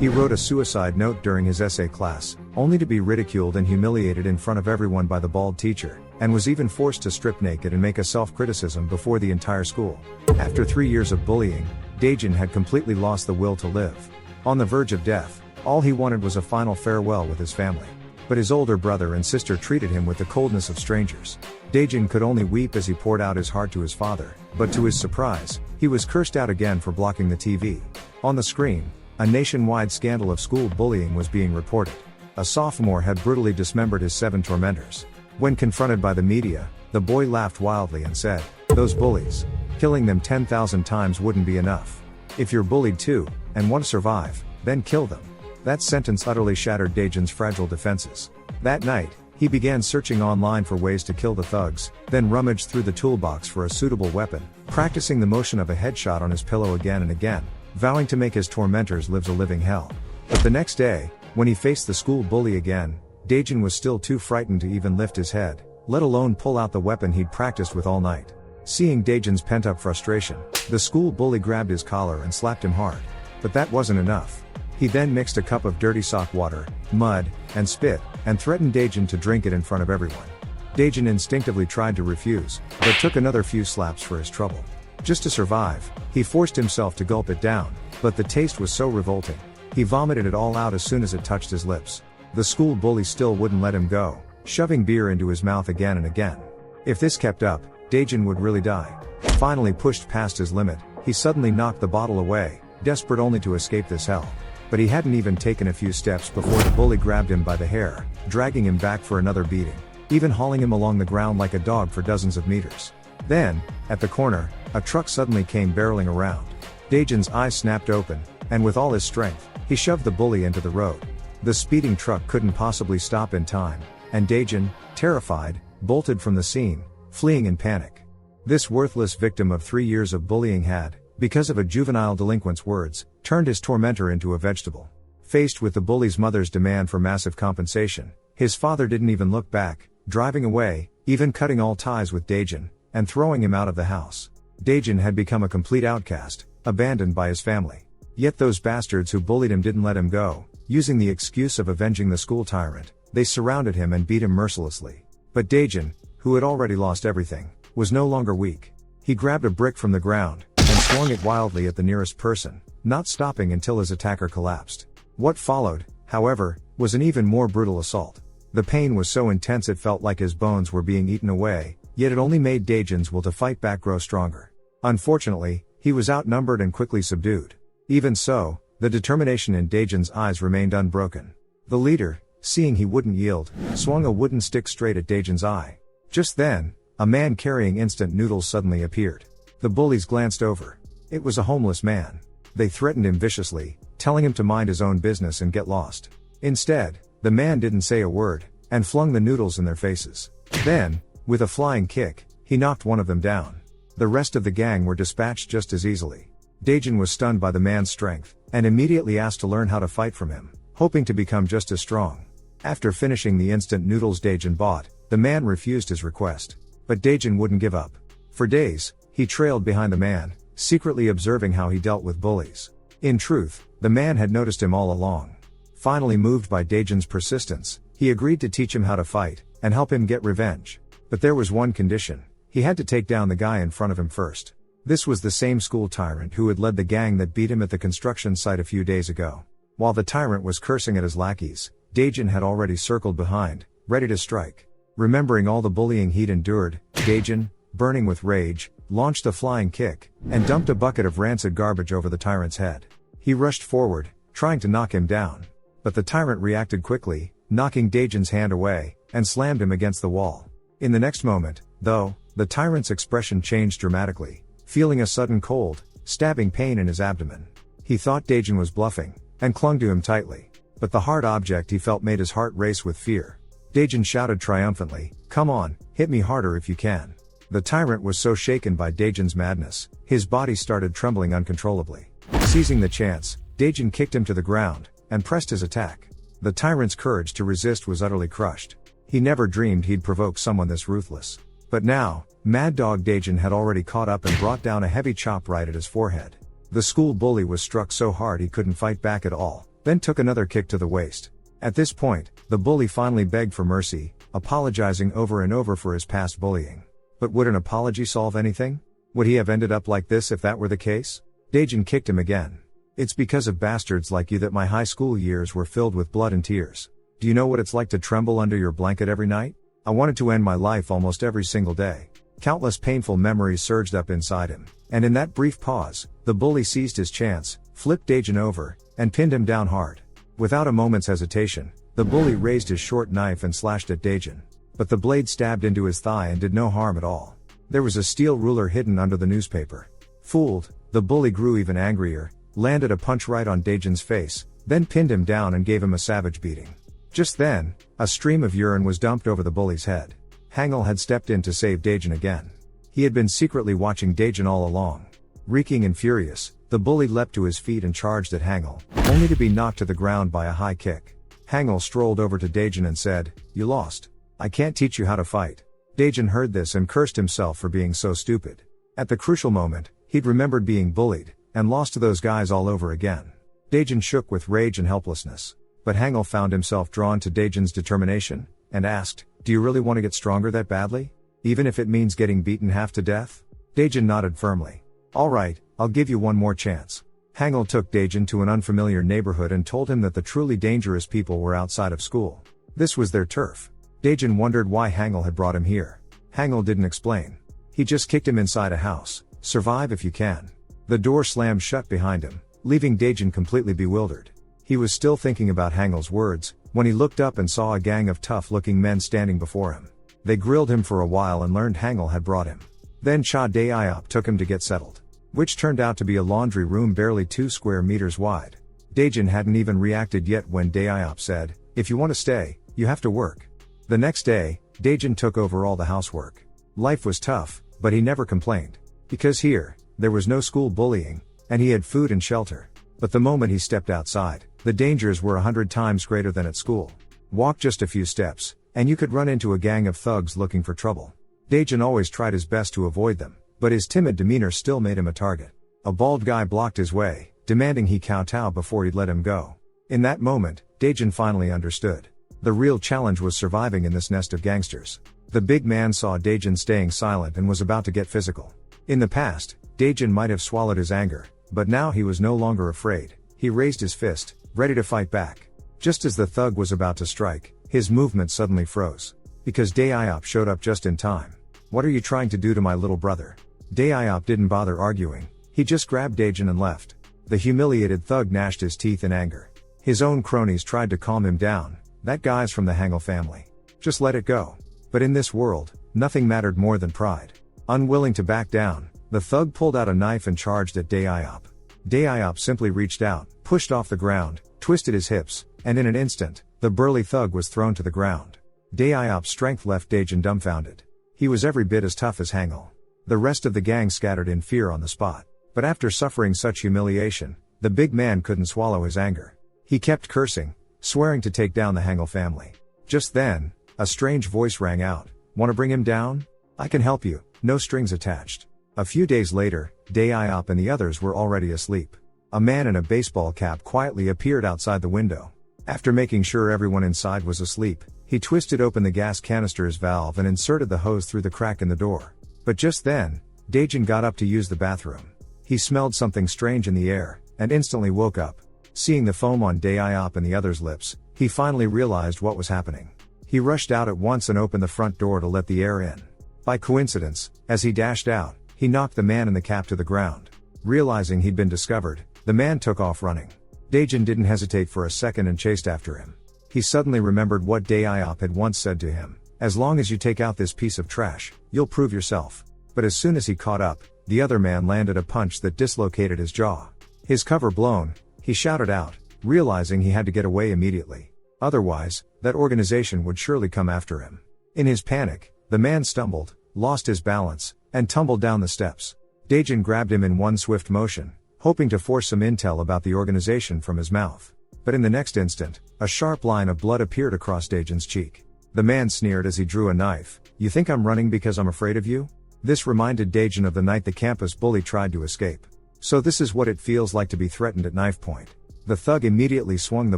He wrote a suicide note during his essay class, only to be ridiculed and humiliated in front of everyone by the bald teacher, and was even forced to strip naked and make a self-criticism before the entire school. After 3 years of bullying, Daejin had completely lost the will to live. On the verge of death, all he wanted was a final farewell with his family. But his older brother and sister treated him with the coldness of strangers. Daejin could only weep as he poured out his heart to his father, but to his surprise, he was cursed out again for blocking the TV. On the screen, a nationwide scandal of school bullying was being reported. A sophomore had brutally dismembered his 7 tormentors. When confronted by the media, the boy laughed wildly and said, "Those bullies. Killing them 10,000 times wouldn't be enough. If you're bullied too, and want to survive, then kill them." That sentence utterly shattered Daejin's fragile defenses. That night, he began searching online for ways to kill the thugs, then rummaged through the toolbox for a suitable weapon, practicing the motion of a headshot on his pillow again and again, vowing to make his tormentors live a living hell. But the next day, when he faced the school bully again, Daejin was still too frightened to even lift his head, let alone pull out the weapon he'd practiced with all night. Seeing Daejin's pent-up frustration, the school bully grabbed his collar and slapped him hard. But that wasn't enough. He then mixed a cup of dirty sock water, mud, and spit, and threatened Daejin to drink it in front of everyone. Daejin instinctively tried to refuse, but took another few slaps for his trouble. Just to survive, he forced himself to gulp it down, but the taste was so revolting, he vomited it all out as soon as it touched his lips. The school bully still wouldn't let him go, shoving beer into his mouth again and again. If this kept up, Daejin would really die. Finally pushed past his limit, he suddenly knocked the bottle away, desperate only to escape this hell. But he hadn't even taken a few steps before the bully grabbed him by the hair, dragging him back for another beating, even hauling him along the ground like a dog for dozens of meters. Then, at the corner, a truck suddenly came barreling around. Daejin's eyes snapped open, and with all his strength, he shoved the bully into the road. The speeding truck couldn't possibly stop in time, and Daejin, terrified, bolted from the scene, fleeing in panic. This worthless victim of 3 years of bullying had, because of a juvenile delinquent's words, turned his tormentor into a vegetable. Faced with the bully's mother's demand for massive compensation, his father didn't even look back, driving away, even cutting all ties with Daejin, and throwing him out of the house. Daejin had become a complete outcast, abandoned by his family. Yet those bastards who bullied him didn't let him go. Using the excuse of avenging the school tyrant, they surrounded him and beat him mercilessly. But Daejin, who had already lost everything, was no longer weak. He grabbed a brick from the ground, and swung it wildly at the nearest person, not stopping until his attacker collapsed. What followed, however, was an even more brutal assault. The pain was so intense it felt like his bones were being eaten away, yet it only made Daejin's will to fight back grow stronger. Unfortunately, he was outnumbered and quickly subdued. Even so, the determination in Daejin's eyes remained unbroken. The leader, seeing he wouldn't yield, swung a wooden stick straight at Daejin's eye. Just then, a man carrying instant noodles suddenly appeared. The bullies glanced over. It was a homeless man. They threatened him viciously, telling him to mind his own business and get lost. Instead, the man didn't say a word, and flung the noodles in their faces. Then, with a flying kick, he knocked one of them down. The rest of the gang were dispatched just as easily. Daejin was stunned by the man's strength, and immediately asked to learn how to fight from him, hoping to become just as strong. After finishing the instant noodles Daejin bought, the man refused his request. But Daejin wouldn't give up. For days, he trailed behind the man, secretly observing how he dealt with bullies. In truth, the man had noticed him all along. Finally moved by Daejin's persistence, he agreed to teach him how to fight, and help him get revenge. But there was one condition: he had to take down the guy in front of him first. This was the same school tyrant who had led the gang that beat him at the construction site a few days ago. While the tyrant was cursing at his lackeys, Daejin had already circled behind, ready to strike. Remembering all the bullying he'd endured, Daejin, burning with rage, launched a flying kick, and dumped a bucket of rancid garbage over the tyrant's head. He rushed forward, trying to knock him down. But the tyrant reacted quickly, knocking Daejin's hand away, and slammed him against the wall. In the next moment, though, the tyrant's expression changed dramatically, feeling a sudden cold, stabbing pain in his abdomen. He thought Daejin was bluffing, and clung to him tightly. But the hard object he felt made his heart race with fear. Daejin shouted triumphantly, "Come on, hit me harder if you can." The tyrant was so shaken by Daejin's madness, his body started trembling uncontrollably. Seizing the chance, Daejin kicked him to the ground, and pressed his attack. The tyrant's courage to resist was utterly crushed. He never dreamed he'd provoke someone this ruthless. But now, Mad Dog Daejin had already caught up and brought down a heavy chop right at his forehead. The school bully was struck so hard he couldn't fight back at all, then took another kick to the waist. At this point, the bully finally begged for mercy, apologizing over and over for his past bullying. But would an apology solve anything? Would he have ended up like this if that were the case? Daejin kicked him again. It's because of bastards like you that my high school years were filled with blood and tears. Do you know what it's like to tremble under your blanket every night? I wanted to end my life almost every single day. Countless painful memories surged up inside him, and in that brief pause, the bully seized his chance, flipped Daejin over, and pinned him down hard. Without a moment's hesitation, the bully raised his short knife and slashed at Daejin. But the blade stabbed into his thigh and did no harm at all. There was a steel ruler hidden under the newspaper. Fooled, the bully grew even angrier, landed a punch right on Daejin's face, then pinned him down and gave him a savage beating. Just then, a stream of urine was dumped over the bully's head. Hangul had stepped in to save Daejin again. He had been secretly watching Daejin all along. Reeking and furious, the bully leapt to his feet and charged at Hangul, only to be knocked to the ground by a high kick. Hangul strolled over to Daejin and said, "You lost. I can't teach you how to fight." Daejin heard this and cursed himself for being so stupid. At the crucial moment, he'd remembered being bullied, and lost to those guys all over again. Daejin shook with rage and helplessness. But Hangul found himself drawn to Daejin's determination, and asked, "Do you really want to get stronger that badly? Even if it means getting beaten half to death?" Daejin nodded firmly. "Alright, I'll give you one more chance." Hangul took Daejin to an unfamiliar neighborhood and told him that the truly dangerous people were outside of school. This was their turf. Daejin wondered why Hangul had brought him here. Hangul didn't explain. He just kicked him inside a house. Survive if you can. The door slammed shut behind him, leaving Daejin completely bewildered. He was still thinking about Hangul's words, when he looked up and saw a gang of tough-looking men standing before him. They grilled him for a while and learned Hangul had brought him. Then Cha Daeyeop took him to get settled, which turned out to be a laundry room barely 2 square meters wide. Daejin hadn't even reacted yet when Daeyeop said, "If you want to stay, you have to work." The next day, Daejin took over all the housework. Life was tough, but he never complained. Because here, there was no school bullying, and he had food and shelter. But the moment he stepped outside, the dangers were 100 times greater than at school. Walk just a few steps, and you could run into a gang of thugs looking for trouble. Daejin always tried his best to avoid them, but his timid demeanor still made him a target. A bald guy blocked his way, demanding he kowtow before he'd let him go. In that moment, Daejin finally understood. The real challenge was surviving in this nest of gangsters. The big man saw Daejin staying silent and was about to get physical. In the past, Daejin might have swallowed his anger, but now he was no longer afraid. He raised his fist, ready to fight back. Just as the thug was about to strike, his movement suddenly froze. Because Daeyeop showed up just in time. "What are you trying to do to my little brother?" Daeyeop didn't bother arguing. He just grabbed Daejin and left. The humiliated thug gnashed his teeth in anger. His own cronies tried to calm him down. "That guy's from the Hangul family. Just let it go." But in this world, nothing mattered more than pride. Unwilling to back down, the thug pulled out a knife and charged at Daeyeop. Daeyeop simply reached out, pushed off the ground, twisted his hips, and in an instant, the burly thug was thrown to the ground. Daeyeop's strength left Daejin dumbfounded. He was every bit as tough as Hangul. The rest of the gang scattered in fear on the spot. But after suffering such humiliation, the big man couldn't swallow his anger. He kept cursing, swearing to take down the Hangul family. Just then, a strange voice rang out, "Want to bring him down? I can help you, no strings attached." A few days later, Daeyeop and the others were already asleep. A man in a baseball cap quietly appeared outside the window. After making sure everyone inside was asleep, he twisted open the gas canister's valve and inserted the hose through the crack in the door. But just then, Daejin got up to use the bathroom. He smelled something strange in the air, and instantly woke up. Seeing the foam on Daeyeop and the others' lips, he finally realized what was happening. He rushed out at once and opened the front door to let the air in. By coincidence, as he dashed out, he knocked the man in the cap to the ground. Realizing he'd been discovered, the man took off running. Daejin didn't hesitate for a second and chased after him. He suddenly remembered what Daeyeop had once said to him, "As long as you take out this piece of trash, you'll prove yourself." But as soon as he caught up, the other man landed a punch that dislocated his jaw. His cover blown, he shouted out, realizing he had to get away immediately. Otherwise, that organization would surely come after him. In his panic, the man stumbled, lost his balance, and tumbled down the steps. Daejin grabbed him in one swift motion, hoping to force some intel about the organization from his mouth. But in the next instant, a sharp line of blood appeared across Daejin's cheek. The man sneered as he drew a knife. "You think I'm running because I'm afraid of you?" This reminded Daejin of the night the campus bully tried to escape. So this is what it feels like to be threatened at knife point. The thug immediately swung the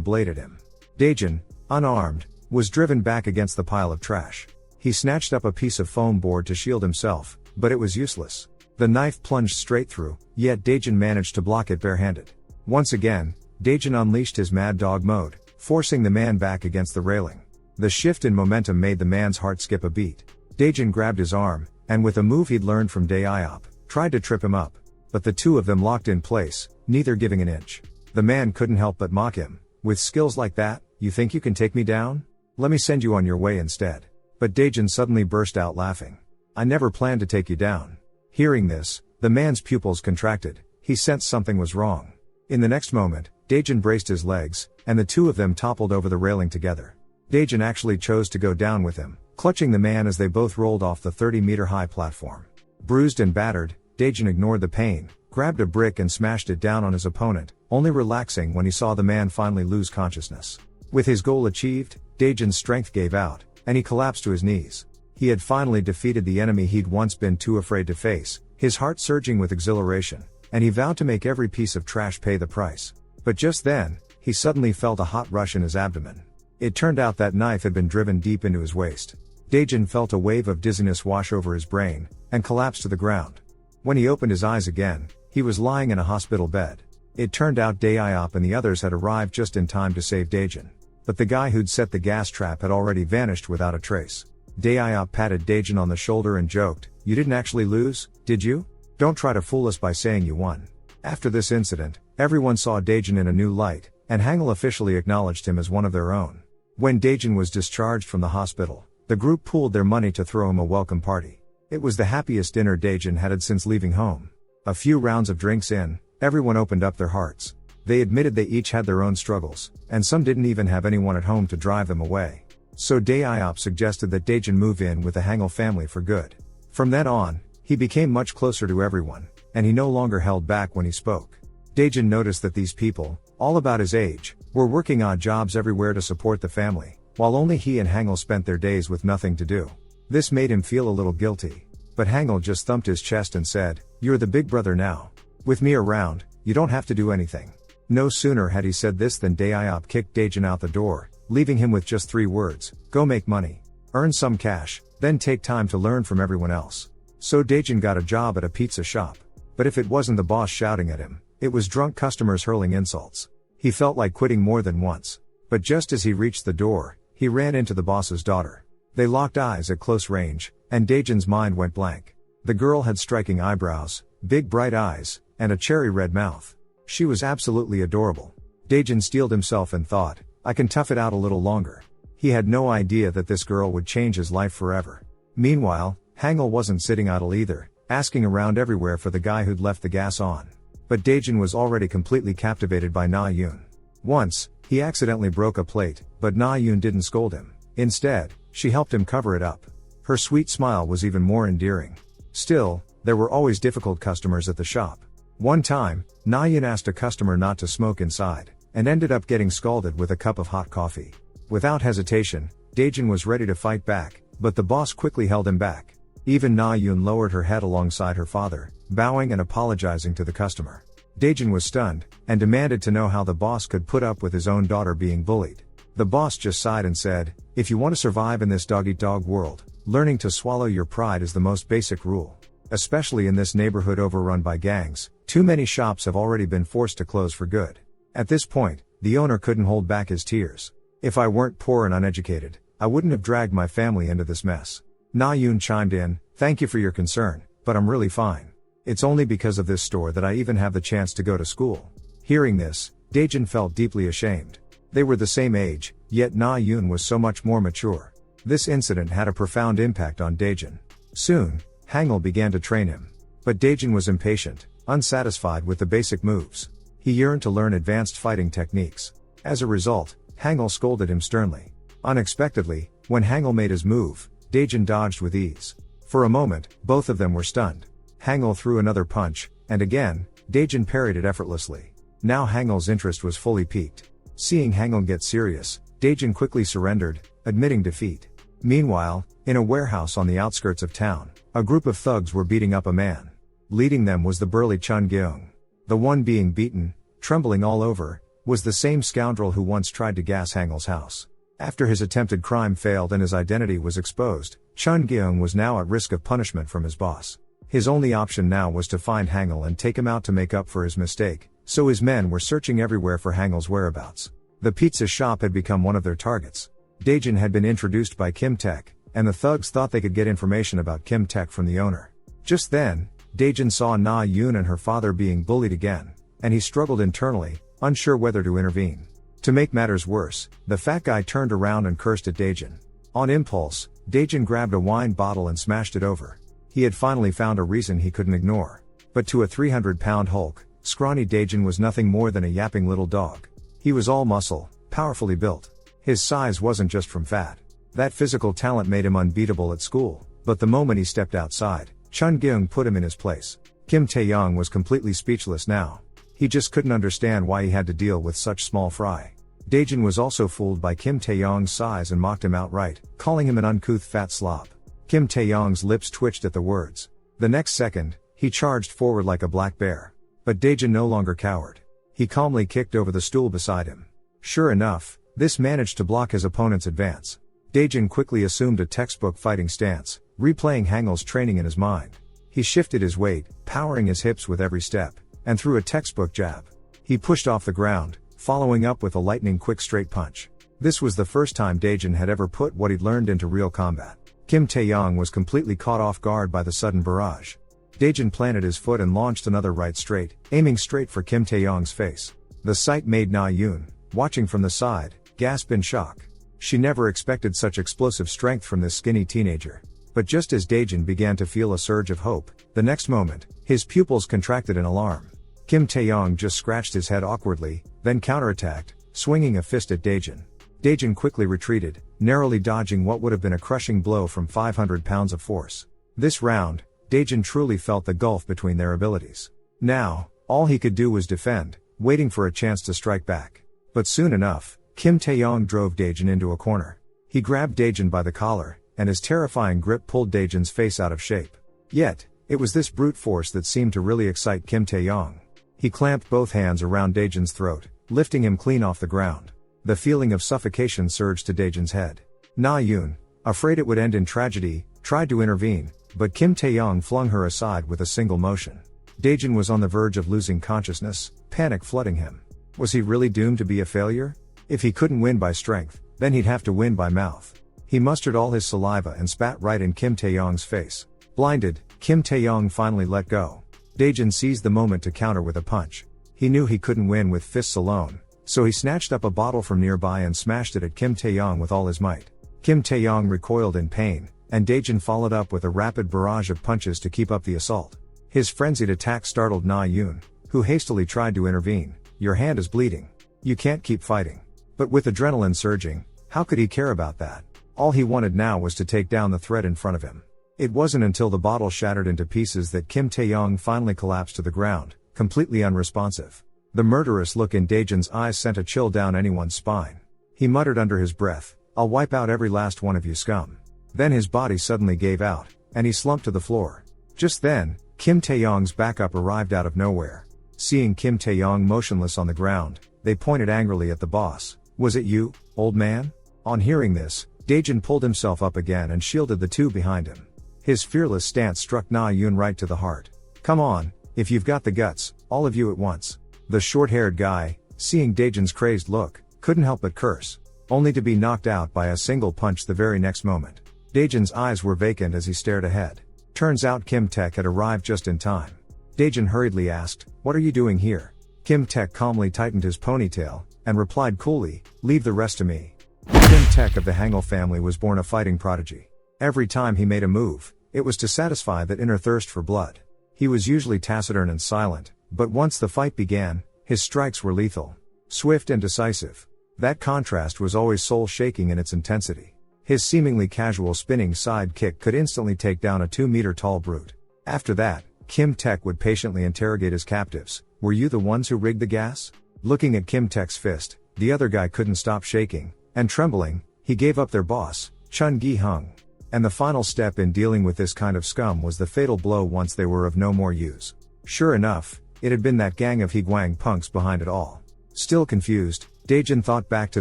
blade at him. Daejin, unarmed, was driven back against the pile of trash. He snatched up a piece of foam board to shield himself, but it was useless. The knife plunged straight through, yet Daejin managed to block it barehanded. Once again, Daejin unleashed his mad dog mode, forcing the man back against the railing. The shift in momentum made the man's heart skip a beat. Daejin grabbed his arm, and with a move he'd learned from Dae-iop, tried to trip him up. But the two of them locked in place, neither giving an inch. The man couldn't help but mock him. With skills like that, you think you can take me down? Let me send you on your way instead. But Daejin suddenly burst out laughing. I never planned to take you down. Hearing this, the man's pupils contracted. He sensed something was wrong. In the next moment, Daejin braced his legs, and the two of them toppled over the railing together. Daejin actually chose to go down with him, clutching the man as they both rolled off the 30-meter-high platform. Bruised and battered, Daejin ignored the pain, grabbed a brick and smashed it down on his opponent, only relaxing when he saw the man finally lose consciousness. With his goal achieved, Daejin's strength gave out, and he collapsed to his knees. He had finally defeated the enemy he'd once been too afraid to face, his heart surging with exhilaration, and he vowed to make every piece of trash pay the price. But just then, he suddenly felt a hot rush in his abdomen. It turned out that knife had been driven deep into his waist. Daejin felt a wave of dizziness wash over his brain, and collapsed to the ground. When he opened his eyes again, he was lying in a hospital bed. It turned out Dae-iop and the others had arrived just in time to save Daejin. But the guy who'd set the gas trap had already vanished without a trace. Dae-iop patted Daejin on the shoulder and joked, "You didn't actually lose, did you? Don't try to fool us by saying you won." After this incident, everyone saw Daejin in a new light, and Hangul officially acknowledged him as one of their own. When Daejin was discharged from the hospital, the group pooled their money to throw him a welcome party. It was the happiest dinner Daejin had since leaving home. A few rounds of drinks in, everyone opened up their hearts. They admitted they each had their own struggles, and some didn't even have anyone at home to drive them away. So Dae-iop suggested that Daejin move in with the Hangul family for good. From then on, he became much closer to everyone, and he no longer held back when he spoke. Daejin noticed that these people, all about his age, were working odd jobs everywhere to support the family, while only he and Hangul spent their days with nothing to do. This made him feel a little guilty. But Hangul just thumped his chest and said, "You're the big brother now. With me around, you don't have to do anything." No sooner had he said this than Dae-iop kicked Daejin out the door, leaving him with just 3 words, "Go make money. Earn some cash, then take time to learn from everyone else." So Daejin got a job at a pizza shop. But if it wasn't the boss shouting at him, it was drunk customers hurling insults. He felt like quitting more than once. But just as he reached the door, he ran into the boss's daughter. They locked eyes at close range, and Daejin's mind went blank. The girl had striking eyebrows, big bright eyes, and a cherry red mouth. She was absolutely adorable. Daejin steeled himself and thought, I can tough it out a little longer. He had no idea that this girl would change his life forever. Meanwhile, Hangul wasn't sitting idle either, asking around everywhere for the guy who'd left the gas on. But Daejin was already completely captivated by Na-yoon. Once, he accidentally broke a plate, but Na-yoon didn't scold him. Instead, she helped him cover it up. Her sweet smile was even more endearing. Still, there were always difficult customers at the shop. One time, Na-yoon asked a customer not to smoke inside, and ended up getting scalded with a cup of hot coffee. Without hesitation, Daejin was ready to fight back, but the boss quickly held him back. Even Na-yoon lowered her head alongside her father, bowing and apologizing to the customer. Daejin was stunned, and demanded to know how the boss could put up with his own daughter being bullied. The boss just sighed and said, "If you want to survive in this dog-eat-dog world, learning to swallow your pride is the most basic rule. Especially in this neighborhood overrun by gangs, too many shops have already been forced to close for good." At this point, the owner couldn't hold back his tears. "If I weren't poor and uneducated, I wouldn't have dragged my family into this mess." Na-yoon chimed in, "Thank you for your concern, but I'm really fine. It's only because of this store that I even have the chance to go to school." Hearing this, Daejin felt deeply ashamed. They were the same age, yet Na-yoon was so much more mature. This incident had a profound impact on Daejin. Soon, Hangul began to train him. But Daejin was impatient, unsatisfied with the basic moves. He yearned to learn advanced fighting techniques. As a result, Hangul scolded him sternly. Unexpectedly, when Hangul made his move, Daejin dodged with ease. For a moment, both of them were stunned. Hangul threw another punch, and again, Daejin parried it effortlessly. Now Hangul's interest was fully piqued. Seeing Hangul get serious, Daejin quickly surrendered, admitting defeat. Meanwhile, in a warehouse on the outskirts of town, a group of thugs were beating up a man. Leading them was the burly Chun Gyeong. The one being beaten, trembling all over, was the same scoundrel who once tried to gas Hangel's house. After his attempted crime failed and his identity was exposed, Chun Gyeong was now at risk of punishment from his boss. His only option now was to find Hangul and take him out to make up for his mistake, so his men were searching everywhere for Hangul's whereabouts. The pizza shop had become one of their targets. Daejin had been introduced by Kim Taek, and the thugs thought they could get information about Kim Taek from the owner. Just then, Daejin saw Na Yoon and her father being bullied again, and he struggled internally, unsure whether to intervene. To make matters worse, the fat guy turned around and cursed at Daejin. On impulse, Daejin grabbed a wine bottle and smashed it over. He had finally found a reason he couldn't ignore. But to a 300-pound Hulk, scrawny Daejin was nothing more than a yapping little dog. He was all muscle, powerfully built. His size wasn't just from fat. That physical talent made him unbeatable at school, but the moment he stepped outside, Chun Gyeong put him in his place. Kim Tae-young was completely speechless now. He just couldn't understand why he had to deal with such small fry. Daejin was also fooled by Kim Tae-young's size and mocked him outright, calling him an uncouth fat slob. Kim Tae-young's lips twitched at the words. The next second, he charged forward like a black bear. But Daejin no longer cowered. He calmly kicked over the stool beside him. Sure enough, this managed to block his opponent's advance. Daejin quickly assumed a textbook fighting stance, replaying Hangul's training in his mind. He shifted his weight, powering his hips with every step, and threw a textbook jab. He pushed off the ground, following up with a lightning-quick straight punch. This was the first time Daejin had ever put what he'd learned into real combat. Kim Tae-young was completely caught off guard by the sudden barrage. Daejin planted his foot and launched another right straight, aiming straight for Kim Tae-young's face. The sight made Na Yoon, watching from the side, gasp in shock. She never expected such explosive strength from this skinny teenager. But just as Daejin began to feel a surge of hope, the next moment, his pupils contracted in alarm. Kim Tae-young just scratched his head awkwardly, then counterattacked, swinging a fist at Daejin. Daejin quickly retreated, narrowly dodging what would have been a crushing blow from 500 pounds of force. This round, Daejin truly felt the gulf between their abilities. Now, all he could do was defend, waiting for a chance to strike back. But soon enough, Kim Tae-young drove Daejin into a corner. He grabbed Daejin by the collar, and his terrifying grip pulled Daejin's face out of shape. Yet, it was this brute force that seemed to really excite Kim Tae-young. He clamped both hands around Daejin's throat, lifting him clean off the ground. The feeling of suffocation surged to Daejin's head. Na Yoon, afraid it would end in tragedy, tried to intervene, but Kim Tae-young flung her aside with a single motion. Daejin was on the verge of losing consciousness, panic flooding him. Was he really doomed to be a failure? If he couldn't win by strength, then he'd have to win by mouth. He mustered all his saliva and spat right in Kim Tae-young's face. Blinded, Kim Tae-young finally let go. Daejin seized the moment to counter with a punch. He knew he couldn't win with fists alone, so he snatched up a bottle from nearby and smashed it at Kim Tae-young with all his might. Kim Tae-young recoiled in pain, and Daejin followed up with a rapid barrage of punches to keep up the assault. His frenzied attack startled Na Yoon, who hastily tried to intervene. Your hand is bleeding. You can't keep fighting. But with adrenaline surging, how could he care about that? All he wanted now was to take down the threat in front of him. It wasn't until the bottle shattered into pieces that Kim Tae-young finally collapsed to the ground, completely unresponsive. The murderous look in Daejin's eyes sent a chill down anyone's spine. He muttered under his breath, "I'll wipe out every last one of you scum." Then his body suddenly gave out, and he slumped to the floor. Just then, Kim Tae-young's backup arrived out of nowhere. Seeing Kim Tae-young motionless on the ground, they pointed angrily at the boss. "Was it you, old man?" On hearing this, Daejin pulled himself up again and shielded the two behind him. His fearless stance struck Na Yoon right to the heart. "Come on, if you've got the guts, all of you at once." The short-haired guy, seeing Daejin's crazed look, couldn't help but curse, only to be knocked out by a single punch the very next moment. Daejin's eyes were vacant as he stared ahead. Turns out Kim Taek had arrived just in time. Daejin hurriedly asked, "What are you doing here?" Kim Taek calmly tightened his ponytail, and replied coolly, "Leave the rest to me." Kim Taek of the Hangul family was born a fighting prodigy. Every time he made a move, it was to satisfy that inner thirst for blood. He was usually taciturn and silent, but once the fight began, his strikes were lethal. Swift and decisive. That contrast was always soul-shaking in its intensity. His seemingly casual spinning side kick could instantly take down a 2-meter-tall brute. After that, Kim Taek would patiently interrogate his captives. "Were you the ones who rigged the gas?" Looking at Kim Taek's fist, the other guy couldn't stop shaking, and trembling, he gave up their boss, Chun Gi-hung. And the final step in dealing with this kind of scum was the fatal blow once they were of no more use. Sure enough, it had been that gang of Higuang punks behind it all. Still confused, Daejin thought back to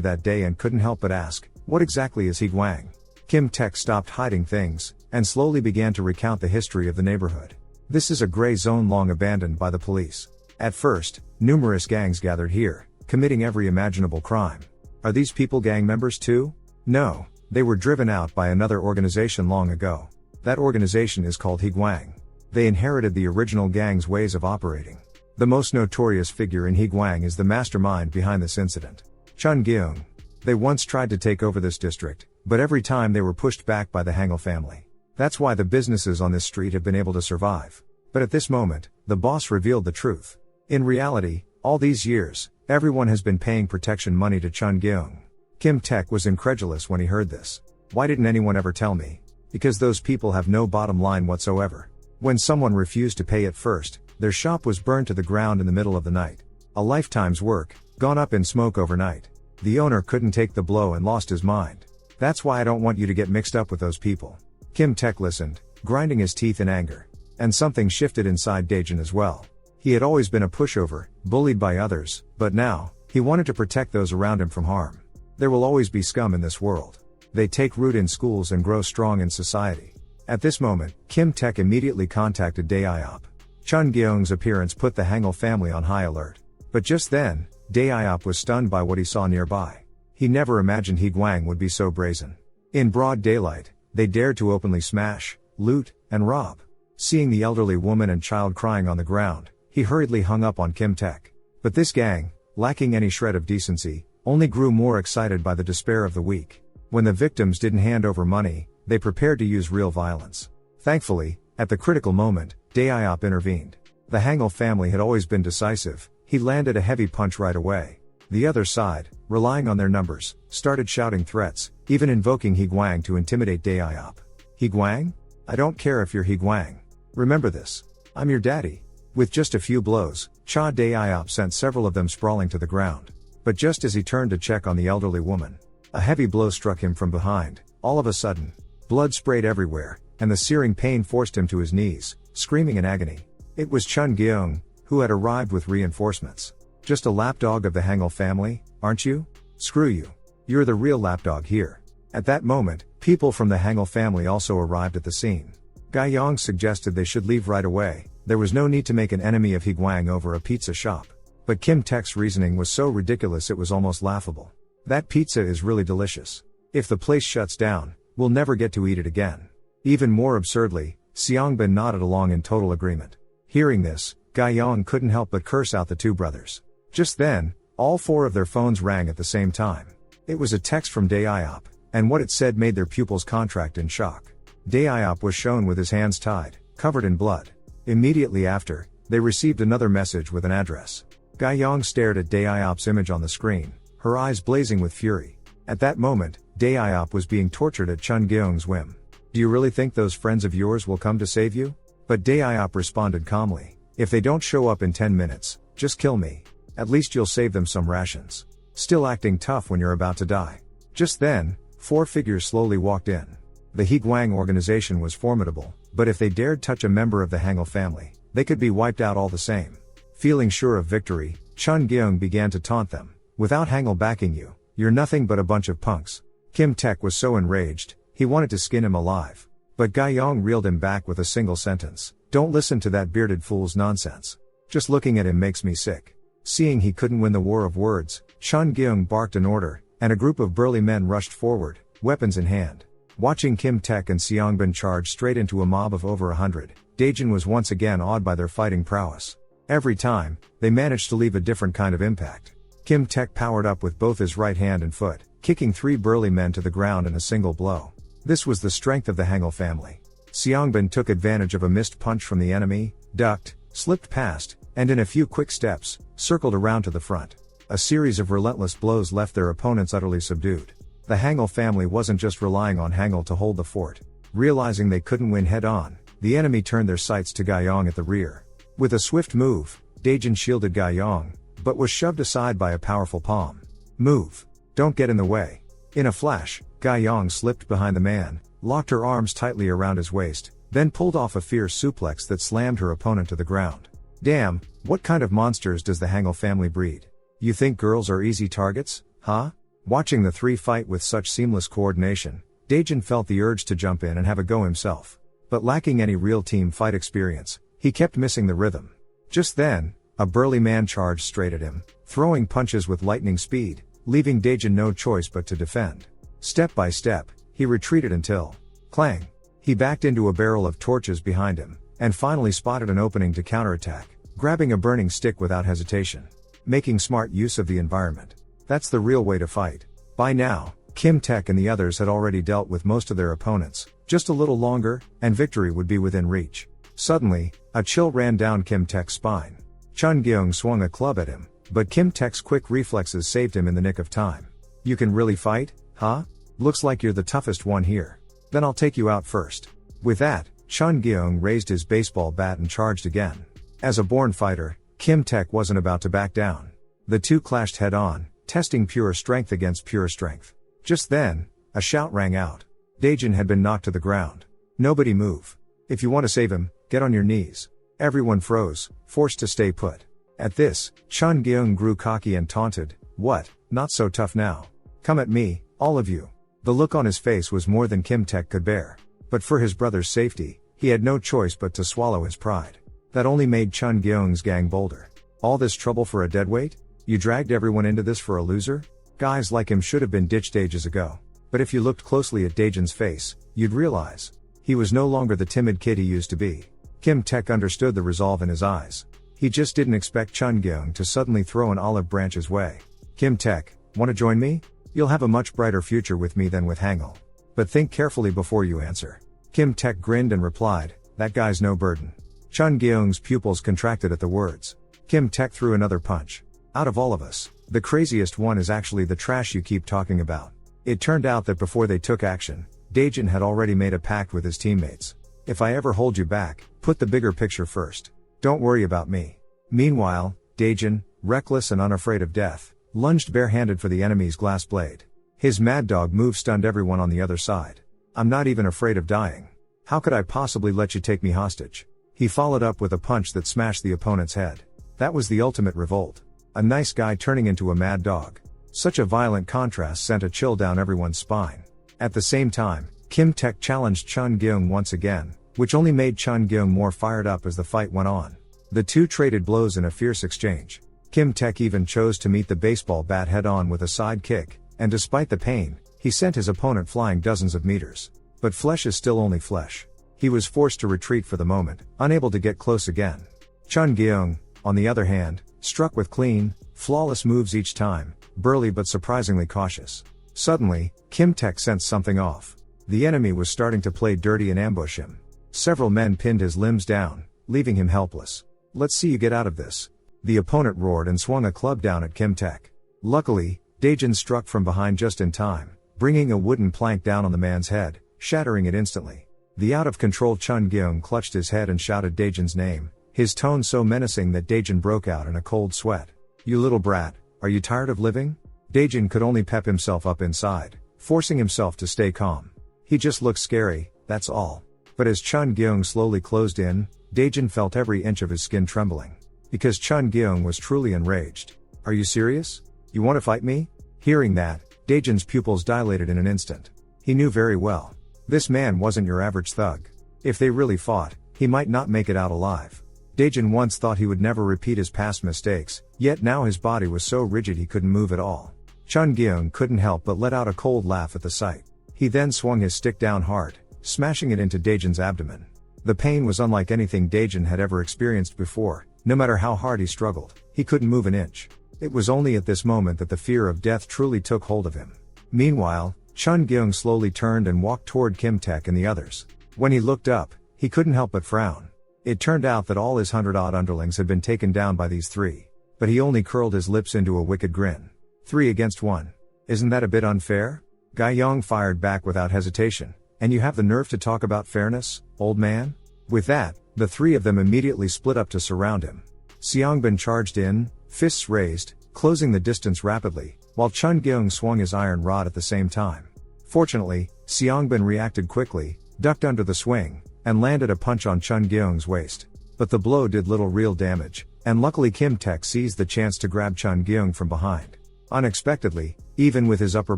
that day and couldn't help but ask, what exactly is higwang? Kim Taek stopped hiding things, and slowly began to recount the history of the neighborhood. This is a gray zone long abandoned by the police. At first, numerous gangs gathered here, committing every imaginable crime. Are these people gang members too? No, they were driven out by another organization long ago. That organization is called higwang. They inherited the original gang's ways of operating. The most notorious figure in higwang is the mastermind behind this incident, Chun Gyeong. They once tried to take over this district, but every time they were pushed back by the Hangul family. That's why the businesses on this street have been able to survive. But at this moment, the boss revealed the truth. In reality, all these years, everyone has been paying protection money to Chun Gyeong. Kim Taek was incredulous when he heard this. Why didn't anyone ever tell me? Because those people have no bottom line whatsoever. When someone refused to pay at first, their shop was burned to the ground in the middle of the night. A lifetime's work, gone up in smoke overnight. The owner couldn't take the blow and lost his mind. That's why I don't want you to get mixed up with those people. Kim Taek listened, grinding his teeth in anger. And something shifted inside Daejin as well. He had always been a pushover, bullied by others, but now, he wanted to protect those around him from harm. There will always be scum in this world. They take root in schools and grow strong in society. At this moment, Kim Taek immediately contacted Dae-iop. Chun Gyeong's appearance put the Hangul family on high alert. But just then, Dae-iop was stunned by what he saw nearby. He never imagined higwang would be so brazen. In broad daylight, they dared to openly smash, loot, and rob. Seeing the elderly woman and child crying on the ground, he hurriedly hung up on Kim Taek. But this gang, lacking any shred of decency, only grew more excited by the despair of the weak. When the victims didn't hand over money, they prepared to use real violence. Thankfully, at the critical moment, Dae-iop intervened. The Hangul family had always been decisive. He landed a heavy punch right away. The other side, relying on their numbers, started shouting threats, even invoking higwang to intimidate Dae-iop. Higwang? I don't care if you're higwang. Remember this. I'm your daddy. With just a few blows, Cha Dae-iop sent several of them sprawling to the ground. But just as he turned to check on the elderly woman, a heavy blow struck him from behind. All of a sudden, blood sprayed everywhere, and the searing pain forced him to his knees, screaming in agony. It was Chun Gyeong, who had arrived with reinforcements. Just a lapdog of the Hangul family, aren't you? Screw you. You're the real lapdog here. At that moment, people from the Hangul family also arrived at the scene. Gyeong suggested they should leave right away. There was no need to make an enemy of higwang over a pizza shop. But Kim Taek's reasoning was so ridiculous it was almost laughable. That pizza is really delicious. If the place shuts down, we'll never get to eat it again. Even more absurdly, Seongbin nodded along in total agreement. Hearing this, Gyeong couldn't help but curse out the two brothers. Just then, all four of their phones rang at the same time. It was a text from Dae-iop, and what it said made their pupils contract in shock. Dae-iop was shown with his hands tied, covered in blood. Immediately after, they received another message with an address. Gyeong stared at Dae-iop's image on the screen, her eyes blazing with fury. At that moment, Dae-iop was being tortured at Chun Gyeong's whim. Do you really think those friends of yours will come to save you? But Dae-iop responded calmly. If they don't show up in 10 minutes, just kill me. At least you'll save them some rations. Still acting tough when you're about to die. Just then, four figures slowly walked in. The higwang organization was formidable, but if they dared touch a member of the Hangul family, they could be wiped out all the same. Feeling sure of victory, Chun Gyeong began to taunt them. Without Hangul backing you, you're nothing but a bunch of punks. Kim Taek was so enraged, he wanted to skin him alive. But Gyeong reeled him back with a single sentence. Don't listen to that bearded fool's nonsense. Just looking at him makes me sick. Seeing he couldn't win the war of words, Chun Gyeong barked an order, and a group of burly men rushed forward, weapons in hand. Watching Kim Taek and Seongbin charge straight into a mob of over 100, Daejin was once again awed by their fighting prowess. Every time, they managed to leave a different kind of impact. Kim Taek powered up with both his right hand and foot, kicking three burly men to the ground in a single blow. This was the strength of the Hangul family. Seongbin took advantage of a missed punch from the enemy, ducked, slipped past, and in a few quick steps, circled around to the front. A series of relentless blows left their opponents utterly subdued. The Hangul family wasn't just relying on Hangul to hold the fort. Realizing they couldn't win head-on, the enemy turned their sights to Gyeong at the rear. With a swift move, Daejin shielded Gyeong, but was shoved aside by a powerful palm. Move. Don't get in the way. In a flash, Gyeong slipped behind the man, locked her arms tightly around his waist, then pulled off a fierce suplex that slammed her opponent to the ground. Damn, what kind of monsters does the Hangul family breed? You think girls are easy targets, huh? Watching the three fight with such seamless coordination, Daejin felt the urge to jump in and have a go himself. But lacking any real team fight experience, he kept missing the rhythm. Just then, a burly man charged straight at him, throwing punches with lightning speed, leaving Daejin no choice but to defend. Step by step, he retreated until, clang! He backed into a barrel of torches behind him, and finally spotted an opening to counterattack, grabbing a burning stick without hesitation. Making smart use of the environment. That's the real way to fight. By now, Kim Taek and the others had already dealt with most of their opponents. Just a little longer, and victory would be within reach. Suddenly, a chill ran down Kim Taek's spine. Chun Gyeong swung a club at him, but Kim Taek's quick reflexes saved him in the nick of time. You can really fight, huh? Looks like you're the toughest one here. Then I'll take you out first. With that, Chun Gyeong raised his baseball bat and charged again. As a born fighter, Kim Taek wasn't about to back down. The two clashed head-on, testing pure strength against pure strength. Just then, a shout rang out. Daejin had been knocked to the ground. Nobody move. If you want to save him, get on your knees. Everyone froze, forced to stay put. At this, Chun Gyeong grew cocky and taunted, "What, not so tough now? Come at me, all of you." The look on his face was more than Kim Taek could bear. But for his brother's safety, he had no choice but to swallow his pride. That only made Chun Gyeong's gang bolder. All this trouble for a deadweight? You dragged everyone into this for a loser? Guys like him should have been ditched ages ago. But if you looked closely at Daejin's face, you'd realize he was no longer the timid kid he used to be. Kim Taek understood the resolve in his eyes. He just didn't expect Chun Gyeong to suddenly throw an olive branch his way. Kim Taek, want to join me? You'll have a much brighter future with me than with Hangul. But think carefully before you answer. Kim Taek grinned and replied, that guy's no burden. Chun Gyeong's pupils contracted at the words. Kim Taek threw another punch. Out of all of us, the craziest one is actually the trash you keep talking about. It turned out that before they took action, Daejin had already made a pact with his teammates. If I ever hold you back, put the bigger picture first. Don't worry about me. Meanwhile, Daejin, reckless and unafraid of death, lunged barehanded for the enemy's glass blade. His mad dog move stunned everyone on the other side. I'm not even afraid of dying. How could I possibly let you take me hostage? He followed up with a punch that smashed the opponent's head. That was the ultimate revolt. A nice guy turning into a mad dog. Such a violent contrast sent a chill down everyone's spine. At the same time, Kim Taek challenged Chun Gyeong once again, which only made Chun Gyeong more fired up as the fight went on. The two traded blows in a fierce exchange. Kim Taek even chose to meet the baseball bat head-on with a side kick, and despite the pain, he sent his opponent flying dozens of meters. But flesh is still only flesh. He was forced to retreat for the moment, unable to get close again. Chun Gyeong, on the other hand, struck with clean, flawless moves each time, burly but surprisingly cautious. Suddenly, Kim Taek sensed something off. The enemy was starting to play dirty and ambush him. Several men pinned his limbs down, leaving him helpless. Let's see you get out of this. The opponent roared and swung a club down at Kim Taek. Luckily, Daejin struck from behind just in time, bringing a wooden plank down on the man's head, shattering it instantly. The out-of-control Chun Gyeong clutched his head and shouted Daejin's name, his tone so menacing that Daejin broke out in a cold sweat. You little brat, are you tired of living? Daejin could only pep himself up inside, forcing himself to stay calm. He just looked scary, that's all. But as Chun Gyeong slowly closed in, Daejin felt every inch of his skin trembling. Because Chun Gyeong was truly enraged. Are you serious? You want to fight me? Hearing that, Daejin's pupils dilated in an instant. He knew very well. This man wasn't your average thug. If they really fought, he might not make it out alive. Daejin once thought he would never repeat his past mistakes, yet now his body was so rigid he couldn't move at all. Chun Gyeong couldn't help but let out a cold laugh at the sight. He then swung his stick down hard, smashing it into Daejin's abdomen. The pain was unlike anything Daejin had ever experienced before. No matter how hard he struggled, he couldn't move an inch. It was only at this moment that the fear of death truly took hold of him. Meanwhile, Chun Gyeong slowly turned and walked toward Kim Taek and the others. When he looked up, he couldn't help but frown. It turned out that all his 100-odd underlings had been taken down by these three. But he only curled his lips into a wicked grin. 3 against 1. Isn't that a bit unfair? Gai Yong fired back without hesitation. And you have the nerve to talk about fairness, old man? With that, the three of them immediately split up to surround him. Seongbin charged in, fists raised, closing the distance rapidly, while Chun Gyeong swung his iron rod at the same time. Fortunately, Seongbin reacted quickly, ducked under the swing, and landed a punch on Chun Gyeong's waist. But the blow did little real damage, And luckily Kim Taek seized the chance to grab Chun Gyung from behind. Unexpectedly, even with his upper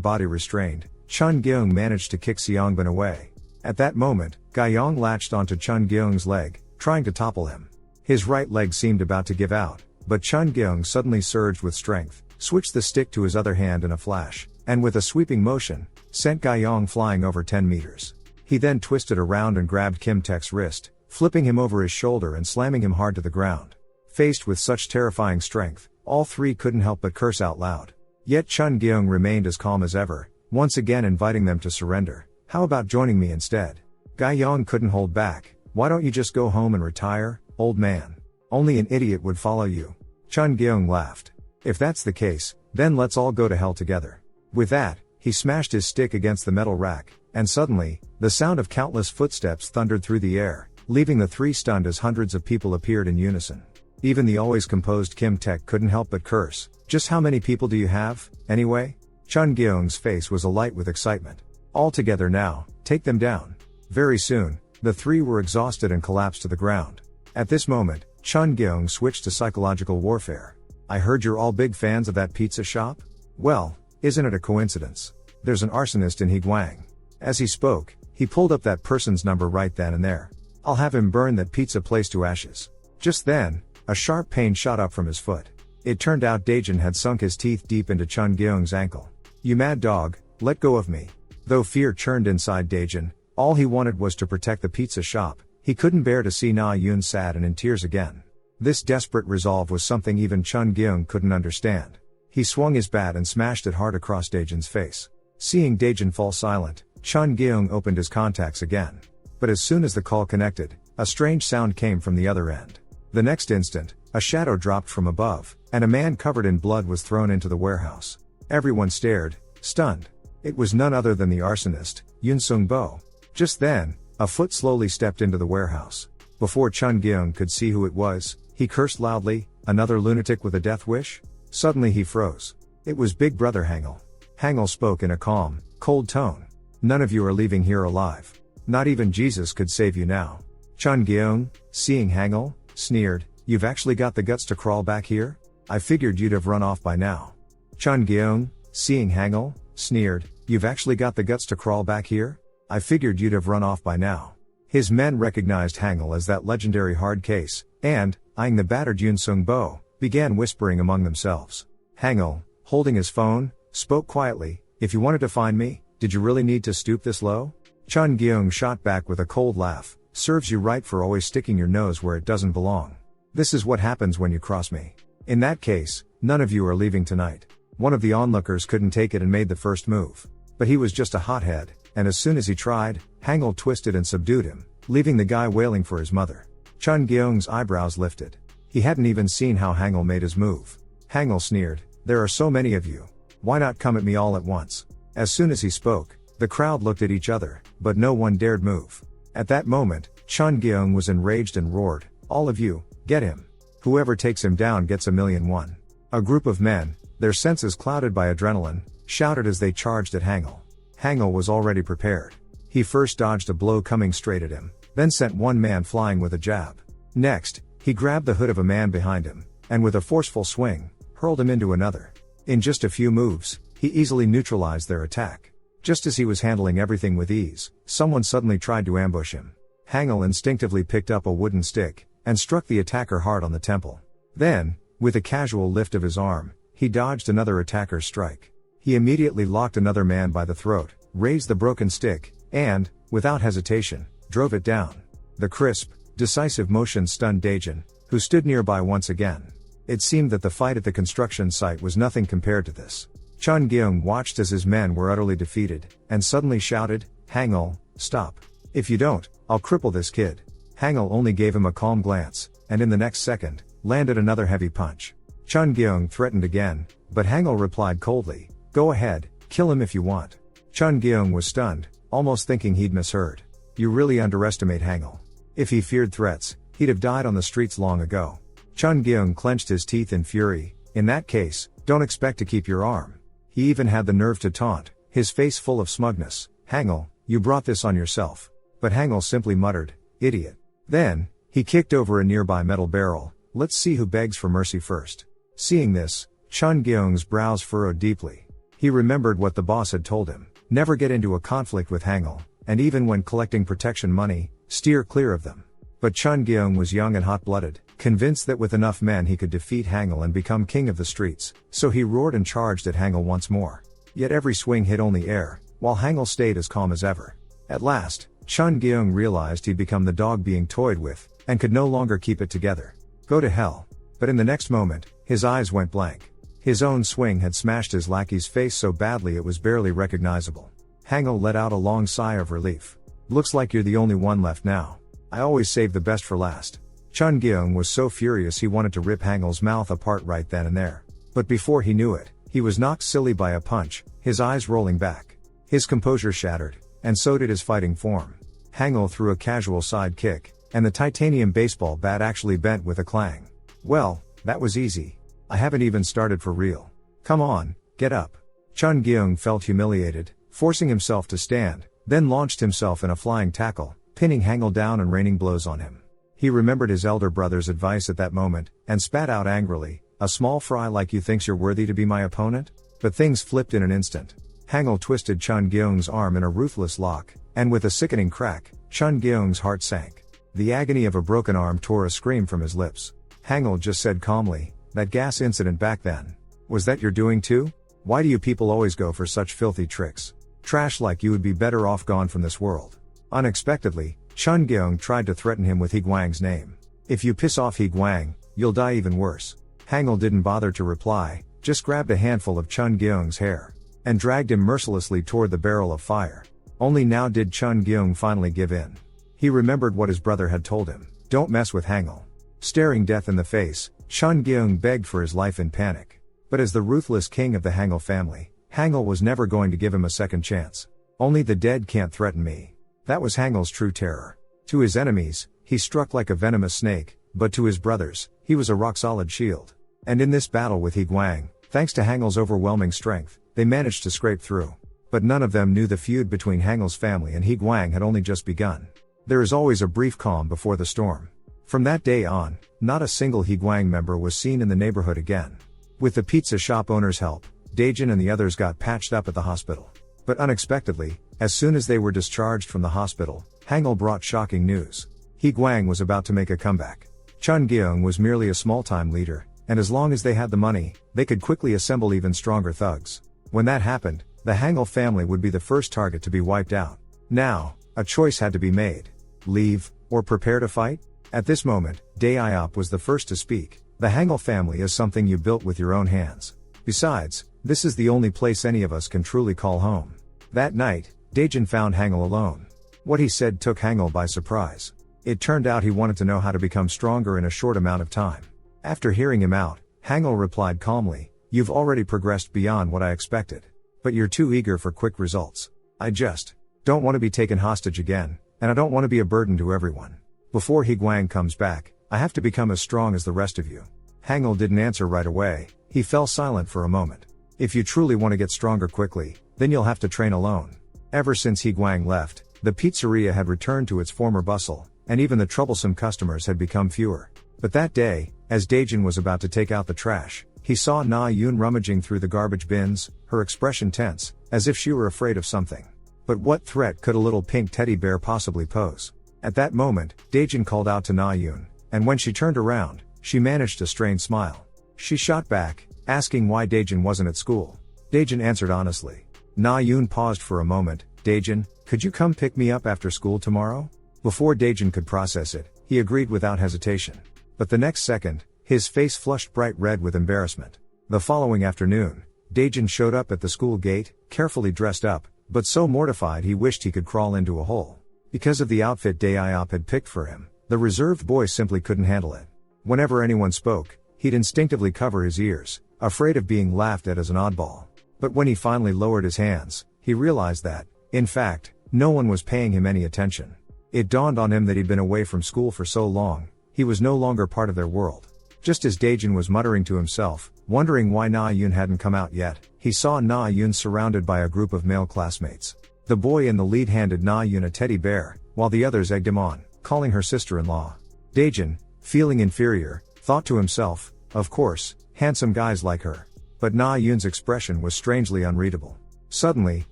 body restrained, Chun Gyung managed to kick Seongbin away. At that moment, Ga-young latched onto Chun Gyung's leg, trying to topple him. His right leg seemed about to give out, but Chun Gyung suddenly surged with strength, switched the stick to his other hand in a flash, and with a sweeping motion, sent Ga-young flying over 10 meters. He then twisted around and grabbed Kim Taek's wrist, flipping him over his shoulder and slamming him hard to the ground. Faced with such terrifying strength, all three couldn't help but curse out loud. Yet Chun Gyung remained as calm as ever, once again inviting them to surrender. How about joining me instead? Ga-young couldn't hold back. Why don't you just go home and retire, old man? Only an idiot would follow you. Chun Gyung laughed. If that's the case, then let's all go to hell together. With that, he smashed his stick against the metal rack, and suddenly, the sound of countless footsteps thundered through the air, leaving the three stunned as hundreds of people appeared in unison. Even the always composed Kim Taek couldn't help but curse. Just how many people do you have, anyway? Chun Gyung's face was alight with excitement. All together now, take them down. Very soon, the three were exhausted and collapsed to the ground. At this moment, Chun Gyung switched to psychological warfare. I heard you're all big fans of that pizza shop? Well, isn't it a coincidence? There's an arsonist in Higuang. As he spoke, he pulled up that person's number right then and there. I'll have him burn that pizza place to ashes. Just then, a sharp pain shot up from his foot. It turned out Daejin had sunk his teeth deep into Chun Gyung's ankle. You mad dog, let go of me. Though fear churned inside Daejin, all he wanted was to protect the pizza shop. He couldn't bear to see Na Yoon sad and in tears again. This desperate resolve was something even Chun Gyung couldn't understand. He swung his bat and smashed it hard across Daejin's face. Seeing Daejin fall silent, Chun Gyung opened his contacts again. But as soon as the call connected, a strange sound came from the other end. The next instant, a shadow dropped from above, and a man covered in blood was thrown into the warehouse. Everyone stared, stunned. It was none other than the arsonist, Yoon Sung-bo. Just then, a foot slowly stepped into the warehouse. Before Chun Gyung could see who it was, he cursed loudly, another lunatic with a death wish? Suddenly he froze. It was Big Brother Hangul. Hangul spoke in a calm, cold tone. None of you are leaving here alive. Not even Jesus could save you now. Chun Gyung, seeing Hangul, sneered, you've actually got the guts to crawl back here? I figured you'd have run off by now. Chun Gyung, seeing Hangul, sneered, you've actually got the guts to crawl back here? I figured you'd have run off by now. His men recognized Hangul as that legendary hard case, and, eyeing the battered Yoon Sung-bo, began whispering among themselves. Hangul, holding his phone, spoke quietly, if you wanted to find me, did you really need to stoop this low? Chun Gyung shot back with a cold laugh, serves you right for always sticking your nose where it doesn't belong. This is what happens when you cross me. In that case, none of you are leaving tonight. One of the onlookers couldn't take it and made the first move. But he was just a hothead, and as soon as he tried, Hangul twisted and subdued him, leaving the guy wailing for his mother. Chun Gyung's eyebrows lifted. He hadn't even seen how Hangul made his move. Hangul sneered, there are so many of you. Why not come at me all at once? As soon as he spoke, the crowd looked at each other, but no one dared move. At that moment, Chun Gyung was enraged and roared, all of you, get him. Whoever takes him down gets $1,000,000. A group of men, their senses clouded by adrenaline, shouted as they charged at Hangul. Hangul was already prepared. He first dodged a blow coming straight at him, then sent one man flying with a jab. Next, he grabbed the hood of a man behind him, and with a forceful swing, hurled him into another. In just a few moves, he easily neutralized their attack. Just as he was handling everything with ease, someone suddenly tried to ambush him. Hangul instinctively picked up a wooden stick, and struck the attacker hard on the temple. Then, with a casual lift of his arm, he dodged another attacker's strike. He immediately locked another man by the throat, raised the broken stick, and, without hesitation, drove it down. The crisp, decisive motion stunned Daejin, who stood nearby once again. It seemed that the fight at the construction site was nothing compared to this. Chun Gyung watched as his men were utterly defeated, and suddenly shouted, Hangul, stop. If you don't, I'll cripple this kid. Hangul only gave him a calm glance, and in the next second, landed another heavy punch. Chun Gyung threatened again, but Hangul replied coldly, go ahead, kill him if you want. Chun Gyung was stunned, almost thinking he'd misheard. You really underestimate Hangul. If he feared threats, he'd have died on the streets long ago. Chun Gyung clenched his teeth in fury, in that case, don't expect to keep your arm. He even had the nerve to taunt, his face full of smugness, Hangul, you brought this on yourself. But Hangul simply muttered, idiot. Then, he kicked over a nearby metal barrel, Let's see who begs for mercy first. Seeing this, Chun Gyeong's brows furrowed deeply. He remembered what the boss had told him. Never get into a conflict with Hangul, and even when collecting protection money, steer clear of them. But Chun Gyeong was young and hot-blooded, convinced that with enough men he could defeat Hangul and become king of the streets, so he roared and charged at Hangul once more. Yet every swing hit only air, while Hangul stayed as calm as ever. At last, Chun Gyeong realized he'd become the dog being toyed with, and could no longer keep it together. Go to hell. But in the next moment, his eyes went blank. His own swing had smashed his lackey's face so badly it was barely recognizable. Hangul let out a long sigh of relief. Looks like you're the only one left now. I always save the best for last. Chun Gyeong was so furious he wanted to rip Hangul's mouth apart right then and there. But before he knew it, he was knocked silly by a punch, his eyes rolling back. His composure shattered, and so did his fighting form. Hangul threw a casual side kick, and the titanium baseball bat actually bent with a clang. Well, that was easy. I haven't even started for real. Come on, get up. Chun Gyeong felt humiliated, forcing himself to stand, then launched himself in a flying tackle, pinning Hangul down and raining blows on him. He remembered his elder brother's advice at that moment, and spat out angrily, a small fry like you thinks you're worthy to be my opponent? But things flipped in an instant. Hangul twisted Chun Gyeong's arm in a ruthless lock, and with a sickening crack, Chun Gyeong's heart sank. The agony of a broken arm tore a scream from his lips. Hangul just said calmly, that gas incident back then. Was that your doing too? Why do you people always go for such filthy tricks? Trash like you would be better off gone from this world. Unexpectedly, Chun Gyeong tried to threaten him with He Guang's name. If you piss off He Guang, you'll die even worse. Hangul didn't bother to reply, just grabbed a handful of Chun Gyeong's hair, and dragged him mercilessly toward the barrel of fire. Only now did Chun Gyeong finally give in. He remembered what his brother had told him, don't mess with Hangul. Staring death in the face, Chun Gyeong begged for his life in panic. But as the ruthless king of the Hangul family, Hangul was never going to give him a second chance. Only the dead can't threaten me. That was Hangul's true terror. To his enemies, he struck like a venomous snake, but to his brothers, he was a rock-solid shield. And in this battle with He Guang, thanks to Hangul's overwhelming strength, they managed to scrape through. But none of them knew the feud between Hangul's family and He Guang had only just begun. There is always a brief calm before the storm. From that day on, not a single He Guang member was seen in the neighborhood again. With the pizza shop owner's help, Daejin and the others got patched up at the hospital. But unexpectedly, as soon as they were discharged from the hospital, Hangul brought shocking news. He Guang was about to make a comeback. Chun Gyeong was merely a small-time leader, and as long as they had the money, they could quickly assemble even stronger thugs. When that happened, the Hangul family would be the first target to be wiped out. Now, a choice had to be made. Leave, or prepare to fight? At this moment, Dae-iop was the first to speak. The Hangul family is something you built with your own hands. Besides, this is the only place any of us can truly call home. That night, Daejin found Hangul alone. What he said took Hangul by surprise. It turned out he wanted to know how to become stronger in a short amount of time. After hearing him out, Hangul replied calmly, you've already progressed beyond what I expected. But you're too eager for quick results. I just don't want to be taken hostage again, and I don't want to be a burden to everyone. Before He Guang comes back, I have to become as strong as the rest of you. Hangul didn't answer right away, he fell silent for a moment. If you truly want to get stronger quickly, then you'll have to train alone. Ever since He Guang left, the pizzeria had returned to its former bustle, and even the troublesome customers had become fewer. But that day, as Daejin was about to take out the trash, he saw Na Yoon rummaging through the garbage bins, her expression tense, as if she were afraid of something. But what threat could a little pink teddy bear possibly pose? At that moment, Daejin called out to Na Yoon, and when she turned around, she managed a strained smile. She shot back, asking why Daejin wasn't at school. Daejin answered honestly. Na Yoon paused for a moment. Daejin, could you come pick me up after school tomorrow? Before Daejin could process it, he agreed without hesitation. But the next second, his face flushed bright red with embarrassment. The following afternoon, Daejin showed up at the school gate, carefully dressed up, but so mortified he wished he could crawl into a hole. Because of the outfit Dae-iop had picked for him, the reserved boy simply couldn't handle it. Whenever anyone spoke, he'd instinctively cover his ears, afraid of being laughed at as an oddball. But when he finally lowered his hands, he realized that, in fact, no one was paying him any attention. It dawned on him that he'd been away from school for so long, he was no longer part of their world. Just as Daejin was muttering to himself, wondering why Na Yoon hadn't come out yet, he saw Na Yoon surrounded by a group of male classmates. The boy in the lead handed Na Yoon a teddy bear, while the others egged him on, calling her sister-in-law. Daejin, feeling inferior, Thought to himself, of course, handsome guys like her. But Na Yun's expression was strangely unreadable. Suddenly,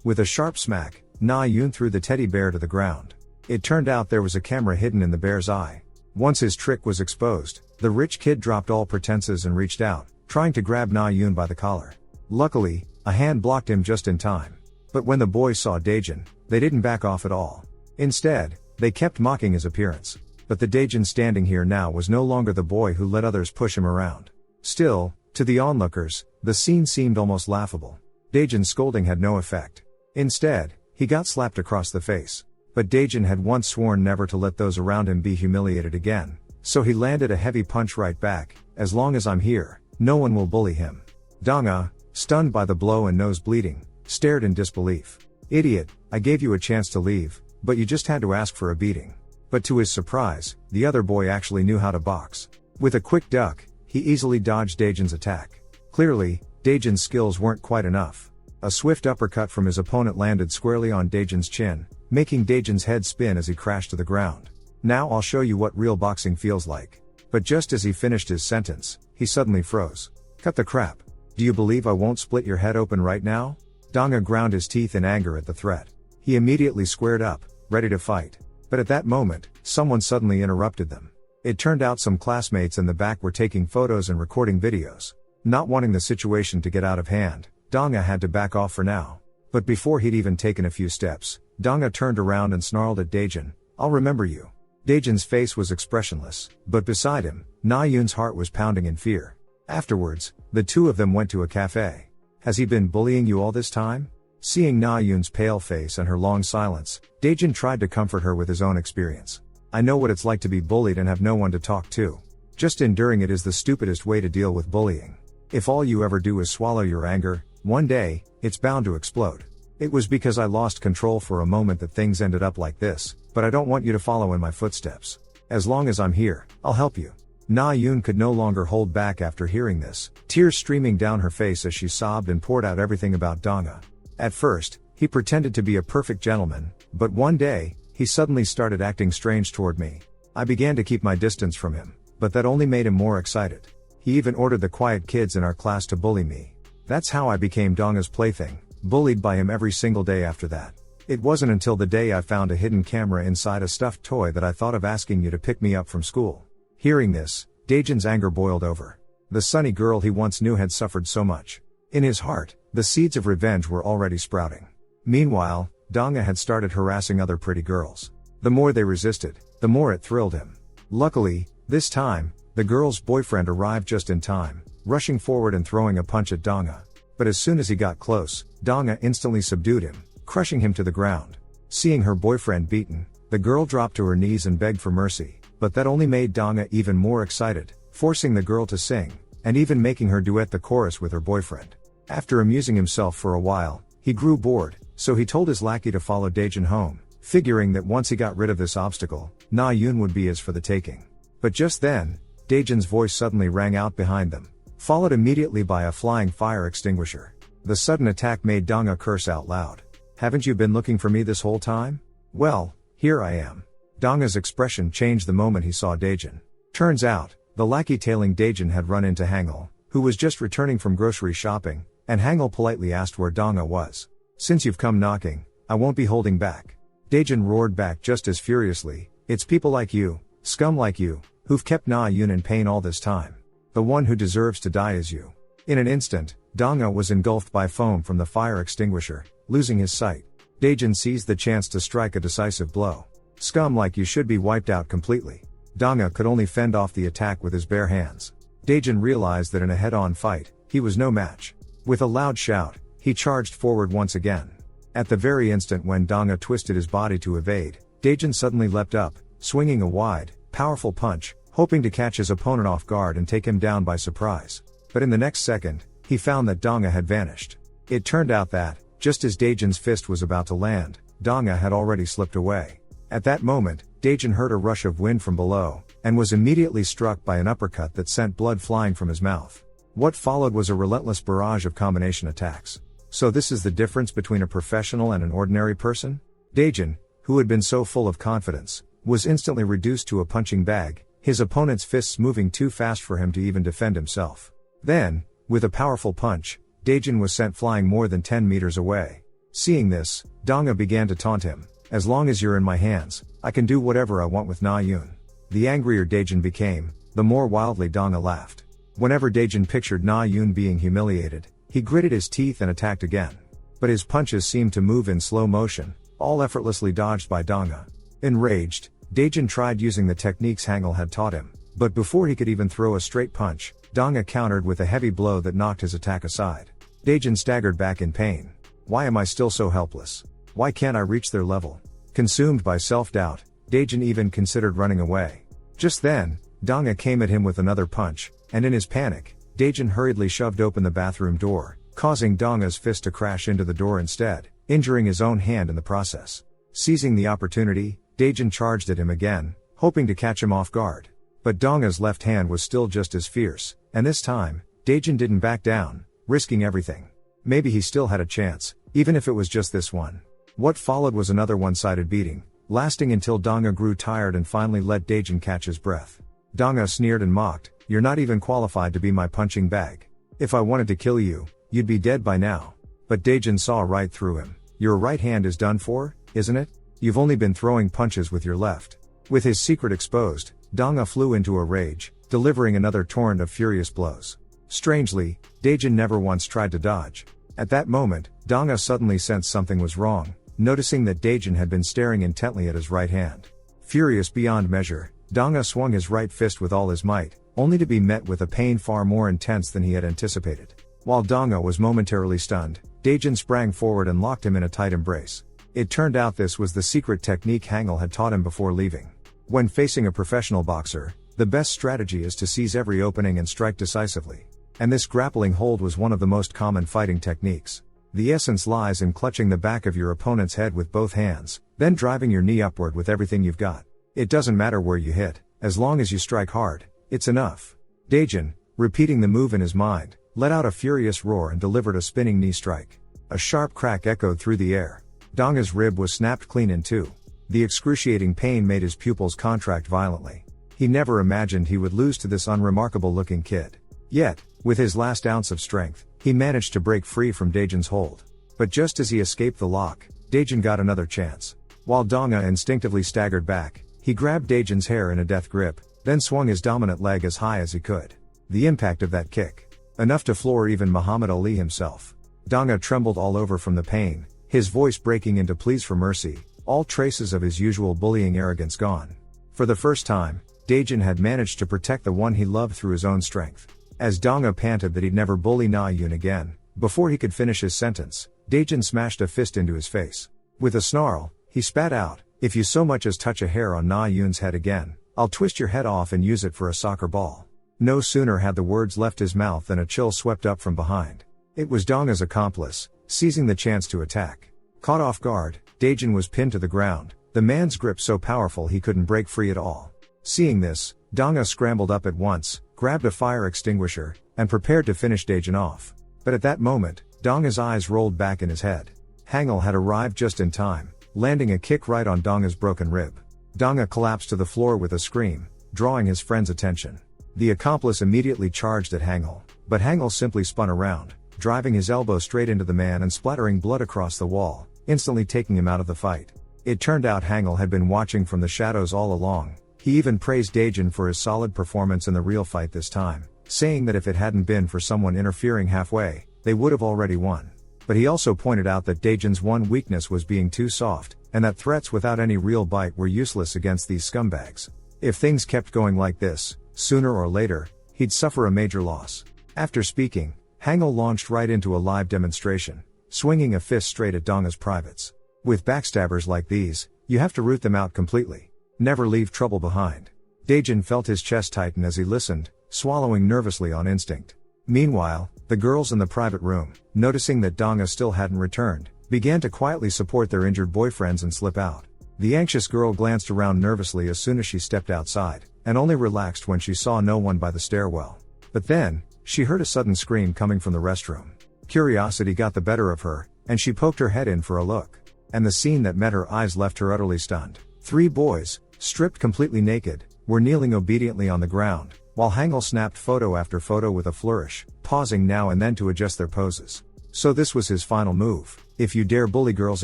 with a sharp smack, Na Yun threw the teddy bear to the ground. It turned out there was a camera hidden in the bear's eye. Once his trick was exposed, the rich kid dropped all pretenses and reached out, trying to grab Na Yun by the collar. Luckily, a hand blocked him just in time. But when the boys saw Daejin, they didn't back off at all. Instead, they kept mocking his appearance. But the Daejin standing here now was no longer the boy who let others push him around. Still, to the onlookers, the scene seemed almost laughable. Daejin's scolding had no effect. Instead, he got slapped across the face. But Daejin had once sworn never to let those around him be humiliated again, so he landed a heavy punch right back. As long as I'm here, no one will bully him. Danga, stunned by the blow and nose bleeding, stared in disbelief. Idiot, I gave you a chance to leave, but you just had to ask for a beating. But to his surprise, the other boy actually knew how to box. With a quick duck, he easily dodged Daejin's attack. Clearly, Daejin's skills weren't quite enough. A swift uppercut from his opponent landed squarely on Daejin's chin, making Daejin's head spin as he crashed to the ground. Now I'll show you what real boxing feels like. But just as he finished his sentence, he suddenly froze. Cut the crap. Do you believe I won't split your head open right now? Danga ground his teeth in anger at the threat. He immediately squared up, ready to fight. But at that moment, someone suddenly interrupted them. It turned out some classmates in the back were taking photos and recording videos. Not wanting the situation to get out of hand, Danga had to back off for now. But before he'd even taken a few steps, Danga turned around and snarled at Daejin, "I'll remember you." Daejin's face was expressionless, but beside him, Na Yun's heart was pounding in fear. Afterwards, the two of them went to a cafe. "Has he been bullying you all this time?" Seeing Na Yun's pale face and her long silence, Daejin tried to comfort her with his own experience. "I know what it's like to be bullied and have no one to talk to. Just enduring it is the stupidest way to deal with bullying. If all you ever do is swallow your anger, one day, it's bound to explode. It was because I lost control for a moment that things ended up like this, but I don't want you to follow in my footsteps. As long as I'm here, I'll help you." Na Yun could no longer hold back after hearing this, tears streaming down her face as she sobbed and poured out everything about Danga. At first, he pretended to be a perfect gentleman, but one day, he suddenly started acting strange toward me. I began to keep my distance from him, but that only made him more excited. He even ordered the quiet kids in our class to bully me. That's how I became Danga's plaything, bullied by him every single day after that. It wasn't until the day I found a hidden camera inside a stuffed toy that I thought of asking you to pick me up from school. Hearing this, Daejin's anger boiled over. The sunny girl he once knew had suffered so much. In his heart, the seeds of revenge were already sprouting. Meanwhile, Danga had started harassing other pretty girls. The more they resisted, the more it thrilled him. Luckily, this time, the girl's boyfriend arrived just in time, rushing forward and throwing a punch at Danga. But as soon as he got close, Danga instantly subdued him, crushing him to the ground. Seeing her boyfriend beaten, the girl dropped to her knees and begged for mercy, but that only made Danga even more excited, forcing the girl to sing, and even making her duet the chorus with her boyfriend. After amusing himself for a while, he grew bored, so he told his lackey to follow Daejin home, figuring that once he got rid of this obstacle, Na Yun would be his for the taking. But just then, Daejin's voice suddenly rang out behind them, followed immediately by a flying fire extinguisher. The sudden attack made Danga curse out loud. "Haven't you been looking for me this whole time? Well, here I am." Danga's expression changed the moment he saw Daejin. Turns out, the lackey tailing Daejin had run into Hangul, who was just returning from grocery shopping, and Hangul politely asked where Danga was. "Since you've come knocking, I won't be holding back." Daejin roared back just as furiously, "It's people like you, scum like you, who've kept Na Yun in pain all this time. The one who deserves to die is you." In an instant, Danga was engulfed by foam from the fire extinguisher, losing his sight. Daejin seized the chance to strike a decisive blow. "Scum like you should be wiped out completely." Danga could only fend off the attack with his bare hands. Daejin realized that in a head-on fight, he was no match. With a loud shout, he charged forward once again. At the very instant when Danga twisted his body to evade, Daejin suddenly leapt up, swinging a wide, powerful punch, hoping to catch his opponent off guard and take him down by surprise. But in the next second, he found that Danga had vanished. It turned out that, just as Daejin's fist was about to land, Danga had already slipped away. At that moment, Daejin heard a rush of wind from below, and was immediately struck by an uppercut that sent blood flying from his mouth. What followed was a relentless barrage of combination attacks. So this is the difference between a professional and an ordinary person? Daejin, who had been so full of confidence, was instantly reduced to a punching bag, his opponent's fists moving too fast for him to even defend himself. Then, with a powerful punch, Daejin was sent flying more than 10 meters away. Seeing this, Dong began to taunt him. As long as you're in my hands, I can do whatever I want with Na Yun. The angrier Daejin became, the more wildly Dong laughed. Whenever Daejin pictured Na Yun being humiliated, he gritted his teeth and attacked again. But his punches seemed to move in slow motion, all effortlessly dodged by Dong. Enraged, Daejin tried using the techniques Hangul had taught him, but before he could even throw a straight punch, Dong countered with a heavy blow that knocked his attack aside. Daejin staggered back in pain. Why am I still so helpless? Why can't I reach their level? Consumed by self-doubt, Daejin even considered running away. Just then, Dong came at him with another punch, and in his panic, Daejin hurriedly shoved open the bathroom door, causing Dong's fist to crash into the door instead, injuring his own hand in the process. Seizing the opportunity, Daejin charged at him again, hoping to catch him off guard. But Dong's left hand was still just as fierce, and this time, Daejin didn't back down, risking everything. Maybe he still had a chance, even if it was just this one. What followed was another one-sided beating, lasting until Dong grew tired and finally let Daejin catch his breath. Dong sneered and mocked, "You're not even qualified to be my punching bag. If I wanted to kill you, you'd be dead by now." But Daejin saw right through him. "Your right hand is done for, isn't it? You've only been throwing punches with your left." With his secret exposed, Dong flew into a rage, delivering another torrent of furious blows. Strangely, Daejin never once tried to dodge. At that moment, Dong suddenly sensed something was wrong, noticing that Daejin had been staring intently at his right hand. Furious beyond measure, Dong swung his right fist with all his might, only to be met with a pain far more intense than he had anticipated. While Dong was momentarily stunned, Daejin sprang forward and locked him in a tight embrace. It turned out this was the secret technique Hangul had taught him before leaving. When facing a professional boxer, the best strategy is to seize every opening and strike decisively. And this grappling hold was one of the most common fighting techniques. The essence lies in clutching the back of your opponent's head with both hands, then driving your knee upward with everything you've got. It doesn't matter where you hit, as long as you strike hard, it's enough. Daejin, repeating the move in his mind, let out a furious roar and delivered a spinning knee strike. A sharp crack echoed through the air. Dong's rib was snapped clean in two. The excruciating pain made his pupils contract violently. He never imagined he would lose to this unremarkable-looking kid. Yet, with his last ounce of strength, he managed to break free from Daejin's hold. But just as he escaped the lock, Daejin got another chance. While Dong instinctively staggered back, he grabbed Daejin's hair in a death grip, then swung his dominant leg as high as he could. The impact of that kick, enough to floor even Muhammad Ali himself. Dong trembled all over from the pain, his voice breaking into pleas for mercy, all traces of his usual bullying arrogance gone. For the first time, Daejin had managed to protect the one he loved through his own strength. As Dong panted that he'd never bully Na Yun again, before he could finish his sentence, Daejin smashed a fist into his face. With a snarl, he spat out, "If you so much as touch a hair on Na Yun's head again, I'll twist your head off and use it for a soccer ball." No sooner had the words left his mouth than a chill swept up from behind. It was Dong's accomplice, seizing the chance to attack. Caught off guard, Daejin was pinned to the ground, the man's grip so powerful he couldn't break free at all. Seeing this, Dong scrambled up at once, grabbed a fire extinguisher, and prepared to finish Daejin off. But at that moment, Dong's eyes rolled back in his head. Hangul had arrived just in time, landing a kick right on Dong's broken rib. Dong collapsed to the floor with a scream, drawing his friend's attention. The accomplice immediately charged at Hangul, but Hangul simply spun around, driving his elbow straight into the man and splattering blood across the wall, instantly taking him out of the fight. It turned out Hangul had been watching from the shadows all along. He even praised Daejin for his solid performance in the real fight this time, saying that if it hadn't been for someone interfering halfway, they would have already won. But he also pointed out that Daejin's one weakness was being too soft, and that threats without any real bite were useless against these scumbags. If things kept going like this, sooner or later, he'd suffer a major loss. After speaking, Hangul launched right into a live demonstration, swinging a fist straight at Dong's privates. With backstabbers like these, you have to root them out completely. Never leave trouble behind. Daejin felt his chest tighten as he listened, swallowing nervously on instinct. Meanwhile, the girls in the private room, noticing that Dong still hadn't returned, began to quietly support their injured boyfriends and slip out. The anxious girl glanced around nervously as soon as she stepped outside, and only relaxed when she saw no one by the stairwell. But then, she heard a sudden scream coming from the restroom. Curiosity got the better of her, and she poked her head in for a look. And the scene that met her eyes left her utterly stunned. 3 boys, stripped completely naked, were kneeling obediently on the ground, while Hangul snapped photo after photo with a flourish, pausing now and then to adjust their poses. So this was his final move: if you dare bully girls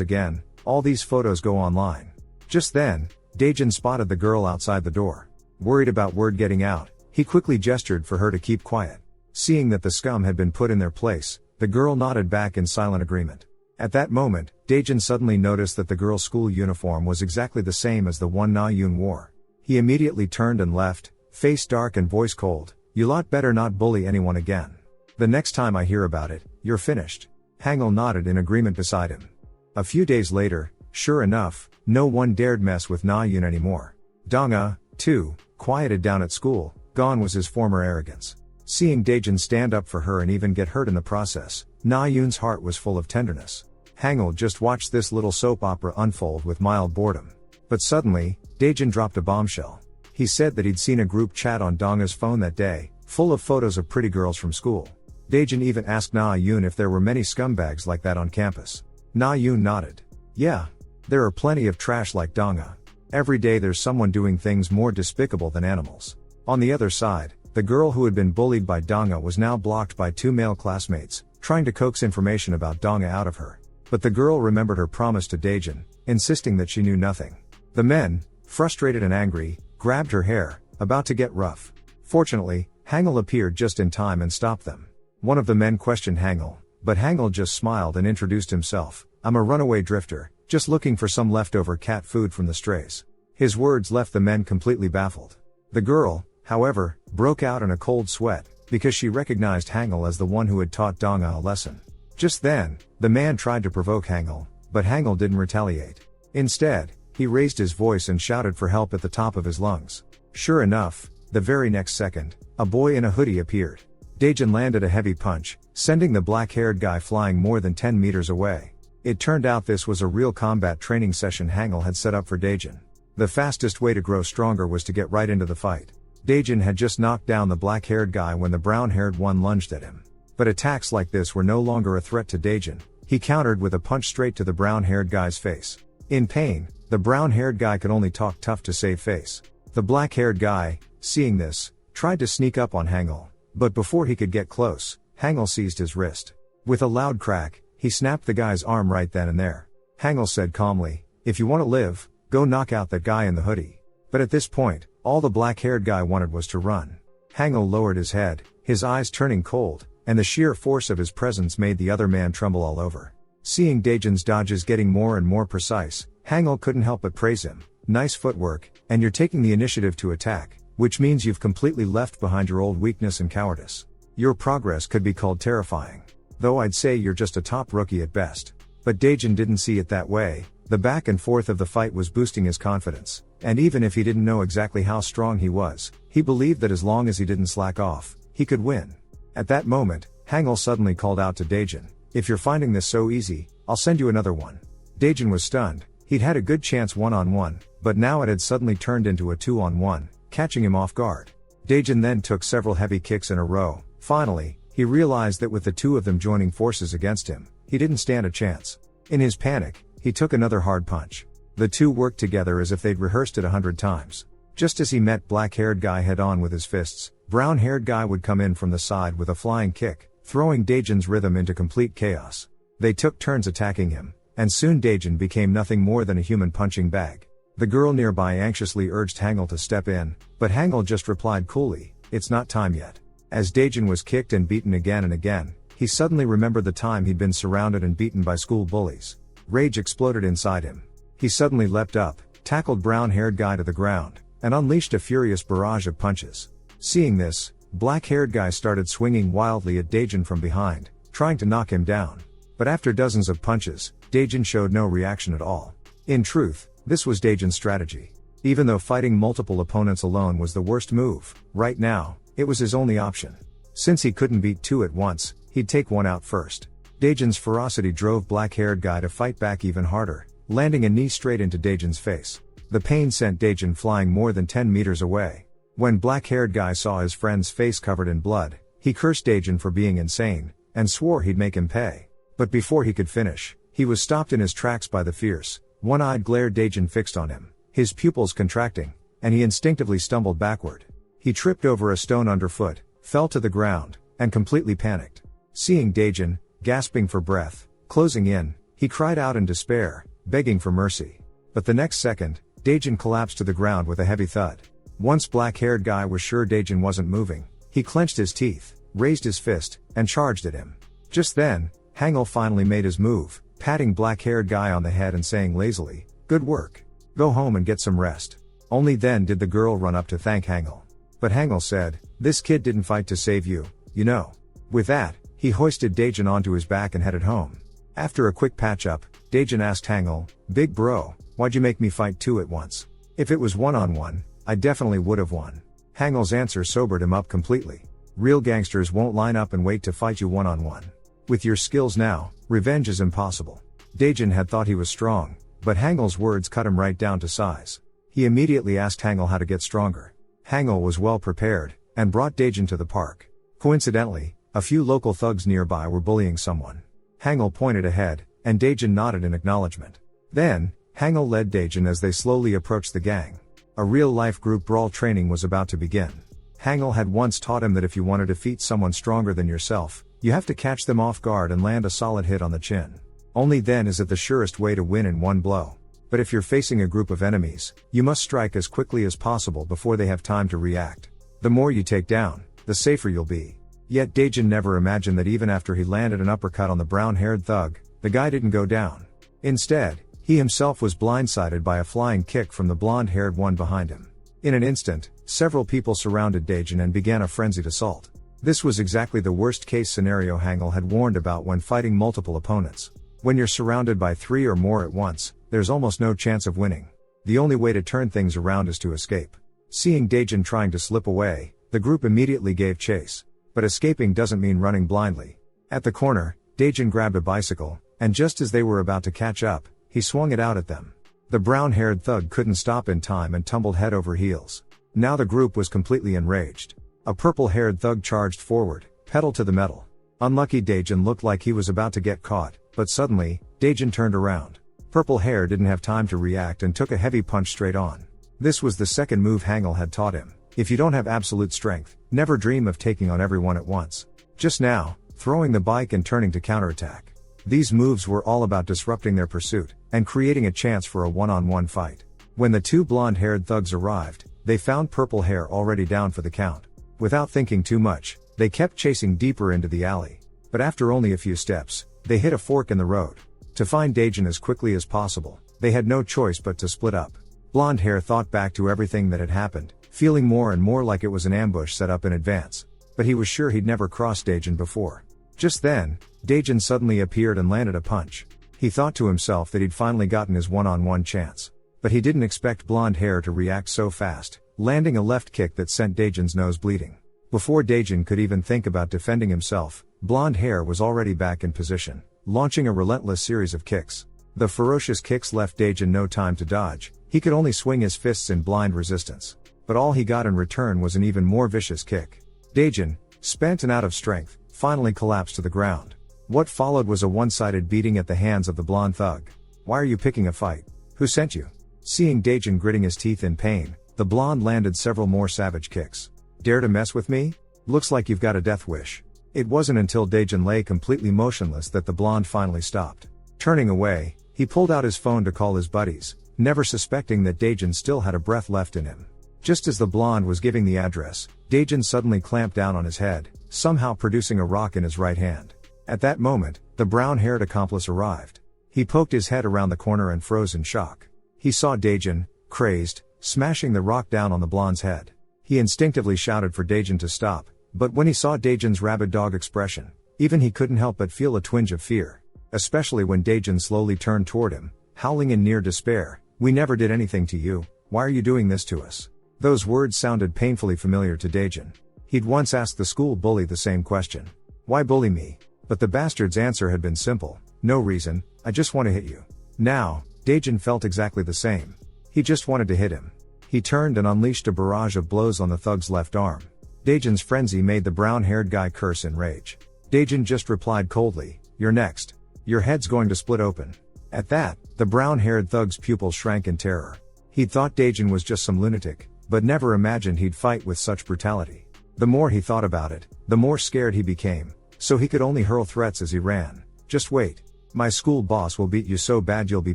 again, all these photos go online. Just then, Daejin spotted the girl outside the door. Worried about word getting out, he quickly gestured for her to keep quiet. Seeing that the scum had been put in their place, the girl nodded back in silent agreement. At that moment, Daejin suddenly noticed that the girl's school uniform was exactly the same as the one Na-yoon wore. He immediately turned and left, face dark and voice cold. "You lot better not bully anyone again. The next time I hear about it, you're finished." Hangul nodded in agreement beside him. A few days later, sure enough, no one dared mess with Na-yoon anymore. Dong-a, too, quieted down at school. Gone was his former arrogance. Seeing Daejin stand up for her and even get hurt in the process, Na-yoon's heart was full of tenderness. Hangul just watched this little soap opera unfold with mild boredom. But suddenly, Daejin dropped a bombshell. He said that he'd seen a group chat on Dong-a's phone that day, full of photos of pretty girls from school. Daejin even asked Na-yoon if there were many scumbags like that on campus. Na-yoon nodded. "Yeah. There are plenty of trash like Dong-a. Every day there's someone doing things more despicable than animals." On the other side, the girl who had been bullied by Dong-a was now blocked by 2 male classmates, trying to coax information about Dong-a out of her. But the girl remembered her promise to Daejin, insisting that she knew nothing. The men, frustrated and angry, grabbed her hair, about to get rough. Fortunately, Hangul appeared just in time and stopped them. One of the men questioned Hangul, but Hangul just smiled and introduced himself. "I'm a runaway drifter, just looking for some leftover cat food from the strays." His words left the men completely baffled. The girl, however, broke out in a cold sweat, because she recognized Hangul as the one who had taught Dong-a a lesson. Just then, the man tried to provoke Hangul, but Hangul didn't retaliate. Instead, he raised his voice and shouted for help at the top of his lungs. Sure enough, the very next second, a boy in a hoodie appeared. Daejin landed a heavy punch, sending the black-haired guy flying more than 10 meters away. It turned out this was a real combat training session Hangul had set up for Daejin. The fastest way to grow stronger was to get right into the fight. Daejin had just knocked down the black-haired guy when the brown-haired one lunged at him. But attacks like this were no longer a threat to Daejin. He countered with a punch straight to the brown-haired guy's face. In pain, the brown-haired guy could only talk tough to save face. The black-haired guy, seeing this, tried to sneak up on Hangul, but before he could get close, Hangul seized his wrist. With a loud crack, he snapped the guy's arm right then and there. Hangul said calmly, "If you want to live, go knock out that guy in the hoodie." But at this point, all the black-haired guy wanted was to run. Hangul lowered his head, his eyes turning cold, and the sheer force of his presence made the other man tremble all over. Seeing Daejin's dodges getting more and more precise, Hangul couldn't help but praise him. "Nice footwork, and you're taking the initiative to attack, which means you've completely left behind your old weakness and cowardice. Your progress could be called terrifying. Though I'd say you're just a top rookie at best." But Daejin didn't see it that way. The back and forth of the fight was boosting his confidence, and even if he didn't know exactly how strong he was, he believed that as long as he didn't slack off, he could win. At that moment, Hangul suddenly called out to Daejin, "If you're finding this so easy, I'll send you another one." Daejin was stunned. He'd had a good chance one-on-one, but now it had suddenly turned into a 2-on-1, catching him off guard. Daejin then took several heavy kicks in a row. Finally, he realized that with the two of them joining forces against him, he didn't stand a chance. In his panic, he took another hard punch. The two worked together as if they'd rehearsed it 100 times. Just as he met black-haired guy head-on with his fists, brown-haired guy would come in from the side with a flying kick, throwing Daejin's rhythm into complete chaos. They took turns attacking him, and soon Daejin became nothing more than a human punching bag. The girl nearby anxiously urged Hangul to step in, but Hangul just replied coolly, "It's not time yet." As Daejin was kicked and beaten again and again, he suddenly remembered the time he'd been surrounded and beaten by school bullies. Rage exploded inside him. He suddenly leapt up, tackled brown-haired guy to the ground, and unleashed a furious barrage of punches. Seeing this, black-haired guy started swinging wildly at Daejin from behind, trying to knock him down. But after dozens of punches, Daejin showed no reaction at all. In truth, this was Daejin's strategy. Even though fighting multiple opponents alone was the worst move, right now, it was his only option. Since he couldn't beat two at once, he'd take one out first. Daejin's ferocity drove black-haired guy to fight back even harder, landing a knee straight into Daejin's face. The pain sent Daejin flying more than 10 meters away. When black-haired guy saw his friend's face covered in blood, he cursed Daejin for being insane, and swore he'd make him pay. But before he could finish, he was stopped in his tracks by the fierce, one-eyed glare Daejin fixed on him, his pupils contracting, and he instinctively stumbled backward. He tripped over a stone underfoot, fell to the ground, and completely panicked. Seeing Daejin, gasping for breath, closing in, he cried out in despair, begging for mercy. But the next second, Daejin collapsed to the ground with a heavy thud. Once black-haired guy was sure Daejin wasn't moving, he clenched his teeth, raised his fist, and charged at him. Just then, Hangul finally made his move, patting black-haired guy on the head and saying lazily, "Good work. Go home and get some rest." Only then did the girl run up to thank Hangul. But Hangul said, "This kid didn't fight to save you, you know." With that, he hoisted Daejin onto his back and headed home. After a quick patch-up, Daejin asked Hangul, "Big bro, why'd you make me fight two at once? If it was one-on-one, I definitely would've won." Hangul's answer sobered him up completely. Real gangsters won't line up and wait to fight you one-on-one. With your skills now, revenge is impossible. Daejin had thought he was strong, but Hangul's words cut him right down to size. He immediately asked Hangul how to get stronger. Hangul was well prepared, and brought Daejin to the park. Coincidentally, a few local thugs nearby were bullying someone. Hangul pointed ahead, and Daejin nodded in acknowledgement. Then, Hangul led Daejin as they slowly approached the gang. A real-life group brawl training was about to begin. Hangul had once taught him that if you want to defeat someone stronger than yourself, you have to catch them off guard and land a solid hit on the chin. Only then is it the surest way to win in one blow. But if you're facing a group of enemies, you must strike as quickly as possible before they have time to react. The more you take down, the safer you'll be. Yet Daejin never imagined that even after he landed an uppercut on the brown-haired thug, the guy didn't go down. Instead, he himself was blindsided by a flying kick from the blonde-haired one behind him. In an instant, several people surrounded Daejin and began a frenzied assault. This was exactly the worst-case scenario Hangul had warned about when fighting multiple opponents. When you're surrounded by three or more at once, there's almost no chance of winning. The only way to turn things around is to escape. Seeing Daejin trying to slip away, the group immediately gave chase. But escaping doesn't mean running blindly. At the corner, Daejin grabbed a bicycle, and just as they were about to catch up, he swung it out at them. The brown-haired thug couldn't stop in time and tumbled head over heels. Now the group was completely enraged. A purple-haired thug charged forward, pedal to the metal. Unlucky Daejin looked like he was about to get caught, but suddenly, Daejin turned around. Purple Hair didn't have time to react and took a heavy punch straight on. This was the second move Hangul had taught him. If you don't have absolute strength, never dream of taking on everyone at once. Just now, throwing the bike and turning to counterattack. These moves were all about disrupting their pursuit, and creating a chance for a one-on-one fight. When the two blonde-haired thugs arrived, they found Purple Hair already down for the count. Without thinking too much, they kept chasing deeper into the alley. But after only a few steps, they hit a fork in the road. To find Daejin as quickly as possible, they had no choice but to split up. Blonde Hair thought back to everything that had happened, feeling more and more like it was an ambush set up in advance. But he was sure he'd never crossed Daejin before. Just then, Daejin suddenly appeared and landed a punch. He thought to himself that he'd finally gotten his one-on-one chance. But he didn't expect Blonde Hair to react so fast, landing a left kick that sent Daejin's nose bleeding. Before Daejin could even think about defending himself, Blonde Hair was already back in position, launching a relentless series of kicks. The ferocious kicks left Daejin no time to dodge. He could only swing his fists in blind resistance. But all he got in return was an even more vicious kick. Daejin, spent and out of strength, finally collapsed to the ground. What followed was a one-sided beating at the hands of the blonde thug. "Why are you picking a fight? Who sent you?" Seeing Daejin gritting his teeth in pain, the blonde landed several more savage kicks. "Dare to mess with me? Looks like you've got a death wish." It wasn't until Daejin lay completely motionless that the blonde finally stopped. Turning away, he pulled out his phone to call his buddies, never suspecting that Daejin still had a breath left in him. Just as the blonde was giving the address, Daejin suddenly clamped down on his head, somehow producing a rock in his right hand. At that moment, the brown-haired accomplice arrived. He poked his head around the corner and froze in shock. He saw Daejin, crazed, smashing the rock down on the blonde's head. He instinctively shouted for Daejin to stop, but when he saw Daejin's rabid dog expression, even he couldn't help but feel a twinge of fear. Especially when Daejin slowly turned toward him, howling in near despair, "We never did anything to you, why are you doing this to us?" Those words sounded painfully familiar to Daejin. He'd once asked the school bully the same question. "Why bully me?" But the bastard's answer had been simple. "No reason, I just want to hit you." Now, Daejin felt exactly the same. He just wanted to hit him. He turned and unleashed a barrage of blows on the thug's left arm. Daejin's frenzy made the brown-haired guy curse in rage. Daejin just replied coldly, "You're next. Your head's going to split open." At that, the brown-haired thug's pupils shrank in terror. He'd thought Daejin was just some lunatic, but never imagined he'd fight with such brutality. The more he thought about it, the more scared he became, so he could only hurl threats as he ran. Just wait. My school boss will beat you so bad you'll be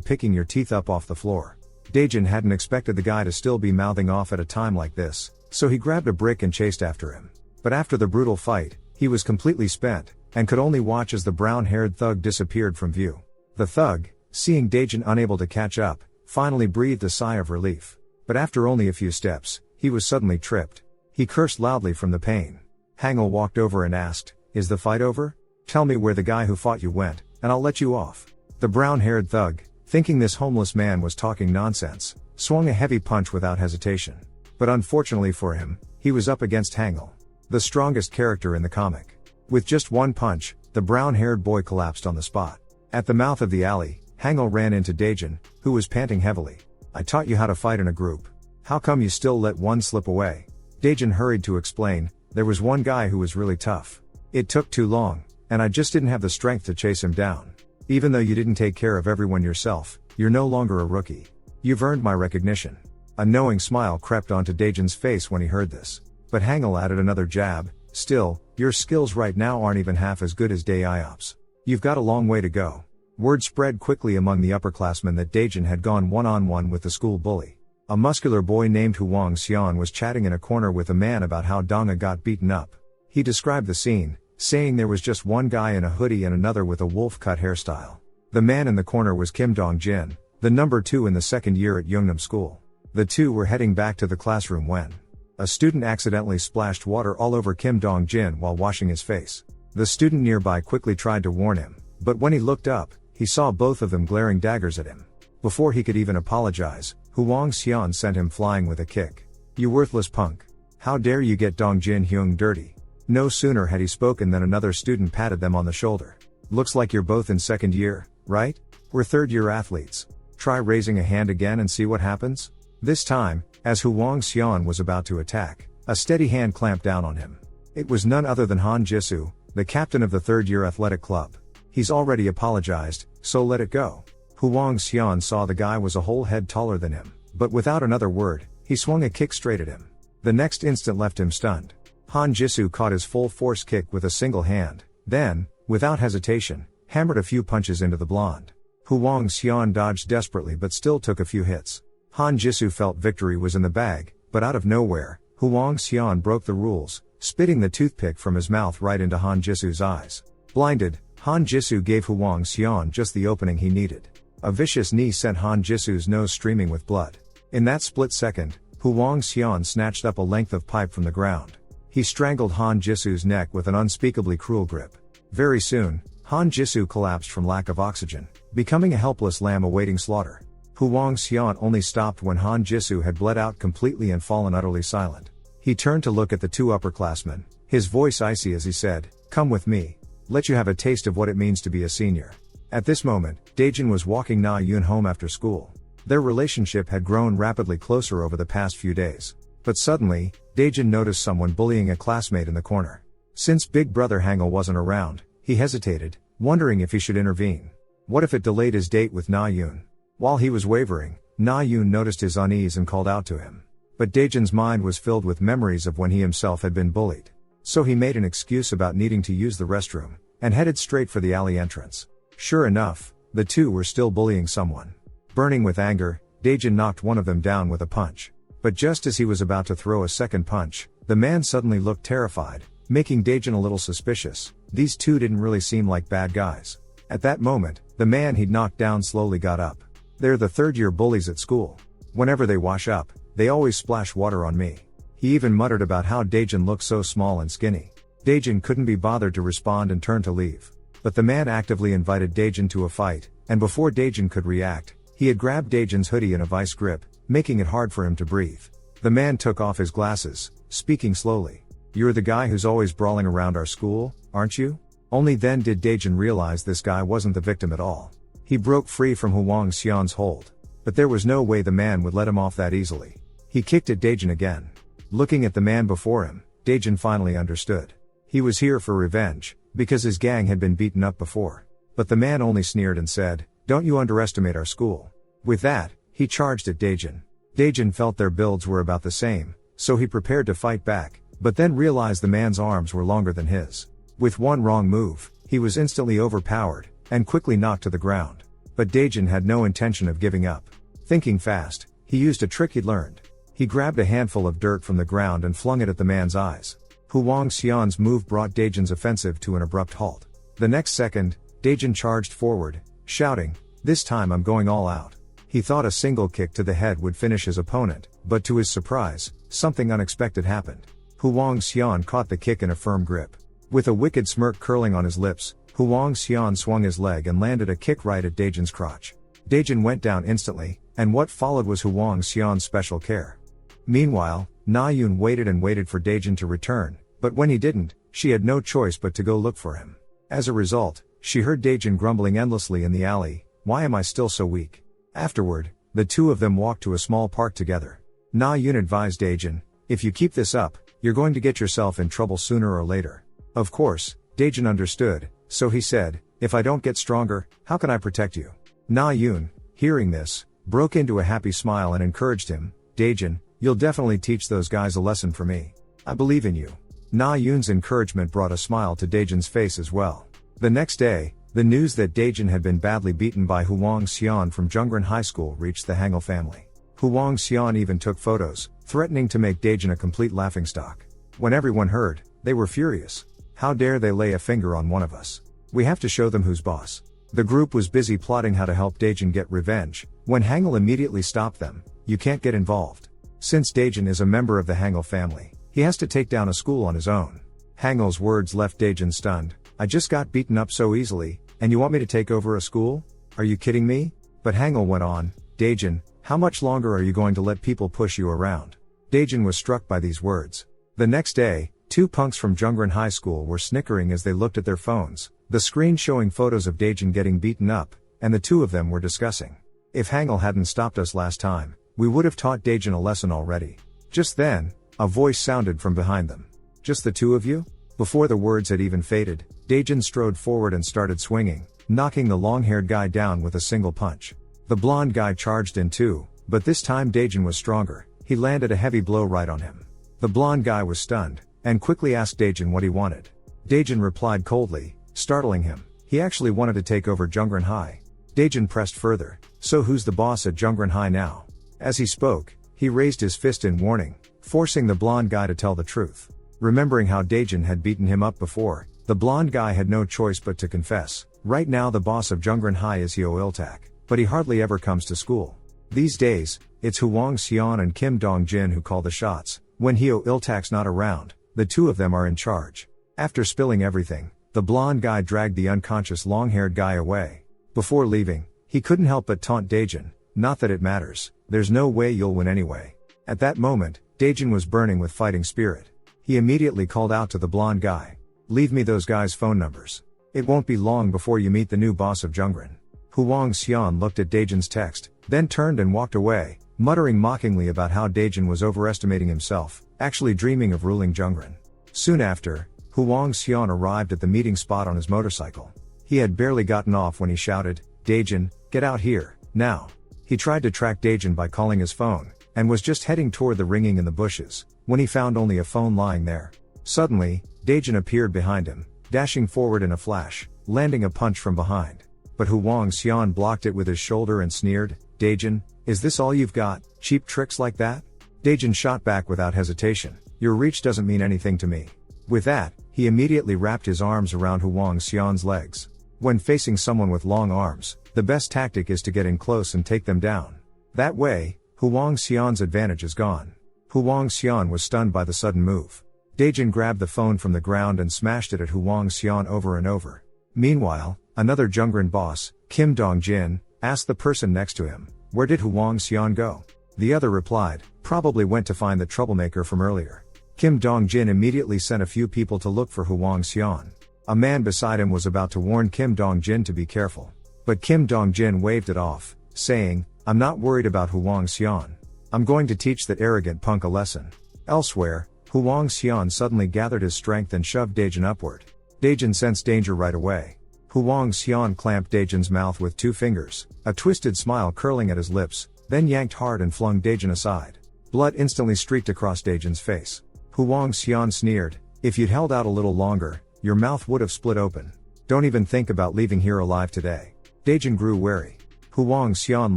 picking your teeth up off the floor. Daejin hadn't expected the guy to still be mouthing off at a time like this, so he grabbed a brick and chased after him. But after the brutal fight, he was completely spent, and could only watch as the brown-haired thug disappeared from view. The thug, seeing Daejin unable to catch up, finally breathed a sigh of relief. But after only a few steps, he was suddenly tripped. He cursed loudly from the pain. Hangul walked over and asked, "Is the fight over? Tell me where the guy who fought you went, and I'll let you off." The brown-haired thug, thinking this homeless man was talking nonsense, swung a heavy punch without hesitation. But unfortunately for him, he was up against Hangul, the strongest character in the comic. With just one punch, the brown-haired boy collapsed on the spot. At the mouth of the alley, Hangul ran into Daejin, who was panting heavily. "I taught you how to fight in a group. How come you still let one slip away?" Daejin hurried to explain, "There was one guy who was really tough. It took too long, and I just didn't have the strength to chase him down. Even though you didn't take care of everyone yourself, you're no longer a rookie. You've earned my recognition." A knowing smile crept onto Daejin's face when he heard this. But Hangul added another jab, "Still, your skills right now aren't even half as good as Daeyeop's. You've got a long way to go." Word spread quickly among the upperclassmen that Daejin had gone one-on-one with the school bully. A muscular boy named Huang Xian was chatting in a corner with a man about how Donga got beaten up. He described the scene, saying there was just one guy in a hoodie and another with a wolf-cut hairstyle. The man in the corner was Kim Dong-jin, the number 2 in the second year at Yeongnam School. The two were heading back to the classroom when a student accidentally splashed water all over Kim Dong-jin while washing his face. The student nearby quickly tried to warn him, but when he looked up, he saw both of them glaring daggers at him. Before he could even apologize, Huang Xian sent him flying with a kick. "You worthless punk. How dare you get Dong-jin Hyung dirty?" No sooner had he spoken than another student patted them on the shoulder. "Looks like you're both in second year, right? We're third-year athletes. Try raising a hand again and see what happens." This time, as Huang Xian was about to attack, a steady hand clamped down on him. It was none other than Han Jisoo, the captain of the third-year athletic club. "He's already apologized, so let it go." Huang Xian saw the guy was a whole head taller than him, but without another word, he swung a kick straight at him. The next instant left him stunned. Han Jisoo caught his full force kick with a single hand, then, without hesitation, hammered a few punches into the blonde. Huang Xian dodged desperately but still took a few hits. Han Jisoo felt victory was in the bag, but out of nowhere, Huang Xian broke the rules, spitting the toothpick from his mouth right into Han Jisoo's eyes. Blinded, Han Jisoo gave Huang Xian just the opening he needed. A vicious knee sent Han Jisoo's nose streaming with blood. In that split second, Huang Xian snatched up a length of pipe from the ground. He strangled Han Jisoo's neck with an unspeakably cruel grip. Very soon, Han Jisoo collapsed from lack of oxygen, becoming a helpless lamb awaiting slaughter. Huang Xian only stopped when Han Jisoo had bled out completely and fallen utterly silent. He turned to look at the two upperclassmen, his voice icy as he said, "Come with me. Let you have a taste of what it means to be a senior." At this moment, Daejin was walking Na Yun home after school. Their relationship had grown rapidly closer over the past few days. But suddenly, Daejin noticed someone bullying a classmate in the corner. Since big brother Hangul wasn't around, he hesitated, wondering if he should intervene. What if it delayed his date with Na Yun? While he was wavering, Na Yun noticed his unease and called out to him. But Daejin's mind was filled with memories of when he himself had been bullied. So he made an excuse about needing to use the restroom, and headed straight for the alley entrance. Sure enough, the two were still bullying someone. Burning with anger, Daejin knocked one of them down with a punch. But just as he was about to throw a second punch, the man suddenly looked terrified, making Daejin a little suspicious. These two didn't really seem like bad guys. At that moment, the man he'd knocked down slowly got up. "They're the third-year bullies at school. Whenever they wash up, they always splash water on me." He even muttered about how Daejin looked so small and skinny. Daejin couldn't be bothered to respond and turned to leave. But the man actively invited Daejin to a fight, and before Daejin could react, he had grabbed Daejin's hoodie in a vice grip, making it hard for him to breathe. The man took off his glasses, speaking slowly. "You're the guy who's always brawling around our school, aren't you?" Only then did Daejin realize this guy wasn't the victim at all. He broke free from Huang Xian's hold. But there was no way the man would let him off that easily. He kicked at Daejin again. Looking at the man before him, Daejin finally understood. He was here for revenge, because his gang had been beaten up before. But the man only sneered and said, "Don't you underestimate our school." With that, he charged at Daejin. Daejin felt their builds were about the same, so he prepared to fight back, but then realized the man's arms were longer than his. With one wrong move, he was instantly overpowered, and quickly knocked to the ground. But Daejin had no intention of giving up. Thinking fast, he used a trick he'd learned. He grabbed a handful of dirt from the ground and flung it at the man's eyes. Huang Xian's move brought Daejin's offensive to an abrupt halt. The next second, Daejin charged forward, shouting, "This time I'm going all out." He thought a single kick to the head would finish his opponent, but to his surprise, something unexpected happened. Huang Xian caught the kick in a firm grip. With a wicked smirk curling on his lips, Huang Xian swung his leg and landed a kick right at Daejin's crotch. Daejin went down instantly, and what followed was Huang Xian's special care. Meanwhile, Na Yun waited and waited for Daejin to return, but when he didn't, she had no choice but to go look for him. As a result, she heard Daejin grumbling endlessly in the alley, "Why am I still so weak?" Afterward, the two of them walked to a small park together. Na Yun advised Daejin, "If you keep this up, you're going to get yourself in trouble sooner or later." Of course, Daejin understood, so he said, "If I don't get stronger, how can I protect you?" Na Yun, hearing this, broke into a happy smile and encouraged him, "Daejin, you'll definitely teach those guys a lesson for me. I believe in you." Na Yun's encouragement brought a smile to Daejin's face as well. The next day, the news that Daejin had been badly beaten by Huang Xian from Jungran High School reached the Hangul family. Huang Xian even took photos, threatening to make Daejin a complete laughingstock. When everyone heard, they were furious. "How dare they lay a finger on one of us? We have to show them who's boss." The group was busy plotting how to help Daejin get revenge, when Hangul immediately stopped them. "You can't get involved. Since Daejin is a member of the Hangul family, he has to take down a school on his own." Hangul's words left Daejin stunned. "I just got beaten up so easily, and you want me to take over a school? Are you kidding me?" But Hangul went on, "Daejin, how much longer are you going to let people push you around?" Daejin was struck by these words. The next day, two punks from Jungran High School were snickering as they looked at their phones, the screen showing photos of Daejin getting beaten up, and the two of them were discussing. "If Hangul hadn't stopped us last time, we would have taught Daejin a lesson already." Just then, a voice sounded from behind them. "Just the two of you?" Before the words had even faded, Daejin strode forward and started swinging, knocking the long-haired guy down with a single punch. The blonde guy charged in too, but this time Daejin was stronger. He landed a heavy blow right on him. The blonde guy was stunned, and quickly asked Daejin what he wanted. Daejin replied coldly, startling him. He actually wanted to take over Jungran High. Daejin pressed further, "So who's the boss at Jungran High now?" As he spoke, he raised his fist in warning, forcing the blonde guy to tell the truth. Remembering how Daejin had beaten him up before, the blonde guy had no choice but to confess. Right now the boss of Jungran High is Hyo Iltak, but he hardly ever comes to school. These days, it's Huang Xian and Kim Dong-jin who call the shots. When Hyo Iltak's not around, the two of them are in charge. After spilling everything, the blonde guy dragged the unconscious long-haired guy away. Before leaving, he couldn't help but taunt Daejin, "Not that it matters, there's no way you'll win anyway." At that moment, Daejin was burning with fighting spirit. He immediately called out to the blonde guy, "Leave me those guys' phone numbers. It won't be long before you meet the new boss of Jungran." Huang Xian looked at Daejin's text, then turned and walked away, muttering mockingly about how Daejin was overestimating himself, actually dreaming of ruling Jungran. Soon after, Huang Xian arrived at the meeting spot on his motorcycle. He had barely gotten off when he shouted, "Daejin, get out here, now." He tried to track Daejin by calling his phone, and was just heading toward the ringing in the bushes, when he found only a phone lying there. Suddenly, Daejin appeared behind him, dashing forward in a flash, landing a punch from behind. But Huang Xian blocked it with his shoulder and sneered, "Daejin, is this all you've got, cheap tricks like that?" Daejin shot back without hesitation, "Your reach doesn't mean anything to me." With that, he immediately wrapped his arms around Huang Xian's legs. When facing someone with long arms, the best tactic is to get in close and take them down. That way, Huang Xian's advantage is gone. Huang Xian was stunned by the sudden move. Daejin grabbed the phone from the ground and smashed it at Huang Xian over and over. Meanwhile, another Jungran boss, Kim Dong-jin, asked the person next to him, "Where did Huang Xian go?" The other replied, "Probably went to find the troublemaker from earlier." Kim Dong-jin immediately sent a few people to look for Huang Xian. A man beside him was about to warn Kim Dong-jin to be careful. But Kim Dong-jin waved it off, saying, "I'm not worried about Huang Xian. I'm going to teach that arrogant punk a lesson." Elsewhere, Huang Xian suddenly gathered his strength and shoved Daejin upward. Daejin sensed danger right away. Huang Xian clamped Daejin's mouth with 2 fingers, a twisted smile curling at his lips, then yanked hard and flung Daejin aside. Blood instantly streaked across Daejin's face. Huang Xian sneered, "If you'd held out a little longer, your mouth would have split open. Don't even think about leaving here alive today." Daejin grew wary. Huang Xian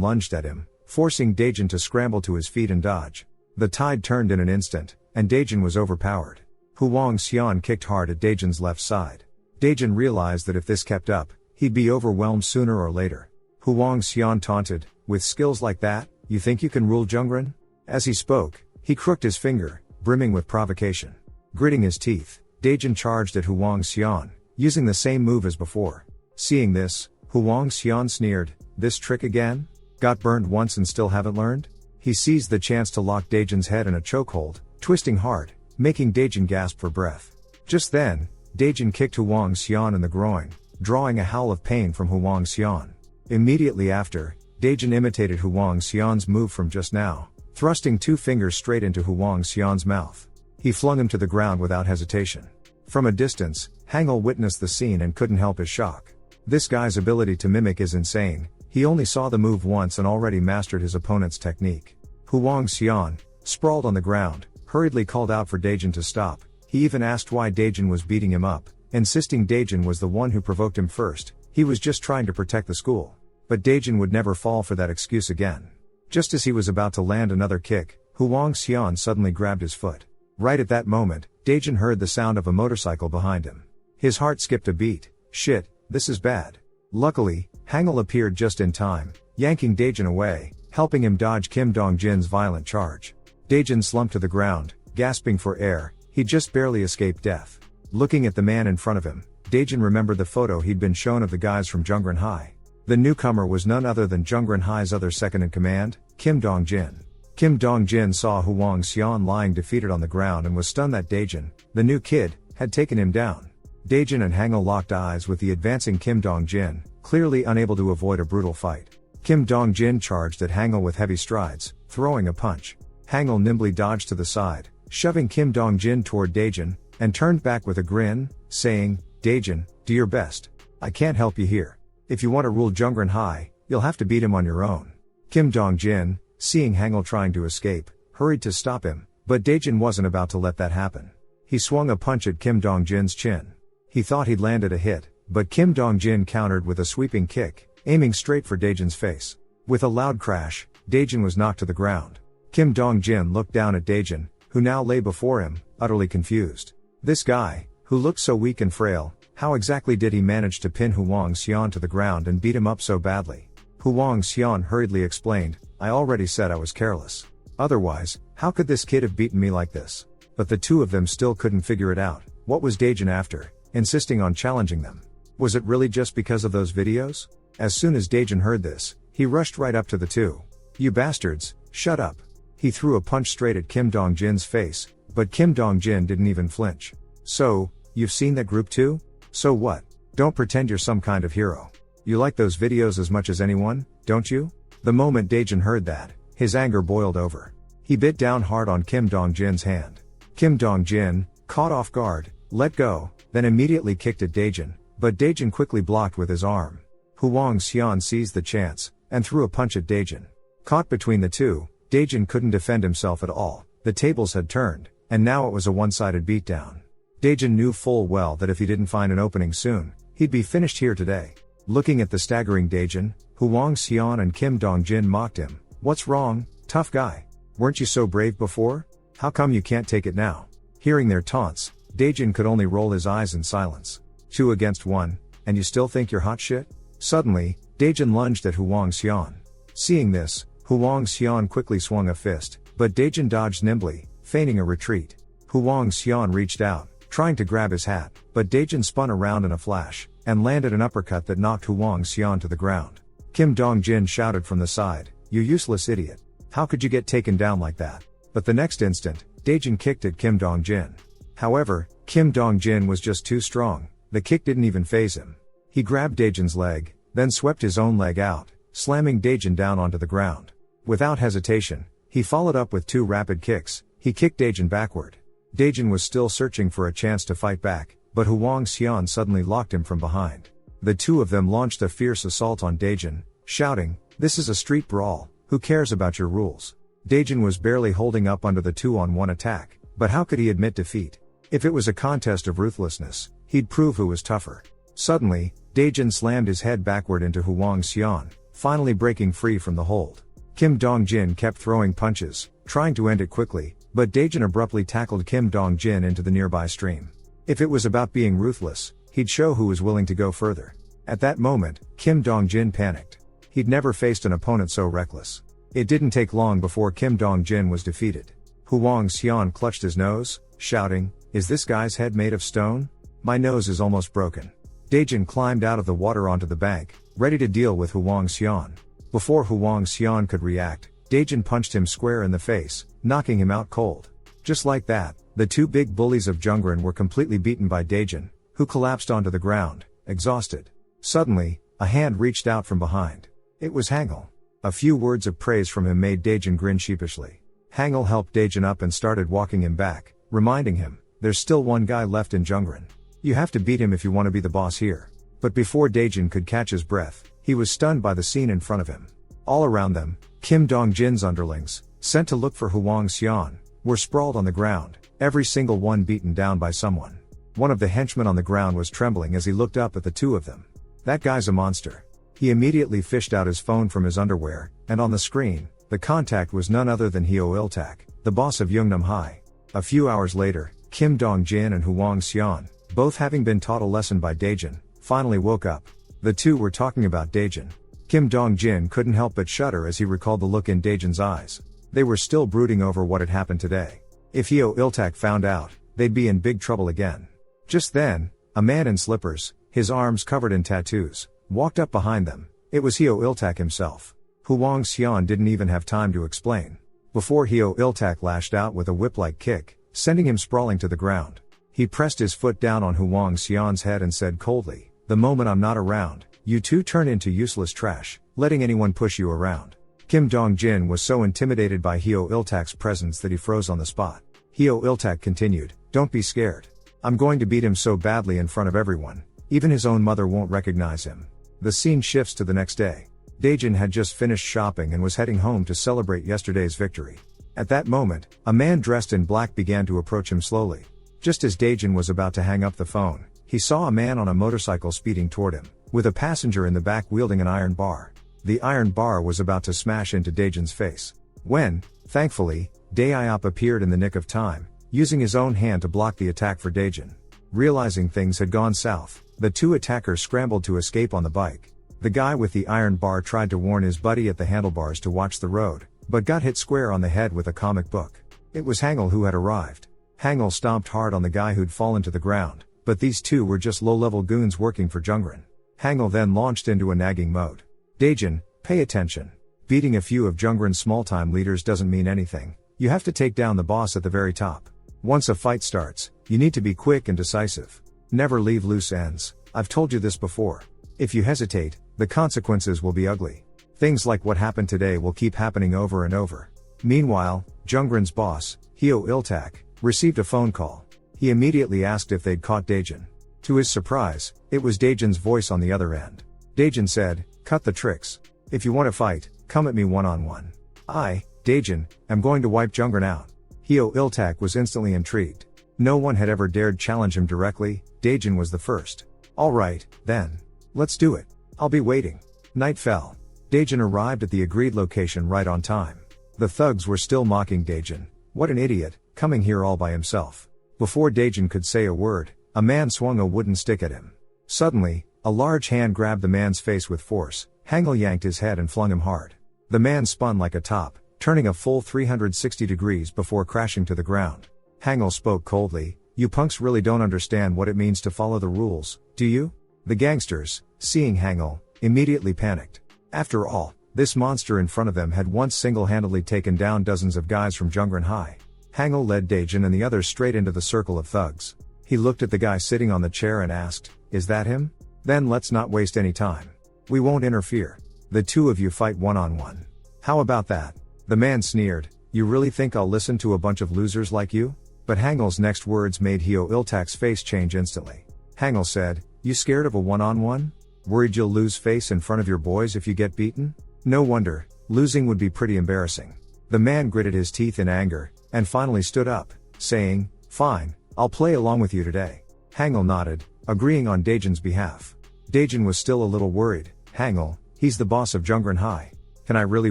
lunged at him, forcing Daejin to scramble to his feet and dodge. The tide turned in an instant, and Daejin was overpowered. Huang Xian kicked hard at Daejin's left side. Daejin realized that if this kept up, he'd be overwhelmed sooner or later. Huang Xian taunted, "With skills like that, you think you can rule Jungren?" As he spoke, he crooked his finger, brimming with provocation. Gritting his teeth, Daejin charged at Huang Xian, using the same move as before. Seeing this, Huang Xian sneered, "This trick again? Got burned once and still haven't learned?" He seized the chance to lock Daejin's head in a chokehold, twisting hard, making Daejin gasp for breath. Just then, Daejin kicked Huang Xian in the groin, drawing a howl of pain from Huang Xian. Immediately after, Daejin imitated Huang Xian's move from just now, thrusting 2 fingers straight into Huang Xian's mouth. He flung him to the ground without hesitation. From a distance, Hangul witnessed the scene and couldn't help his shock. This guy's ability to mimic is insane. He only saw the move once and already mastered his opponent's technique. Huang Xian, sprawled on the ground, hurriedly called out for Daejin to stop. He even asked why Daejin was beating him up, insisting Daejin was the one who provoked him first. He was just trying to protect the school. But Daejin would never fall for that excuse again. Just as he was about to land another kick, Huang Xian suddenly grabbed his foot. Right at that moment, Daejin heard the sound of a motorcycle behind him. His heart skipped a beat. Shit, this is bad. Luckily, Hangul appeared just in time, yanking Daejin away, helping him dodge Kim Dong-jin's violent charge. Daejin slumped to the ground, gasping for air. He just barely escaped death. Looking at the man in front of him, Daejin remembered the photo he'd been shown of the guys from Jungren High. The newcomer was none other than Jungren High's other second-in-command, Kim Dong-jin. Kim Dong-jin saw Huang Xian lying defeated on the ground and was stunned that Daejin, the new kid, had taken him down. Daejin and Hangul locked eyes with the advancing Kim Dong-jin, clearly unable to avoid a brutal fight. Kim Dong-jin charged at Hangul with heavy strides, throwing a punch. Hangul nimbly dodged to the side, shoving Kim Dong-jin toward Daejin, and turned back with a grin, saying, "Daejin, do your best. I can't help you here. If you want to rule Jungren High, you'll have to beat him on your own." Kim Dong-jin, seeing Hangul trying to escape, hurried to stop him, but Daejin wasn't about to let that happen. He swung a punch at Kim Dong-jin's chin. He thought he'd landed a hit, but Kim Dong-jin countered with a sweeping kick, aiming straight for Daejin's face. With a loud crash, Daejin was knocked to the ground. Kim Dong-jin looked down at Daejin, who now lay before him, utterly confused. This guy, who looked so weak and frail, how exactly did he manage to pin Huang Xian to the ground and beat him up so badly? Huang Xian hurriedly explained, "I already said I was careless. Otherwise, how could this kid have beaten me like this?" But the two of them still couldn't figure it out. What was Daejin after, insisting on challenging them? Was it really just because of those videos? As soon as Daejin heard this, he rushed right up to the two. "You bastards, shut up." He threw a punch straight at Kim Dong-jin's face, but Kim Dong-jin didn't even flinch. "So, you've seen that group too? So what? Don't pretend you're some kind of hero. You like those videos as much as anyone, don't you?" The moment Daejin heard that, his anger boiled over. He bit down hard on Kim Dong-jin's hand. Kim Dong-jin, caught off guard, let go, then immediately kicked at Daejin, but Daejin quickly blocked with his arm. Huang Xian seized the chance, and threw a punch at Daejin. Caught between the two, Daejin couldn't defend himself at all. The tables had turned, and now it was a one-sided beatdown. Daejin knew full well that if he didn't find an opening soon, he'd be finished here today. Looking at the staggering Daejin, Huang Xian and Kim Dong-jin mocked him. "What's wrong, tough guy? Weren't you so brave before? How come you can't take it now?" Hearing their taunts, Daejin could only roll his eyes in silence. 2 against 1, and you still think you're hot shit? Suddenly, Daejin lunged at Huang Xian. Seeing this, Huang Xian quickly swung a fist, but Daejin dodged nimbly, feigning a retreat. Huang Xian reached out, trying to grab his hat, but Daejin spun around in a flash, and landed an uppercut that knocked Huang Xian to the ground. Kim Dong-jin shouted from the side, "You useless idiot. How could you get taken down like that?" But the next instant, Daejin kicked at Kim Dong-jin. However, Kim Dong-jin was just too strong. The kick didn't even faze him. He grabbed Daejin's leg, then swept his own leg out, slamming Daejin down onto the ground. Without hesitation, he followed up with 2 rapid kicks. He kicked Daejin backward. Daejin was still searching for a chance to fight back, but Huang Xian suddenly locked him from behind. The two of them launched a fierce assault on Daejin, shouting, "This is a street brawl, Who cares about your rules? Daejin was barely holding up under the 2-on-1 attack, but how could he admit defeat? If it was a contest of ruthlessness, he'd prove who was tougher. Suddenly, Daejin slammed his head backward into Hwang Xian, finally breaking free from the hold. Kim Dong-jin kept throwing punches, trying to end it quickly, but Daejin abruptly tackled Kim Dong-jin into the nearby stream. If it was about being ruthless, he'd show who was willing to go further. At that moment, Kim Dong-jin panicked. He'd never faced an opponent so reckless. It didn't take long before Kim Dong-jin was defeated. Hwang Xian clutched his nose, shouting, "Is this guy's head made of stone? My nose is almost broken." Daejin climbed out of the water onto the bank, ready to deal with Hwang Xian. Before Hwang Xian could react, Daejin punched him square in the face, knocking him out cold. Just like that, the two big bullies of Jungrin were completely beaten by Daejin, who collapsed onto the ground, exhausted. Suddenly, a hand reached out from behind. It was Hangul. A few words of praise from him made Daejin grin sheepishly. Hangul helped Daejin up and started walking him back, reminding him, "There's still one guy left in Jungrin. You have to beat him if you want to be the boss here." But before Daejin could catch his breath, he was stunned by the scene in front of him. All around them, Kim Dong-jin's underlings, sent to look for Hwang Xian, were sprawled on the ground, every single one beaten down by someone. One of the henchmen on the ground was trembling as he looked up at the two of them. "That guy's a monster." He immediately fished out his phone from his underwear, and on the screen, the contact was none other than Heo Il-tak, the boss of Yeongnam High. A few hours later, Kim Dong-jin and Hwang Xian, both having been taught a lesson by Daejin, finally woke up. The two were talking about Daejin. Kim Dong-jin couldn't help but shudder as he recalled the look in Daejin's eyes. They were still brooding over what had happened today. If Heo Il-tak found out, they'd be in big trouble again. Just then, a man in slippers, his arms covered in tattoos, walked up behind them. It was Heo Il-tak himself. Hwang Xian didn't even have time to explain. Before Heo Il-tak lashed out with a whip-like kick, sending him sprawling to the ground. He pressed his foot down on Hwang Xian's head and said coldly, "The moment I'm not around, you two turn into useless trash, letting anyone push you around." Kim Dong-jin was so intimidated by Heo Il-tak's presence that he froze on the spot. Heo Il-tak continued, "Don't be scared. I'm going to beat him so badly in front of everyone, even his own mother won't recognize him." The scene shifts to the next day. Daejin had just finished shopping and was heading home to celebrate yesterday's victory. At that moment, a man dressed in black began to approach him slowly. Just as Daejin was about to hang up the phone, he saw a man on a motorcycle speeding toward him, with a passenger in the back wielding an iron bar. The iron bar was about to smash into Daejin's face. When, thankfully, Daeyeop appeared in the nick of time, using his own hand to block the attack for Daejin. Realizing things had gone south, the two attackers scrambled to escape on the bike. The guy with the iron bar tried to warn his buddy at the handlebars to watch the road, but got hit square on the head with a comic book. It was Hangul who had arrived. Hangul stomped hard on the guy who'd fallen to the ground, but these two were just low-level goons working for Jungrin. Hangul then launched into a nagging mode. "Daejin, pay attention. Beating a few of Jungrin's small-time leaders doesn't mean anything. You have to take down the boss at the very top. Once a fight starts, you need to be quick and decisive. Never leave loose ends. I've told you this before. If you hesitate, the consequences will be ugly. Things like what happened today will keep happening over and over." Meanwhile, Jungrin's boss, Heo Il-tak, received a phone call. He immediately asked if they'd caught Daejin. To his surprise, it was Daejin's voice on the other end. Daejin said, "Cut the tricks. If you want to fight, come at me one-on-one. I, Daejin, am going to wipe Jungrin out." Heo Il-tak was instantly intrigued. No one had ever dared challenge him directly. Daejin was the first. "All right, then. Let's do it. I'll be waiting." Night fell. Daejin arrived at the agreed location right on time. The thugs were still mocking Daejin. "What an idiot, coming here all by himself." Before Daejin could say a word, a man swung a wooden stick at him. Suddenly, a large hand grabbed the man's face with force. Hangul yanked his head and flung him hard. The man spun like a top, turning a full 360 degrees before crashing to the ground. Hangul spoke coldly, "You punks really don't understand what it means to follow the rules, do you?" The gangsters, seeing Hangul, immediately panicked. After all, this monster in front of them had once single-handedly taken down dozens of guys from Jungrin High. Hangul led Daejin and the others straight into the circle of thugs. He looked at the guy sitting on the chair and asked, "Is that him? Then let's not waste any time. We won't interfere. The two of you fight one-on-one. How about that?" The man sneered, "You really think I'll listen to a bunch of losers like you?" But Hangul's next words made Heo Il-tak's face change instantly. Hangul said, "You scared of a one-on-one? Worried you'll lose face in front of your boys if you get beaten? No wonder, losing would be pretty embarrassing. The man gritted his teeth in anger, and finally stood up, saying, "Fine, I'll play along with you today." Hangul nodded, agreeing on Daejin's behalf. Daejin was still a little worried. "Hangul, he's the boss of Jungran High. Can I really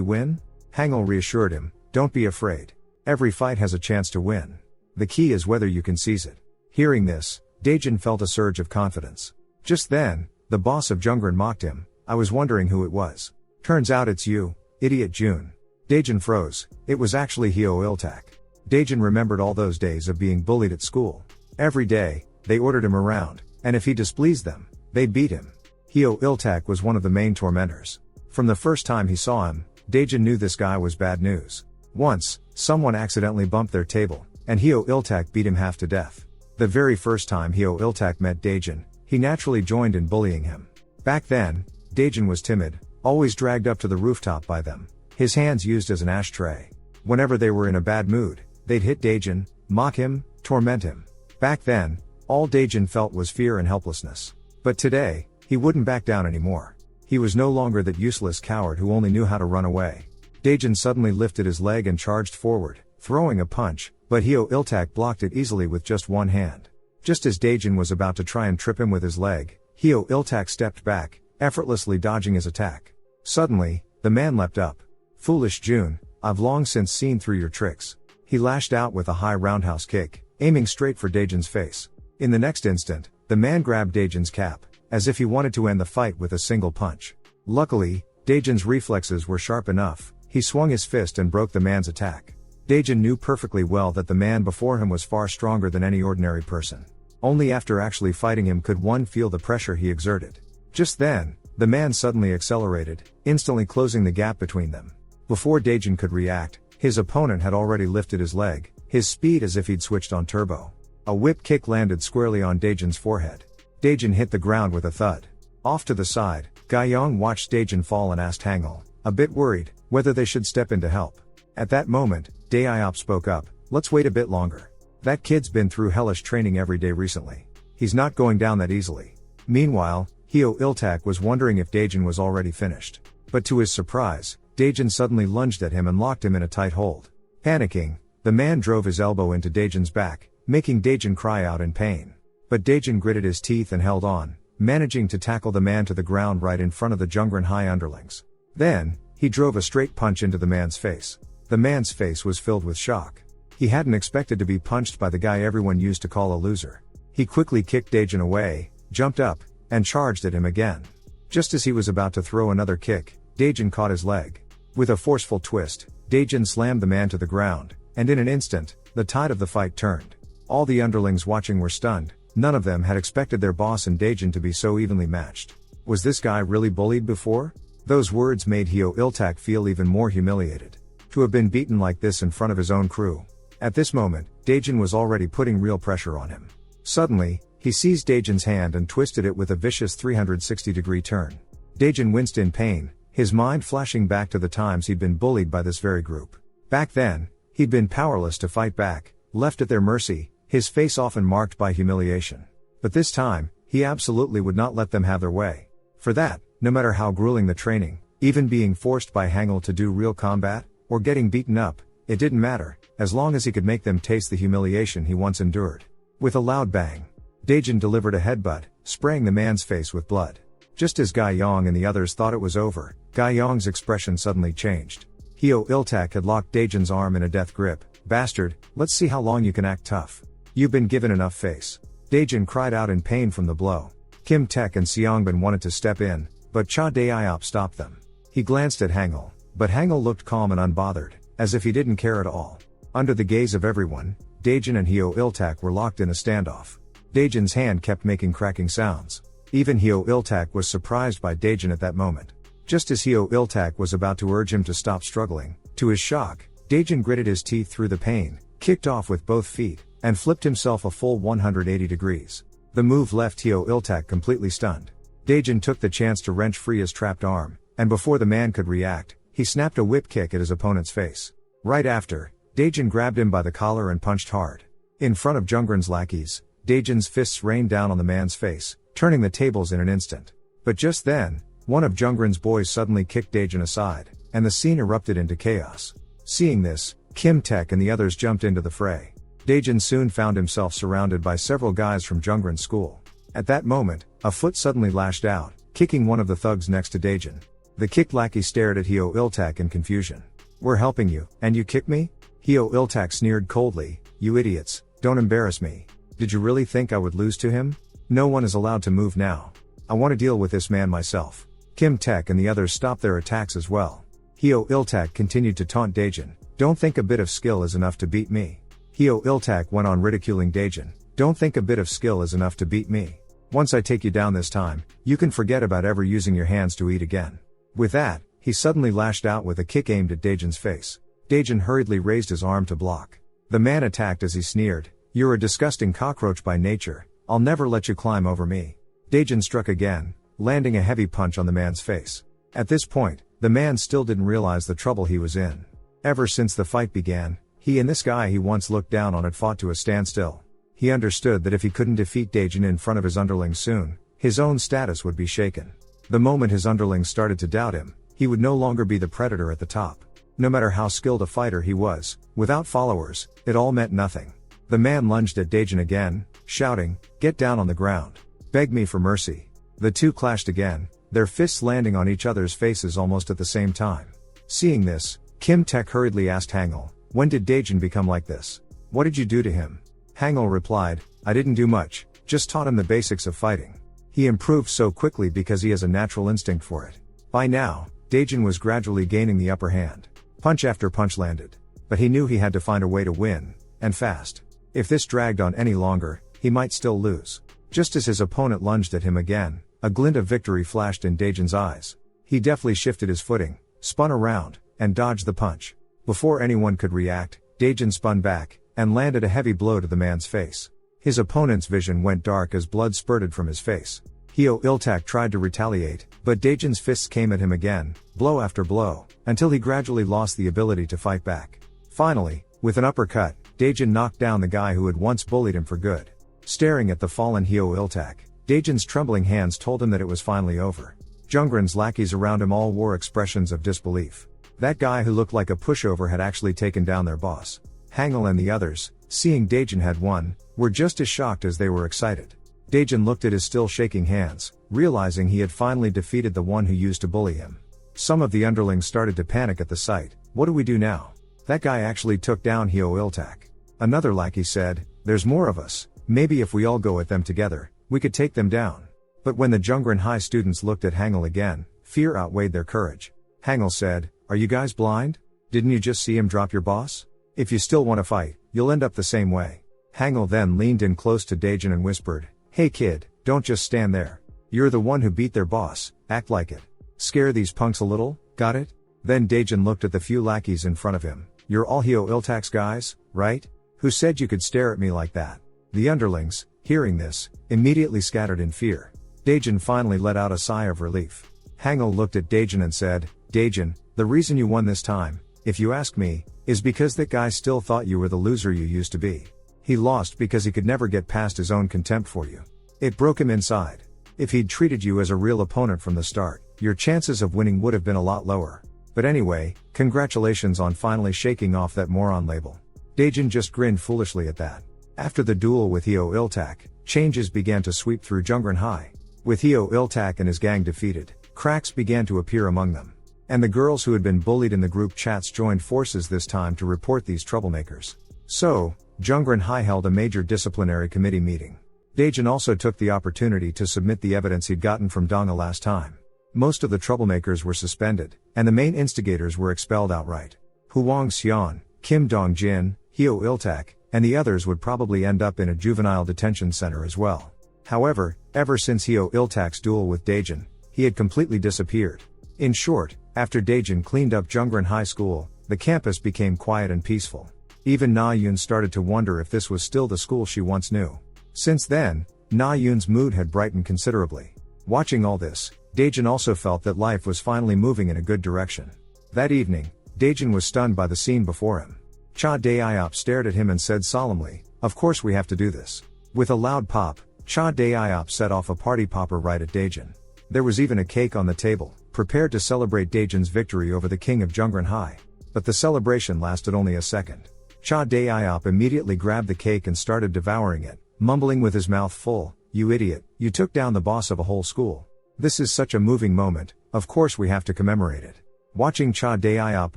win?" Hangul reassured him, "Don't be afraid. Every fight has a chance to win. The key is whether you can seize it." Hearing this, Daejin felt a surge of confidence. Just then, the boss of Jungran mocked him, "I was wondering who it was. Turns out it's you, idiot June." Daejin froze. It was actually Hyo Iltak. Daejin remembered all those days of being bullied at school. Every day, they ordered him around, and if he displeased them, they beat him. Hyo Iltak was one of the main tormentors. From the first time he saw him, Daejin knew this guy was bad news. Once, someone accidentally bumped their table, and Hyo Iltak beat him half to death. The very first time Hyo Iltak met Daejin, he naturally joined in bullying him. Back then, Daejin was timid, always dragged up to the rooftop by them, his hands used as an ashtray. Whenever they were in a bad mood, they'd hit Daejin, mock him, torment him. Back then, all Daejin felt was fear and helplessness. But today, he wouldn't back down anymore. He was no longer that useless coward who only knew how to run away. Daejin suddenly lifted his leg and charged forward, throwing a punch, but Hyo Iltak blocked it easily with just one hand. Just as Daejin was about to try and trip him with his leg, Hyo Iltak stepped back, effortlessly dodging his attack. Suddenly, the man leapt up. "Foolish June, I've long since seen through your tricks." He lashed out with a high roundhouse kick, aiming straight for Daejin's face. In the next instant, the man grabbed Daejin's cap, as if he wanted to end the fight with a single punch. Luckily, Daejin's reflexes were sharp enough. He swung his fist and broke the man's attack. Daejin knew perfectly well that the man before him was far stronger than any ordinary person. Only after actually fighting him could one feel the pressure he exerted. Just then, the man suddenly accelerated, instantly closing the gap between them. Before Daejin could react, his opponent had already lifted his leg, his speed as if he'd switched on turbo. A whip kick landed squarely on Daejin's forehead. Daejin hit the ground with a thud. Off to the side, Gaiyong watched Daejin fall and asked Hangul, a bit worried, whether they should step in to help. At that moment, Daeyeop spoke up, "Let's wait a bit longer. That kid's been through hellish training every day recently. He's not going down that easily." Meanwhile, Hyo Iltak was wondering if Daejin was already finished. But to his surprise, Daejin suddenly lunged at him and locked him in a tight hold. Panicking, the man drove his elbow into Daejin's back, making Daejin cry out in pain. But Daejin gritted his teeth and held on, managing to tackle the man to the ground right in front of the Jungran High underlings. Then, he drove a straight punch into the man's face. The man's face was filled with shock. He hadn't expected to be punched by the guy everyone used to call a loser. He quickly kicked Daejin away, jumped up, and charged at him again. Just as he was about to throw another kick, Daejin caught his leg. With a forceful twist, Daejin slammed the man to the ground, and in an instant, the tide of the fight turned. All the underlings watching were stunned. None of them had expected their boss and Daejin to be so evenly matched. Was this guy really bullied before? Those words made Hyo Iltak feel even more humiliated. To have been beaten like this in front of his own crew. At this moment, Daejin was already putting real pressure on him. Suddenly, he seized Daejin's hand and twisted it with a vicious 360-degree turn. Daejin winced in pain, his mind flashing back to the times he'd been bullied by this very group. Back then, he'd been powerless to fight back, left at their mercy, his face often marked by humiliation. But this time, he absolutely would not let them have their way. For that, no matter how grueling the training, even being forced by Hangul to do real combat, or getting beaten up, it didn't matter, as long as he could make them taste the humiliation he once endured. With a loud bang, Daejin delivered a headbutt, spraying the man's face with blood. Just as Gaiyong and the others thought it was over, Gaiyong's expression suddenly changed. Hyo Iltak had locked Daejin's arm in a death grip. "Bastard, let's see how long you can act tough. You've been given enough face." Daejin cried out in pain from the blow. Kim Taek and Seongbin wanted to step in, but Cha Daeyeop stopped them. He glanced at Hangul, but Hangul looked calm and unbothered, as if he didn't care at all. Under the gaze of everyone, Daejin and Hyo Iltak were locked in a standoff. Daejin's hand kept making cracking sounds. Even Hyo Iltak was surprised by Daejin at that moment. Just as Hyo Iltak was about to urge him to stop struggling, to his shock, Daejin gritted his teeth through the pain, kicked off with both feet, and flipped himself a full 180 degrees. The move left Hyo Iltak completely stunned. Daejin took the chance to wrench free his trapped arm, and before the man could react, he snapped a whip kick at his opponent's face. Right after, Daejin grabbed him by the collar and punched hard. In front of Jungran's lackeys, Daejin's fists rained down on the man's face, turning the tables in an instant. But just then, one of Jungran's boys suddenly kicked Daejin aside, and the scene erupted into chaos. Seeing this, Kim Taek and the others jumped into the fray. Daejin soon found himself surrounded by several guys from Jungran's school. At that moment, a foot suddenly lashed out, kicking one of the thugs next to Daejin. The kicked lackey stared at Hyo Il-tak in confusion. "We're helping you, and you kick me?" Hyo Il-tak sneered coldly, "You idiots, don't embarrass me. Did you really think I would lose to him? No one is allowed to move now. I want to deal with this man myself." Kim Taek and the others stopped their attacks as well. Hyo Il-tak continued to taunt Daejin, "Don't think a bit of skill is enough to beat me." Hyo Il-tak went on ridiculing Daejin, "Don't think a bit of skill is enough to beat me. Once I take you down this time, you can forget about ever using your hands to eat again." With that, he suddenly lashed out with a kick aimed at Daejin's face. Daejin hurriedly raised his arm to block. The man attacked as he sneered, "You're a disgusting cockroach by nature, I'll never let you climb over me." Daejin struck again, landing a heavy punch on the man's face. At this point, the man still didn't realize the trouble he was in. Ever since the fight began, he and this guy he once looked down on had fought to a standstill. He understood that if he couldn't defeat Daejin in front of his underlings soon, his own status would be shaken. The moment his underlings started to doubt him, he would no longer be the predator at the top. No matter how skilled a fighter he was, without followers, it all meant nothing. The man lunged at Daejin again, shouting, "Get down on the ground. Beg me for mercy." The two clashed again, their fists landing on each other's faces almost at the same time. Seeing this, Kim Taek hurriedly asked Hangul, "When did Daejin become like this? What did you do to him?" Hangul replied, "I didn't do much, just taught him the basics of fighting. He improved so quickly because he has a natural instinct for it." By now, Daejin was gradually gaining the upper hand. Punch after punch landed. But he knew he had to find a way to win, and fast. If this dragged on any longer, he might still lose. Just as his opponent lunged at him again, a glint of victory flashed in Daejin's eyes. He deftly shifted his footing, spun around, and dodged the punch. Before anyone could react, Daejin spun back, and landed a heavy blow to the man's face. His opponent's vision went dark as blood spurted from his face. Hyo Il-tak tried to retaliate, but Daejin's fists came at him again, blow after blow, until he gradually lost the ability to fight back. Finally, with an uppercut, Daejin knocked down the guy who had once bullied him for good. Staring at the fallen Hyo Il-tak, Daejin's trembling hands told him that it was finally over. Jungran's lackeys around him all wore expressions of disbelief. That guy who looked like a pushover had actually taken down their boss. Hangul and the others, seeing Daejin had won, were just as shocked as they were excited. Daejin looked at his still shaking hands, realizing he had finally defeated the one who used to bully him. Some of the underlings started to panic at the sight. "What do we do now? That guy actually took down Hyo Il-tak." Another lackey said, "There's more of us, maybe if we all go at them together, we could take them down." But when the Jungran High students looked at Hangul again, fear outweighed their courage. Hangul said, "Are you guys blind? Didn't you just see him drop your boss? If you still want to fight, you'll end up the same way." Hangul then leaned in close to Daejin and whispered, "Hey kid, don't just stand there. You're the one who beat their boss, act like it. Scare these punks a little, got it?" Then Daejin looked at the few lackeys in front of him. "You're all Hyo Il-tak's guys, right? Who said you could stare at me like that?" The underlings, hearing this, immediately scattered in fear. Daejin finally let out a sigh of relief. Hangul looked at Daejin and said, "Daejin, the reason you won this time, if you ask me, is because that guy still thought you were the loser you used to be. He lost because he could never get past his own contempt for you. It broke him inside. If he'd treated you as a real opponent from the start, your chances of winning would have been a lot lower. But anyway, congratulations on finally shaking off that moron label." Daejin just grinned foolishly at that. After the duel with Hyo Il-tak, changes began to sweep through Jungran High. With Hyo Il-tak and his gang defeated, cracks began to appear among them. And the girls who had been bullied in the group chats joined forces this time to report these troublemakers. So, Jungran High held a major disciplinary committee meeting. Daejin also took the opportunity to submit the evidence he'd gotten from Donga last time. Most of the troublemakers were suspended, and the main instigators were expelled outright. Huang Xian, Kim Dong-jin, Hyo Il-tak, and the others would probably end up in a juvenile detention center as well. However, ever since Hyo Il-tak's duel with Daejin, he had completely disappeared. In short, after Daejin cleaned up Jungran High School, the campus became quiet and peaceful. Even Na Yun started to wonder if this was still the school she once knew. Since then, Na Yun's mood had brightened considerably. Watching all this, Daejin also felt that life was finally moving in a good direction. That evening, Daejin was stunned by the scene before him. Cha Dae-iop stared at him and said solemnly, "Of course we have to do this." With a loud pop, Cha Dae-iop set off a party popper right at Daejin. There was even a cake on the table, prepared to celebrate Daejin's victory over the king of Jungran High. But the celebration lasted only a second. Cha Dae-iop immediately grabbed the cake and started devouring it, mumbling with his mouth full, "You idiot, you took down the boss of a whole school. This is such a moving moment, of course we have to commemorate it." Watching Cha Dae-iop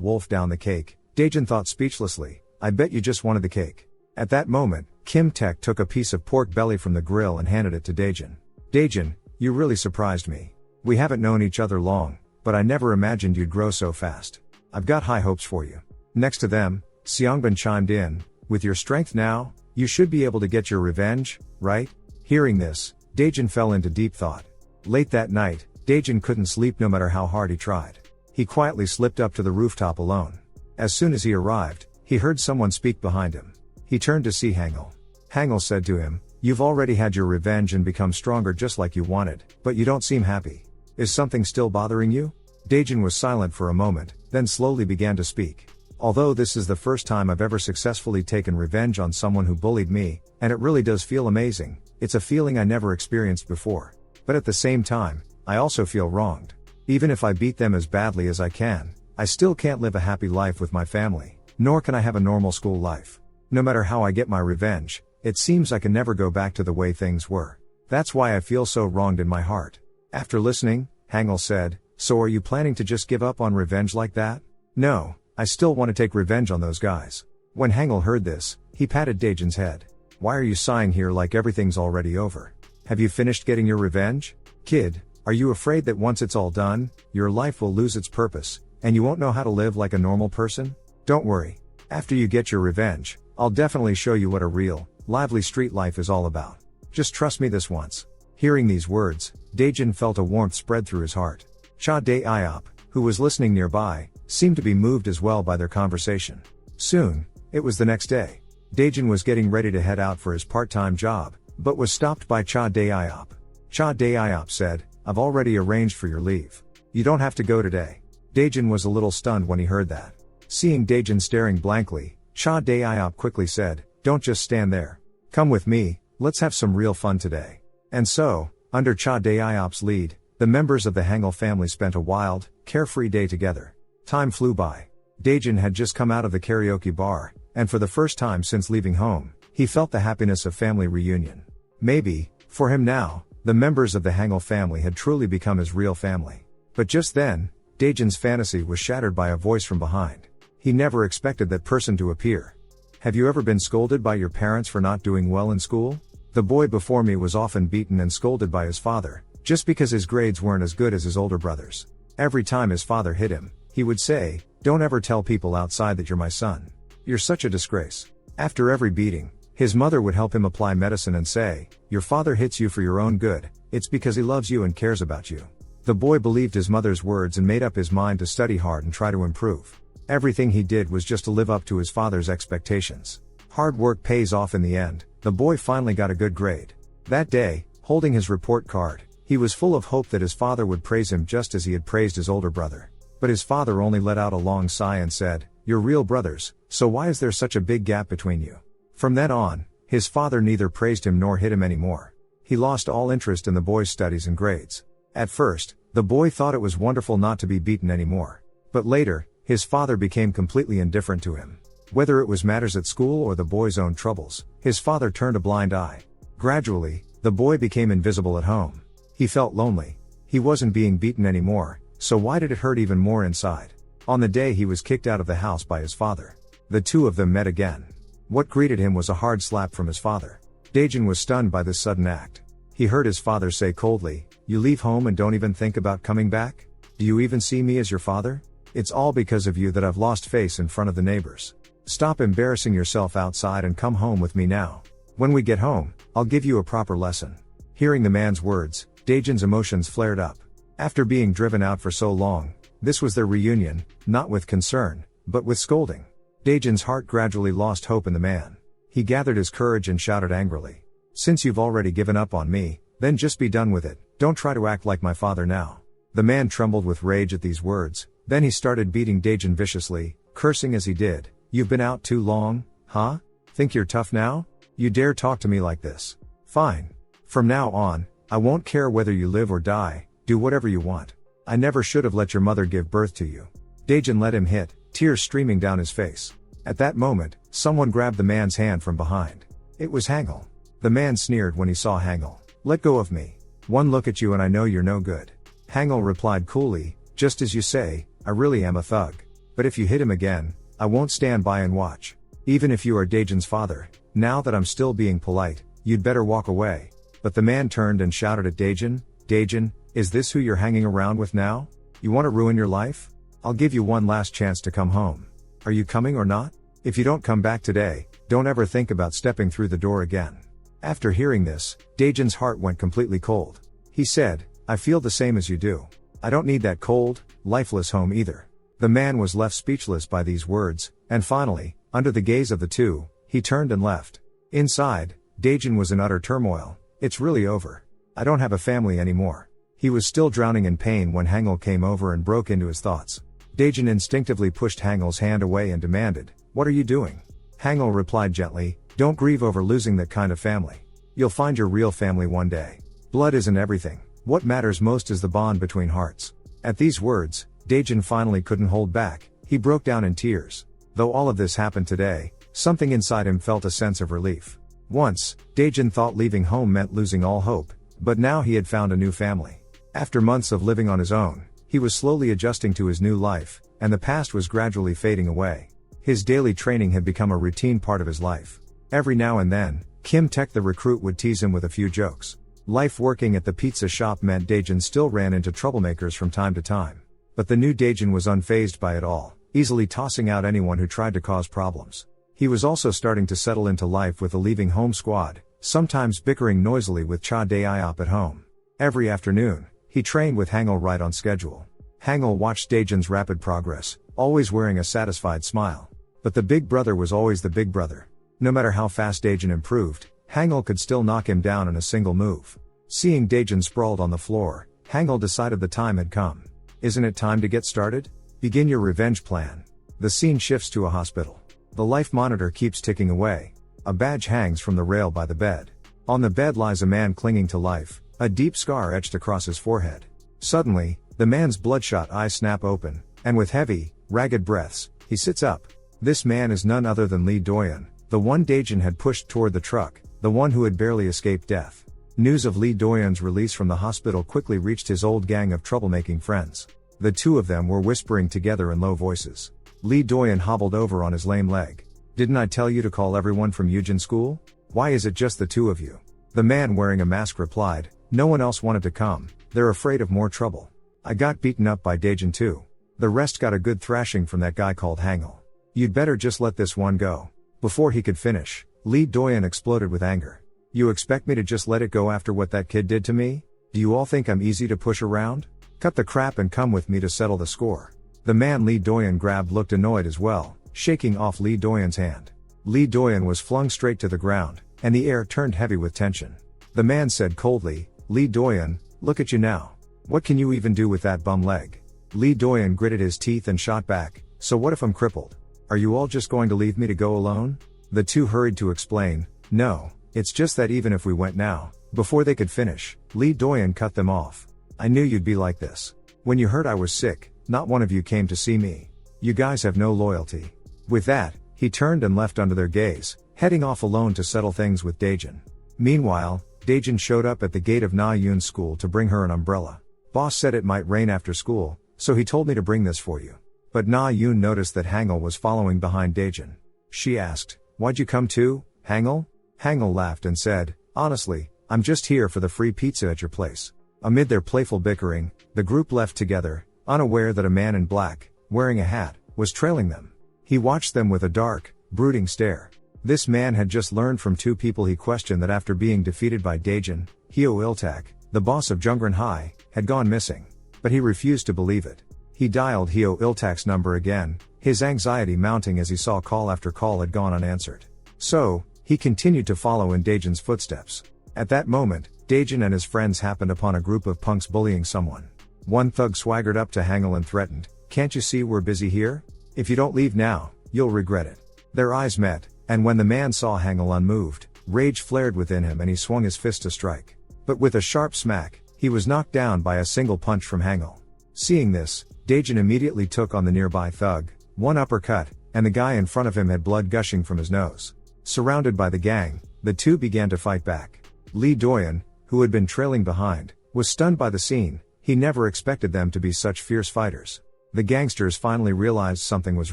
wolf down the cake, Daejin thought speechlessly, "I bet you just wanted the cake." At that moment, Kim Taek took a piece of pork belly from the grill and handed it to Daejin. "Daejin, you really surprised me. We haven't known each other long, but I never imagined you'd grow so fast. I've got high hopes for you." Next to them, Seongbin chimed in, "With your strength now, you should be able to get your revenge, right?" Hearing this, Daejin fell into deep thought. Late that night, Daejin couldn't sleep no matter how hard he tried. He quietly slipped up to the rooftop alone. As soon as he arrived, he heard someone speak behind him. He turned to see Hangul. Hangul said to him, "You've already had your revenge and become stronger just like you wanted, but you don't seem happy. Is something still bothering you?" Daejin was silent for a moment, then slowly began to speak. "Although this is the first time I've ever successfully taken revenge on someone who bullied me, and it really does feel amazing, it's a feeling I never experienced before. But at the same time, I also feel wronged. Even if I beat them as badly as I can, I still can't live a happy life with my family, nor can I have a normal school life. No matter how I get my revenge, it seems I can never go back to the way things were. That's why I feel so wronged in my heart." After listening, Hangul said, "So are you planning to just give up on revenge like that?" "No, I still want to take revenge on those guys." When Hangul heard this, he patted Daejin's head. "Why are you sighing here like everything's already over? Have you finished getting your revenge? Kid, are you afraid that once it's all done, your life will lose its purpose, and you won't know how to live like a normal person? Don't worry. After you get your revenge, I'll definitely show you what a real, lively street life is all about. Just trust me this once." Hearing these words, Daejin felt a warmth spread through his heart. Cha Dae-iop, who was listening nearby, seemed to be moved as well by their conversation. Soon, it was the next day. Daejin was getting ready to head out for his part-time job, but was stopped by Cha Dae-iop. Cha Dae-iop said, "I've already arranged for your leave. You don't have to go today." Daejin was a little stunned when he heard that. Seeing Daejin staring blankly, Cha Dae-iop quickly said, "Don't just stand there. Come with me, let's have some real fun today." And so, under Cha Dae-iop's lead, the members of the Hangul family spent a wild, carefree day together. Time flew by. Daejin had just come out of the karaoke bar, and for the first time since leaving home, he felt the happiness of family reunion. Maybe, for him now, the members of the Hangul family had truly become his real family. But just then, Daejin's fantasy was shattered by a voice from behind. He never expected that person to appear. "Have you ever been scolded by your parents for not doing well in school? The boy before me was often beaten and scolded by his father, just because his grades weren't as good as his older brothers. Every time his father hit him, he would say, 'Don't ever tell people outside that you're my son. You're such a disgrace.' After every beating, his mother would help him apply medicine and say, 'Your father hits you for your own good, it's because he loves you and cares about you.' The boy believed his mother's words and made up his mind to study hard and try to improve. Everything he did was just to live up to his father's expectations. Hard work pays off in the end. The boy finally got a good grade. That day, holding his report card, he was full of hope that his father would praise him just as he had praised his older brother. But his father only let out a long sigh and said, 'You're real brothers, so why is there such a big gap between you?' From then on, his father neither praised him nor hit him anymore. He lost all interest in the boy's studies and grades. At first, the boy thought it was wonderful not to be beaten anymore. But later, his father became completely indifferent to him. Whether it was matters at school or the boy's own troubles, his father turned a blind eye. Gradually, the boy became invisible at home. He felt lonely. He wasn't being beaten anymore, so why did it hurt even more inside? On the day he was kicked out of the house by his father, the two of them met again. What greeted him was a hard slap from his father. Daejin was stunned by this sudden act. He heard his father say coldly, "You leave home and don't even think about coming back? Do you even see me as your father? It's all because of you that I've lost face in front of the neighbors. Stop embarrassing yourself outside and come home with me now. When we get home, I'll give you a proper lesson." Hearing the man's words, Daejin's emotions flared up. After being driven out for so long, this was their reunion, not with concern, but with scolding. Daejin's heart gradually lost hope in the man. He gathered his courage and shouted angrily, "Since you've already given up on me, then just be done with it, don't try to act like my father now." The man trembled with rage at these words, then he started beating Daejin viciously, cursing as he did. "You've been out too long, huh? Think you're tough now? You dare talk to me like this? Fine. From now on, I won't care whether you live or die, do whatever you want. I never should have let your mother give birth to you. Daejin let him hit, tears streaming down his face. At that moment, someone grabbed the man's hand from behind. It was Hangul. The man sneered when he saw Hangul. Let go of me. One look at you and I know you're no good. Hangul replied coolly, just as you say, I really am a thug. But if you hit him again, I won't stand by and watch. Even if you are Daejin's father, now that I'm still being polite, you'd better walk away. But the man turned and shouted at Daejin, Daejin, is this who you're hanging around with now? You want to ruin your life? I'll give you one last chance to come home. Are you coming or not? If you don't come back today, don't ever think about stepping through the door again. After hearing this, Daejin's heart went completely cold. He said, I feel the same as you do. I don't need that cold, lifeless home either. The man was left speechless by these words, and finally, under the gaze of the two, he turned and left. Inside, Daejin was in utter turmoil. It's really over. I don't have a family anymore. He was still drowning in pain when Hangul came over and broke into his thoughts. Daejin instinctively pushed Hangul's hand away and demanded, what are you doing? Hangul replied gently, don't grieve over losing that kind of family. You'll find your real family one day. Blood isn't everything. What matters most is the bond between hearts. At these words, Daejin finally couldn't hold back. He broke down in tears. Though all of this happened today, something inside him felt a sense of relief. Once, Daejin thought leaving home meant losing all hope, but now he had found a new family. After months of living on his own, he was slowly adjusting to his new life, and the past was gradually fading away. His daily training had become a routine part of his life. Every now and then, Kim Tech the recruit would tease him with a few jokes. Life working at the pizza shop meant Daejin still ran into troublemakers from time to time. But the new Daejin was unfazed by it all, easily tossing out anyone who tried to cause problems. He was also starting to settle into life with the leaving home squad, sometimes bickering noisily with Cha Dae-iop at home. Every afternoon, he trained with Hangul right on schedule. Hangul watched Daejin's rapid progress, always wearing a satisfied smile. But the big brother was always the big brother. No matter how fast Daejin improved, Hangul could still knock him down in a single move. Seeing Daejin sprawled on the floor, Hangul decided the time had come. Isn't it time to get started? Begin your revenge plan. The scene shifts to a hospital. The life monitor keeps ticking away. A badge hangs from the rail by the bed. On the bed lies a man clinging to life, a deep scar etched across his forehead. Suddenly, the man's bloodshot eyes snap open, and with heavy, ragged breaths, he sits up. This man is none other than Lee Doyen, the one Daejin had pushed toward the truck, the one who had barely escaped death. News of Lee Doyen's release from the hospital quickly reached his old gang of troublemaking friends. The two of them were whispering together in low voices. Lee Doyen hobbled over on his lame leg. Didn't I tell you to call everyone from Yujin school? Why is it just the two of you? The man wearing a mask replied, no one else wanted to come, they're afraid of more trouble. I got beaten up by Daejin too. The rest got a good thrashing from that guy called Hangul. You'd better just let this one go. Before he could finish, Lee Doyen exploded with anger. You expect me to just let it go after what that kid did to me? Do you all think I'm easy to push around? Cut the crap and come with me to settle the score. The man Lee Doyen grabbed looked annoyed as well, shaking off Lee Doyen's hand. Lee Doyen was flung straight to the ground, and the air turned heavy with tension. The man said coldly, Lee Doyen, look at you now. What can you even do with that bum leg? Lee Doyen gritted his teeth and shot back, so what if I'm crippled? Are you all just going to leave me to go alone? The two hurried to explain, no, it's just that even if we went now, before they could finish, Lee Doyen cut them off. I knew you'd be like this. When you heard I was sick, not one of you came to see me. You guys have no loyalty. With that, he turned and left under their gaze, heading off alone to settle things with Daejin. Meanwhile, Daejin showed up at the gate of Na Yoon's school to bring her an umbrella. Boss said it might rain after school, so he told me to bring this for you. But Na Yoon noticed that Hangul was following behind Daejin. She asked, why'd you come too, Hangul? Hangul laughed and said, honestly, I'm just here for the free pizza at your place. Amid their playful bickering, the group left together, unaware that a man in black, wearing a hat, was trailing them. He watched them with a dark, brooding stare. This man had just learned from two people he questioned that after being defeated by Daejin, Hyo Iltak, the boss of Jungran High, had gone missing. But he refused to believe it. He dialed Hyo Iltak's number again, his anxiety mounting as he saw call after call had gone unanswered. So, he continued to follow in Daejin's footsteps. At that moment, Daejin and his friends happened upon a group of punks bullying someone. One thug swaggered up to Hangul and threatened, can't you see we're busy here? If you don't leave now, you'll regret it. Their eyes met, and when the man saw Hangul unmoved, rage flared within him and he swung his fist to strike. But with a sharp smack, he was knocked down by a single punch from Hangul. Seeing this, Daejin immediately took on the nearby thug, one uppercut, and the guy in front of him had blood gushing from his nose. Surrounded by the gang, the two began to fight back. Lee Doyan, who had been trailing behind, was stunned by the scene. He never expected them to be such fierce fighters. The gangsters finally realized something was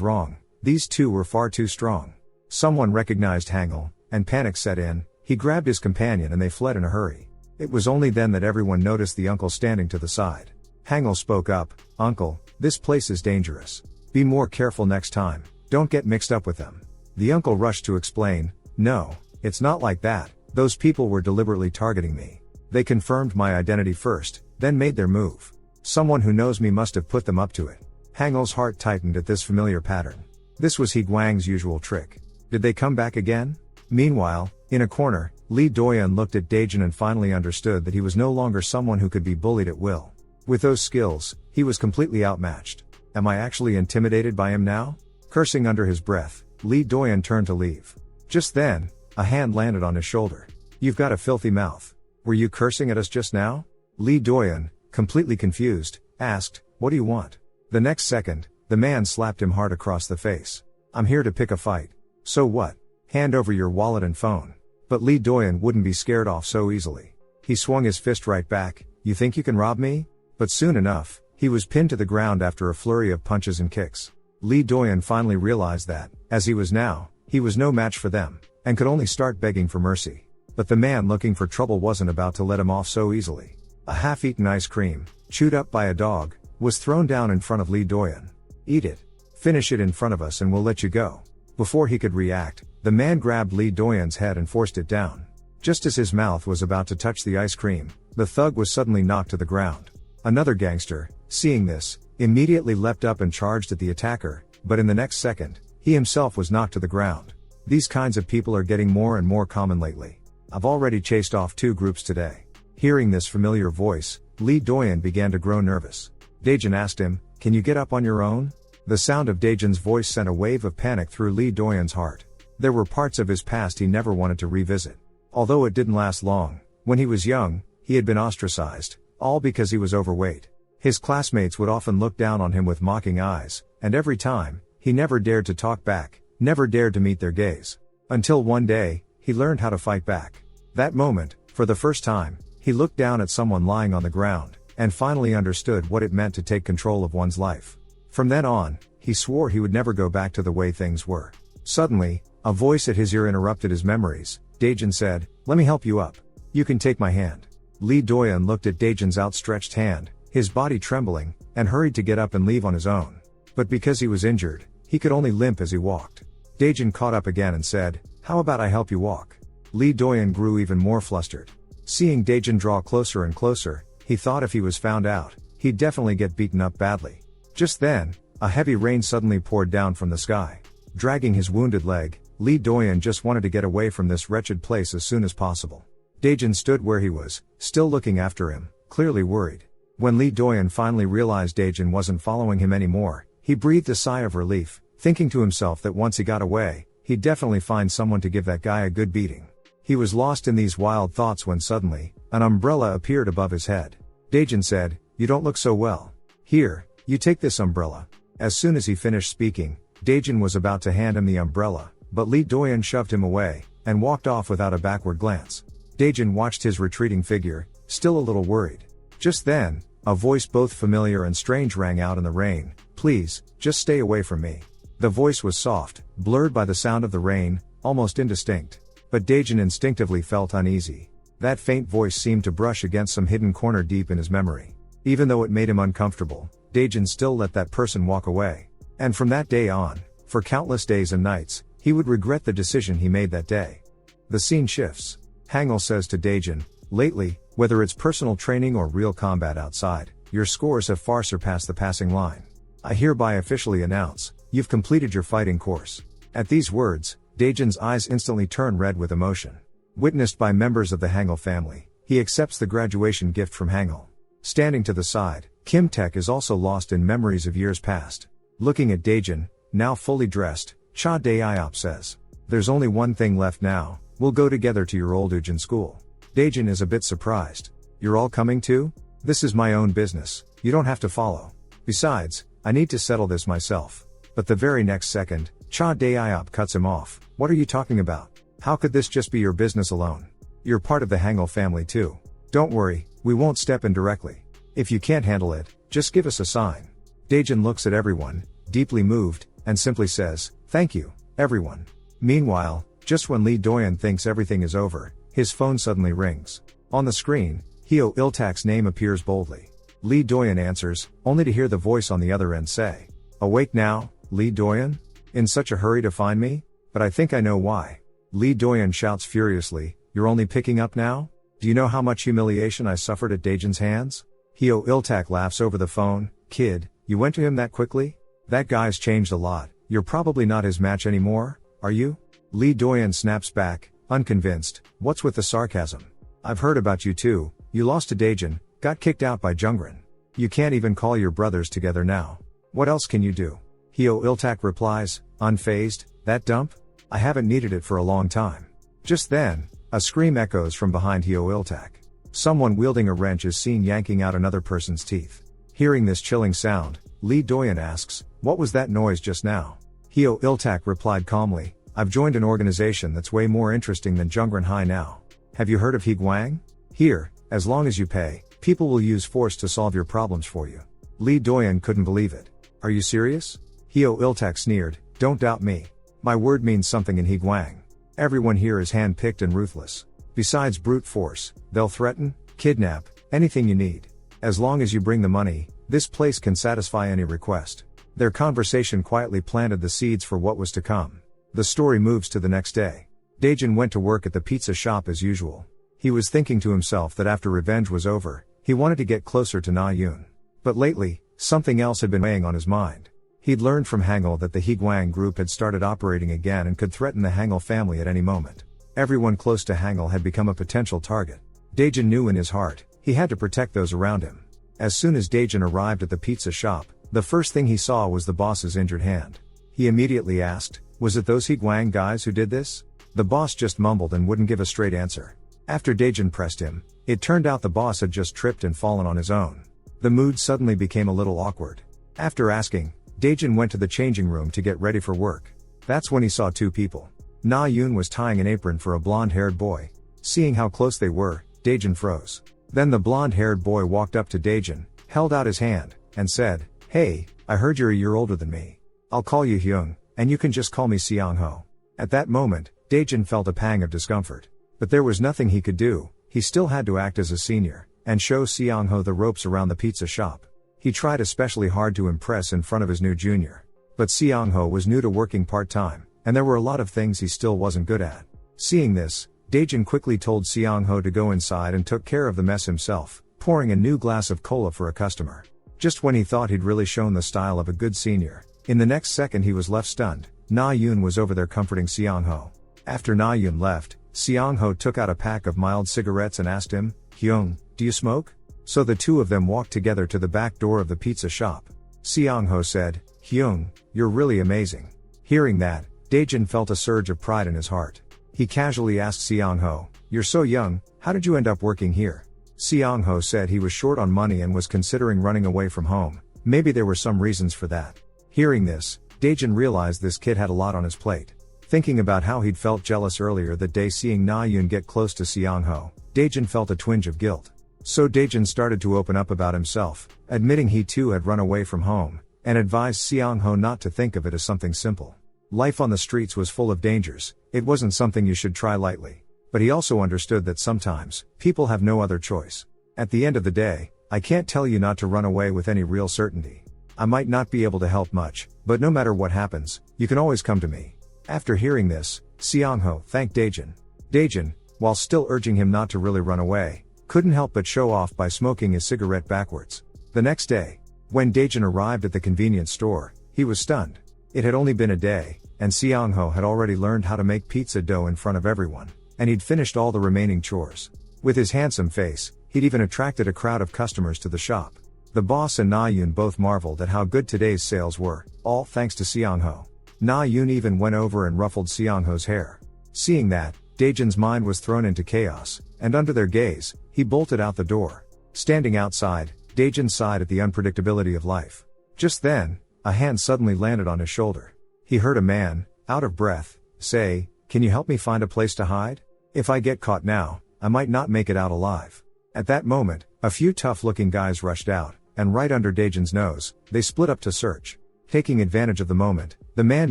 wrong. These two were far too strong. Someone recognized Hangul, and panic set in. He grabbed his companion and they fled in a hurry. It was only then that everyone noticed the uncle standing to the side. Hangul spoke up, "Uncle, this place is dangerous. Be more careful next time, don't get mixed up with them." The uncle rushed to explain, "No, it's not like that, those people were deliberately targeting me. They confirmed my identity first, then made their move. Someone who knows me must have put them up to it." Hangul's heart tightened at this familiar pattern. This was He Guang's usual trick. Did they come back again? Meanwhile, in a corner, Lee Doyan looked at Daejin and finally understood that he was no longer someone who could be bullied at will. With those skills, he was completely outmatched. Am I actually intimidated by him now? Cursing under his breath, Lee Doyan turned to leave. Just then, a hand landed on his shoulder. "You've got a filthy mouth. Were you cursing at us just now?" Lee Doyan, completely confused, asked, "What do you want?" The next second, the man slapped him hard across the face. "I'm here to pick a fight. So what? Hand over your wallet and phone." But Lee Doyan wouldn't be scared off so easily. He swung his fist right back. "You think you can rob me?" But soon enough, he was pinned to the ground after a flurry of punches and kicks. Lee Doyan finally realized that, as he was now, he was no match for them, and could only start begging for mercy. But the man looking for trouble wasn't about to let him off so easily. A half-eaten ice cream, chewed up by a dog, was thrown down in front of Lee Doyan. "Eat it. Finish it in front of us and we'll let you go." Before he could react, the man grabbed Lee Doyan's head and forced it down. Just as his mouth was about to touch the ice cream, the thug was suddenly knocked to the ground. Another gangster, seeing this, immediately leapt up and charged at the attacker, but in the next second, he himself was knocked to the ground. These kinds of people are getting more and more common lately. I've already chased off 2 groups today. Hearing this familiar voice, Lee Doyan began to grow nervous. Daejin asked him, "Can you get up on your own?" The sound of Daejin's voice sent a wave of panic through Lee Doyan's heart. There were parts of his past he never wanted to revisit. Although it didn't last long, when he was young, he had been ostracized, all because he was overweight. His classmates would often look down on him with mocking eyes, and every time, he never dared to talk back, never dared to meet their gaze. Until one day, he learned how to fight back. That moment, for the first time, he looked down at someone lying on the ground, and finally understood what it meant to take control of one's life. From then on, he swore he would never go back to the way things were. Suddenly, a voice at his ear interrupted his memories. Daejin said, "Let me help you up. You can take my hand." Lee Doyan looked at Daejin's outstretched hand, his body trembling, and hurried to get up and leave on his own. But because he was injured, he could only limp as he walked. Daejin caught up again and said, "How about I help you walk?" Lee Doyan grew even more flustered. Seeing Daejin draw closer and closer, he thought if he was found out, he'd definitely get beaten up badly. Just then, a heavy rain suddenly poured down from the sky. Dragging his wounded leg, Lee Doyan just wanted to get away from this wretched place as soon as possible. Daejin stood where he was, still looking after him, clearly worried. When Lee Doyan finally realized Daejin wasn't following him anymore, he breathed a sigh of relief, thinking to himself that once he got away, he'd definitely find someone to give that guy a good beating. He was lost in these wild thoughts when suddenly, an umbrella appeared above his head. Daejin said, "You don't look so well. Here, you take this umbrella." As soon as he finished speaking, Daejin was about to hand him the umbrella, but Lee Doyan shoved him away, and walked off without a backward glance. Daejin watched his retreating figure, still a little worried. Just then, a voice both familiar and strange rang out in the rain, "Please, just stay away from me." The voice was soft, blurred by the sound of the rain, almost indistinct. But Daejin instinctively felt uneasy. That faint voice seemed to brush against some hidden corner deep in his memory. Even though it made him uncomfortable, Daejin still let that person walk away. And from that day on, for countless days and nights, he would regret the decision he made that day. The scene shifts. Hangul says to Daejin, "Lately, whether it's personal training or real combat outside, your scores have far surpassed the passing line. I hereby officially announce, you've completed your fighting course." At these words, Daejin's eyes instantly turn red with emotion. Witnessed by members of the Hangul family, he accepts the graduation gift from Hangul. Standing to the side, Kim Taek is also lost in memories of years past. Looking at Daejin, now fully dressed, Cha Dae-iop says, "There's only one thing left now, we'll go together to your old Ujin school." Daejin is a bit surprised. "You're all coming too? This is my own business, you don't have to follow." Besides, I need to settle this myself. But the very next second, Cha Daeop cuts him off. What are you talking about? How could this just be your business alone? You're part of the Hangul family too. Don't worry, we won't step in directly. If you can't handle it, just give us a sign. Daejin looks at everyone, deeply moved, and simply says, thank you, everyone. Meanwhile, just when Lee Doyan thinks everything is over, his phone suddenly rings. On the screen, Hyo Il-tak's name appears boldly. Lee Doyan answers, only to hear the voice on the other end say, awake now, Lee Doyan? In such a hurry to find me? But I think I know why. Lee Doyan shouts furiously, you're only picking up now? Do you know how much humiliation I suffered at Daejin's hands? Hyo Il-tak laughs over the phone, kid, you went to him that quickly? That guy's changed a lot, you're probably not his match anymore, are you? Lee Doyan snaps back, unconvinced, what's with the sarcasm? I've heard about you too, you lost to Daejin, got kicked out by Jungrin. You can't even call your brothers together now. What else can you do? Hyo Il-tak replies, unfazed, that dump? I haven't needed it for a long time. Just then, a scream echoes from behind Hyo Il-tak. Someone wielding a wrench is seen yanking out another person's teeth. Hearing this chilling sound, Lee Doyan asks, what was that noise just now? Hyo Il-tak replied calmly, I've joined an organization that's way more interesting than Jungrin High now. Have you heard of Higuang? Here, as long as you pay, people will use force to solve your problems for you. Lee Doyan couldn't believe it. Are you serious? Hyo Il-tak sneered, don't doubt me. My word means something in Higuang. Everyone here is hand-picked and ruthless. Besides brute force, they'll threaten, kidnap, anything you need. As long as you bring the money, this place can satisfy any request. Their conversation quietly planted the seeds for what was to come. The story moves to the next day. Daejin went to work at the pizza shop as usual. He was thinking to himself that after revenge was over, he wanted to get closer to Na Yoon. But lately, something else had been weighing on his mind. He'd learned from Hangul that the Higuang group had started operating again and could threaten the Hangul family at any moment. Everyone close to Hangul had become a potential target. Daejin knew in his heart, he had to protect those around him. As soon as Daejin arrived at the pizza shop, the first thing he saw was the boss's injured hand. He immediately asked, was it those Higuang guys who did this? The boss just mumbled and wouldn't give a straight answer. After Daejin pressed him, it turned out the boss had just tripped and fallen on his own. The mood suddenly became a little awkward. After asking, Daejin went to the changing room to get ready for work. That's when he saw two people. Na Yoon was tying an apron for a blonde-haired boy. Seeing how close they were, Daejin froze. Then the blonde-haired boy walked up to Daejin, held out his hand, and said, hey, I heard you're a year older than me. I'll call you Hyung, and you can just call me Seong-ho. At that moment, Daejin felt a pang of discomfort. But there was nothing he could do, he still had to act as a senior, and show Seong-ho the ropes around the pizza shop. He tried especially hard to impress in front of his new junior. But Seong-ho was new to working part-time, and there were a lot of things he still wasn't good at. Seeing this, Daejin quickly told Seong-ho to go inside and took care of the mess himself, pouring a new glass of cola for a customer. Just when he thought he'd really shown the style of a good senior, in the next second he was left stunned. Na Yoon was over there comforting Seong-ho. After Na Yoon left, Seong-ho took out a pack of mild cigarettes and asked him, Hyung, do you smoke? So the two of them walked together to the back door of the pizza shop. Seong-ho said, Hyung, you're really amazing. Hearing that, Daejin felt a surge of pride in his heart. He casually asked Seong-ho, you're so young, how did you end up working here? Seong-ho said he was short on money and was considering running away from home. Maybe there were some reasons for that. Hearing this, Daejin realized this kid had a lot on his plate. Thinking about how he'd felt jealous earlier that day seeing Na Yoon get close to Seong-ho, Daejin felt a twinge of guilt. So Daejin started to open up about himself, admitting he too had run away from home, and advised Seong-ho not to think of it as something simple. Life on the streets was full of dangers, it wasn't something you should try lightly. But he also understood that sometimes, people have no other choice. At the end of the day, I can't tell you not to run away with any real certainty. I might not be able to help much, but no matter what happens, you can always come to me. After hearing this, Seong-ho thanked Daejin. Daejin, while still urging him not to really run away, couldn't help but show off by smoking his cigarette backwards. The next day, when Daejin arrived at the convenience store, he was stunned. It had only been a day, and Seong-ho had already learned how to make pizza dough in front of everyone, and he'd finished all the remaining chores. With his handsome face, he'd even attracted a crowd of customers to the shop. The boss and Na Yoon both marveled at how good today's sales were, all thanks to Seong-ho. Na Yoon even went over and ruffled Seong-ho's hair. Seeing that, Daejin's mind was thrown into chaos, and under their gaze, he bolted out the door. Standing outside, Daejin sighed at the unpredictability of life. Just then, a hand suddenly landed on his shoulder. He heard a man, out of breath, say, "Can you help me find a place to hide? If I get caught now, I might not make it out alive." At that moment, a few tough-looking guys rushed out, and right under Daejin's nose, they split up to search. Taking advantage of the moment, the man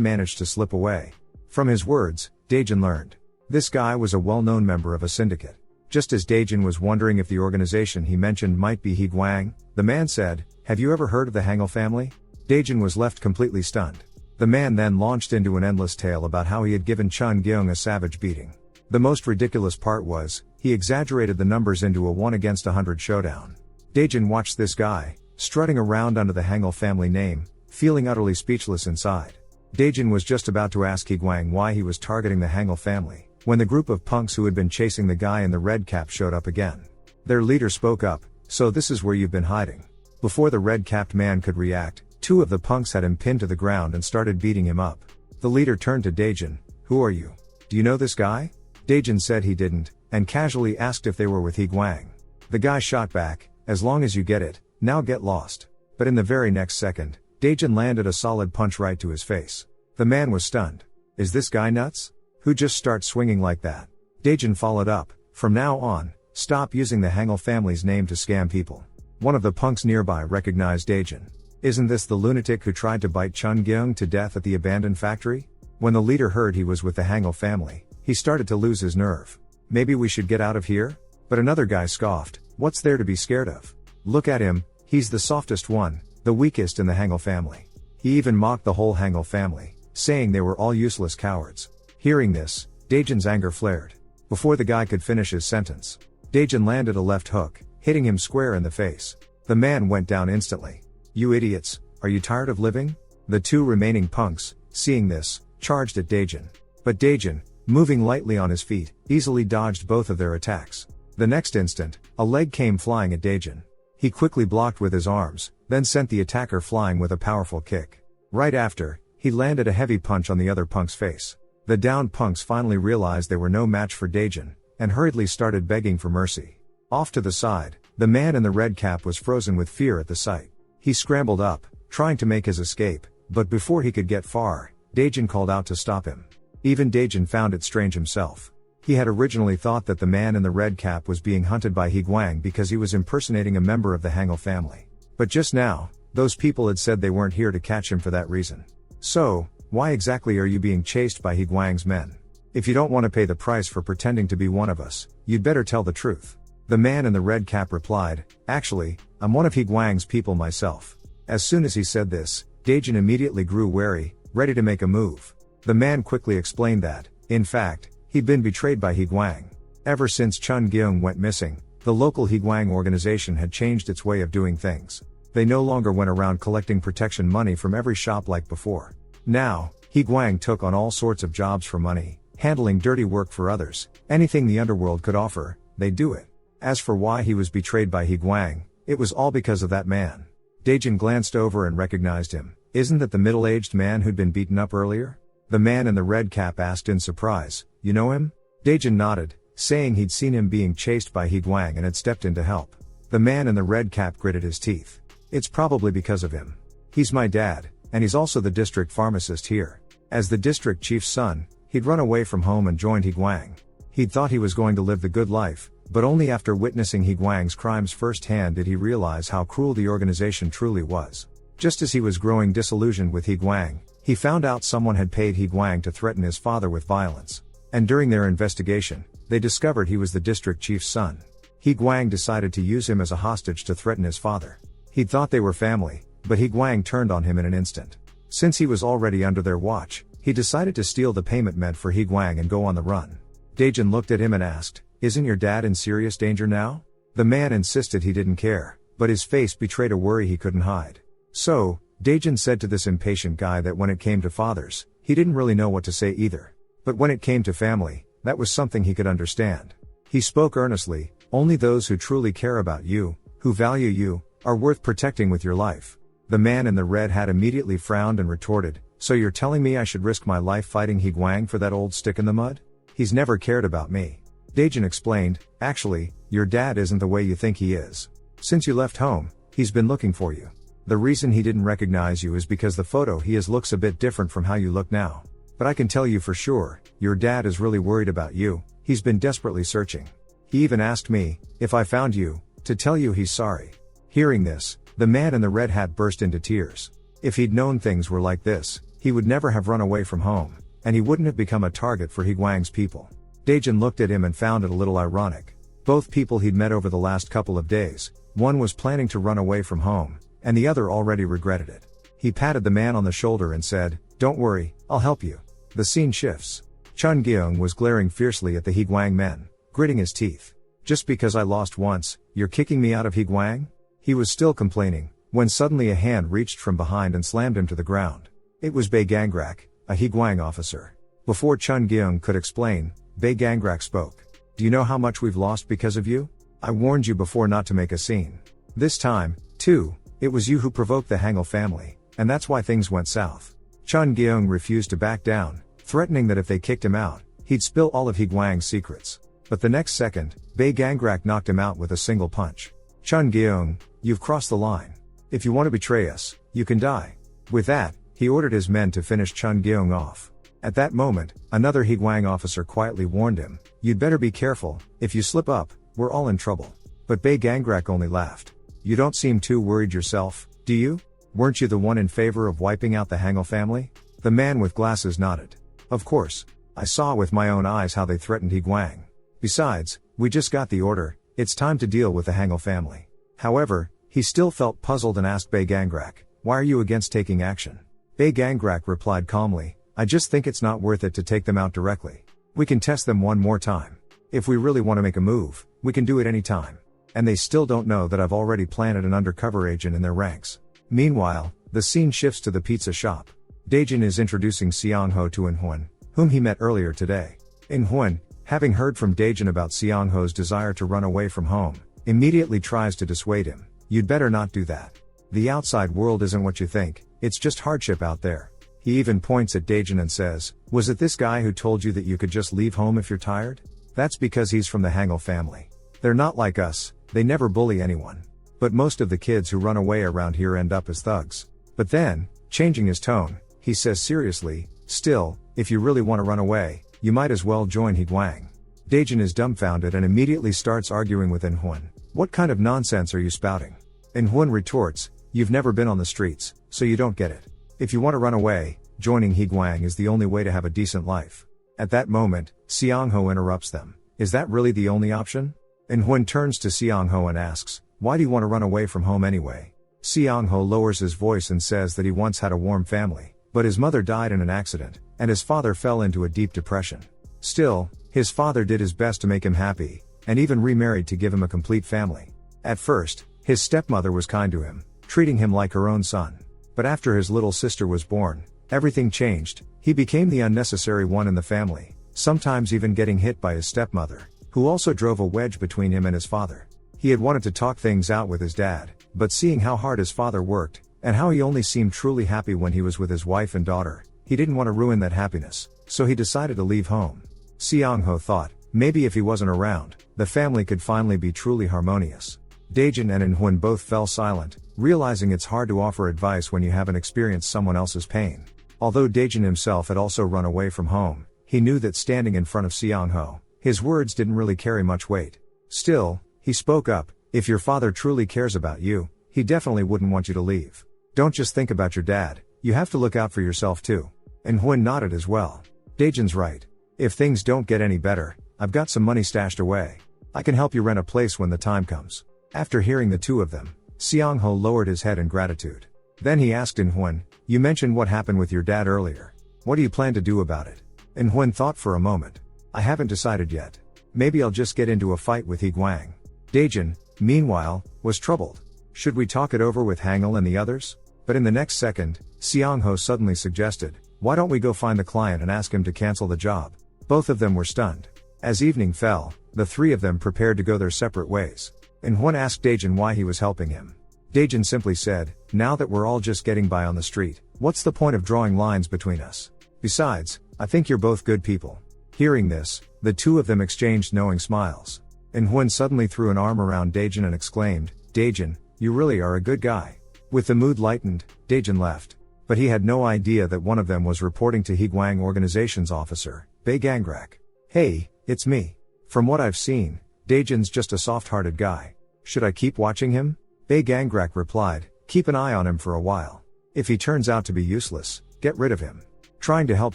managed to slip away. From his words, Daejin learned. This guy was a well-known member of a syndicate. Just as Daejin was wondering if the organization he mentioned might be Higuang, the man said, "Have you ever heard of the Hangul family?" Daejin was left completely stunned. The man then launched into an endless tale about how he had given Chun Gyung a savage beating. The most ridiculous part was, he exaggerated the numbers into a 1 against 100 showdown. Daejin watched this guy, strutting around under the Hangul family name, feeling utterly speechless inside. Daejin was just about to ask Higuang why he was targeting the Hangul family, when the group of punks who had been chasing the guy in the red cap showed up again. Their leader spoke up, "So this is where you've been hiding." Before the red-capped man could react, 2 of the punks had him pinned to the ground and started beating him up. The leader turned to Daejin, "Who are you? Do you know this guy?" Daejin said he didn't, and casually asked if they were with Higuang. The guy shot back, "As long as you get it, now get lost." But in the very next second, Daejin landed a solid punch right to his face. The man was stunned. "Is this guy nuts? Who just starts swinging like that?" Daejin followed up, "From now on, stop using the Hangul family's name to scam people." One of the punks nearby recognized Daejin. "Isn't this the lunatic who tried to bite Chun Gyung to death at the abandoned factory?" When the leader heard he was with the Hangul family, he started to lose his nerve. "Maybe we should get out of here?" But another guy scoffed, "What's there to be scared of? Look at him, he's the softest one, the weakest in the Hangul family." He even mocked the whole Hangul family, saying they were all useless cowards. Hearing this, Daejin's anger flared. Before the guy could finish his sentence, Daejin landed a left hook, hitting him square in the face. The man went down instantly. "You idiots, are you tired of living?" The 2 remaining punks, seeing this, charged at Daejin. But Daejin, moving lightly on his feet, easily dodged both of their attacks. The next instant, a leg came flying at Daejin. He quickly blocked with his arms, then sent the attacker flying with a powerful kick. Right after, he landed a heavy punch on the other punk's face. The downed punks finally realized they were no match for Daejin, and hurriedly started begging for mercy. Off to the side, the man in the red cap was frozen with fear at the sight. He scrambled up, trying to make his escape, but before he could get far, Daejin called out to stop him. Even Daejin found it strange himself. He had originally thought that the man in the red cap was being hunted by Higuang because he was impersonating a member of the Hangul family. But just now, those people had said they weren't here to catch him for that reason. "So, why exactly are you being chased by Higuang's men? If you don't want to pay the price for pretending to be one of us, you'd better tell the truth." The man in the red cap replied, "Actually, I'm one of Higuang's people myself." As soon as he said this, Daejin immediately grew wary, ready to make a move. The man quickly explained that, in fact, he'd been betrayed by Higuang. Ever since Chun Gyung went missing, the local Higuang organization had changed its way of doing things. They no longer went around collecting protection money from every shop like before. Now, Higuang took on all sorts of jobs for money, handling dirty work for others. Anything the underworld could offer, they'd do it. As for why he was betrayed by Higuang, it was all because of that man. Daejin glanced over and recognized him. "Isn't that the middle-aged man who'd been beaten up earlier?" The man in the red cap asked in surprise, "You know him?" Daejin nodded, saying he'd seen him being chased by Higuang and had stepped in to help. The man in the red cap gritted his teeth. "It's probably because of him. He's my dad, and he's also the district pharmacist here. As the district chief's son, he'd run away from home and joined Higuang. He'd thought he was going to live the good life, but only after witnessing Higuang's crimes firsthand did he realize how cruel the organization truly was. Just as he was growing disillusioned with Higuang, he found out someone had paid Higuang to threaten his father with violence. And during their investigation, they discovered he was the district chief's son. Higuang decided to use him as a hostage to threaten his father. He'd thought they were family, but Higuang turned on him in an instant. Since he was already under their watch, he decided to steal the payment meant for Higuang and go on the run. Daejin looked at him and asked, "Isn't your dad in serious danger now?" The man insisted he didn't care, but his face betrayed a worry he couldn't hide. So, Daejin said to this impatient guy that when it came to fathers, he didn't really know what to say either. But when it came to family, that was something he could understand. He spoke earnestly, "Only those who truly care about you, who value you, are worth protecting with your life." The man in the red hat immediately frowned and retorted, "So you're telling me I should risk my life fighting Higuang for that old stick in the mud? He's never cared about me." Daejin explained, "Actually, your dad isn't the way you think he is. Since you left home, he's been looking for you. The reason he didn't recognize you is because the photo he is looks a bit different from how you look now. But I can tell you for sure, your dad is really worried about you, he's been desperately searching. He even asked me, if I found you, to tell you he's sorry. Hearing this, the man in the red hat burst into tears. If he'd known things were like this, he would never have run away from home, and he wouldn't have become a target for Higuang's people. Daejin looked at him and found it a little ironic. Both people he'd met over the last couple of days, one was planning to run away from home, and the other already regretted it. He patted the man on the shoulder and said, "Don't worry, I'll help you." The scene shifts. Chun Gyeong was glaring fiercely at the Higuang men, gritting his teeth. "Just because I lost once, you're kicking me out of Higuang?" He was still complaining, when suddenly a hand reached from behind and slammed him to the ground. It was Bae Gangrak, a Higuang officer. Before Chun Gyeong could explain, Bae Gangrak spoke. "Do you know how much we've lost because of you? I warned you before not to make a scene. This time, too, it was you who provoked the Hangul family, and that's why things went south." Chun Gyeong refused to back down, threatening that if they kicked him out, he'd spill all of Higuang's secrets. But the next second, Bae Gangrak knocked him out with a single punch. "Chun Gyeong, you've crossed the line. If you want to betray us, you can die." With that, he ordered his men to finish Chun Gyeong off. At that moment, another Higuang officer quietly warned him, "You'd better be careful, if you slip up, we're all in trouble." But Bae Gangrak only laughed. "You don't seem too worried yourself, do you? Weren't you the one in favor of wiping out the Hangul family?" The man with glasses nodded. "Of course. I saw with my own eyes how they threatened Higuang. Besides, we just got the order, it's time to deal with the Hangul family." However, he still felt puzzled and asked Bae Gangrak, "Why are you against taking action?" Bae Gangrak replied calmly, "I just think it's not worth it to take them out directly. We can test them one more time. If we really want to make a move, we can do it any time. And they still don't know that I've already planted an undercover agent in their ranks." Meanwhile, the scene shifts to the pizza shop. Daejin is introducing Seong-ho to In-hoon, whom he met earlier today. In-hoon, having heard from Daejin about Seong-ho's desire to run away from home, immediately tries to dissuade him. "You'd better not do that. The outside world isn't what you think, it's just hardship out there." He even points at Daejin and says, "Was it this guy who told you that you could just leave home if you're tired? That's because he's from the Hangul family. They're not like us, they never bully anyone. But most of the kids who run away around here end up as thugs." But then, changing his tone, he says seriously, "Still, if you really want to run away, you might as well join Higuang." Daejin is dumbfounded and immediately starts arguing with In-hoon. "What kind of nonsense are you spouting?" In-hoon retorts, "You've never been on the streets, so you don't get it. If you want to run away, joining Higuang is the only way to have a decent life." At that moment, Seong-ho interrupts them. "Is that really the only option?" In-hoon turns to Seong-ho and asks, "Why do you want to run away from home anyway?" Seong-ho lowers his voice and says that he once had a warm family, but his mother died in an accident, and his father fell into a deep depression. Still, his father did his best to make him happy, and even remarried to give him a complete family. At first, his stepmother was kind to him, treating him like her own son. But after his little sister was born, everything changed. He became the unnecessary one in the family, sometimes even getting hit by his stepmother, who also drove a wedge between him and his father. He had wanted to talk things out with his dad, but seeing how hard his father worked, and how he only seemed truly happy when he was with his wife and daughter, he didn't want to ruin that happiness, so he decided to leave home. Seong-ho thought, maybe if he wasn't around, the family could finally be truly harmonious. Daejin and In-hoon both fell silent, realizing it's hard to offer advice when you haven't experienced someone else's pain. Although Daejin himself had also run away from home, he knew that standing in front of Seong-ho, his words didn't really carry much weight. Still, he spoke up, "If your father truly cares about you, he definitely wouldn't want you to leave. Don't just think about your dad, you have to look out for yourself too." In-hoon nodded as well. Daejin's right. "If things don't get any better, I've got some money stashed away. I can help you rent a place when the time comes." After hearing the two of them, Seong-ho lowered his head in gratitude. Then he asked In-hoon, "You mentioned what happened with your dad earlier. What do you plan to do about it?" In-hoon thought for a moment. "I haven't decided yet. Maybe I'll just get into a fight with Higuang." Daejin, meanwhile, was troubled. Should we talk it over with Hangul and the others? But in the next second, Seong-ho suddenly suggested, "Why don't we go find the client and ask him to cancel the job?" Both of them were stunned. As evening fell, the three of them prepared to go their separate ways. In-hoon asked Daejin why he was helping him. Daejin simply said, "Now that we're all just getting by on the street, what's the point of drawing lines between us? Besides, I think you're both good people." Hearing this, the two of them exchanged knowing smiles. In-hoon suddenly threw an arm around Daejin and exclaimed, "Daejin, you really are a good guy. With the mood lightened, Daejin left. But he had no idea that one of them was reporting to Higuang Organization's officer, Bae Gangrak. Hey, it's me. From what I've seen, Daejin's just a soft-hearted guy. Should I keep watching him? Bae Gangrak replied, keep an eye on him for a while. If he turns out to be useless, get rid of him. Trying to help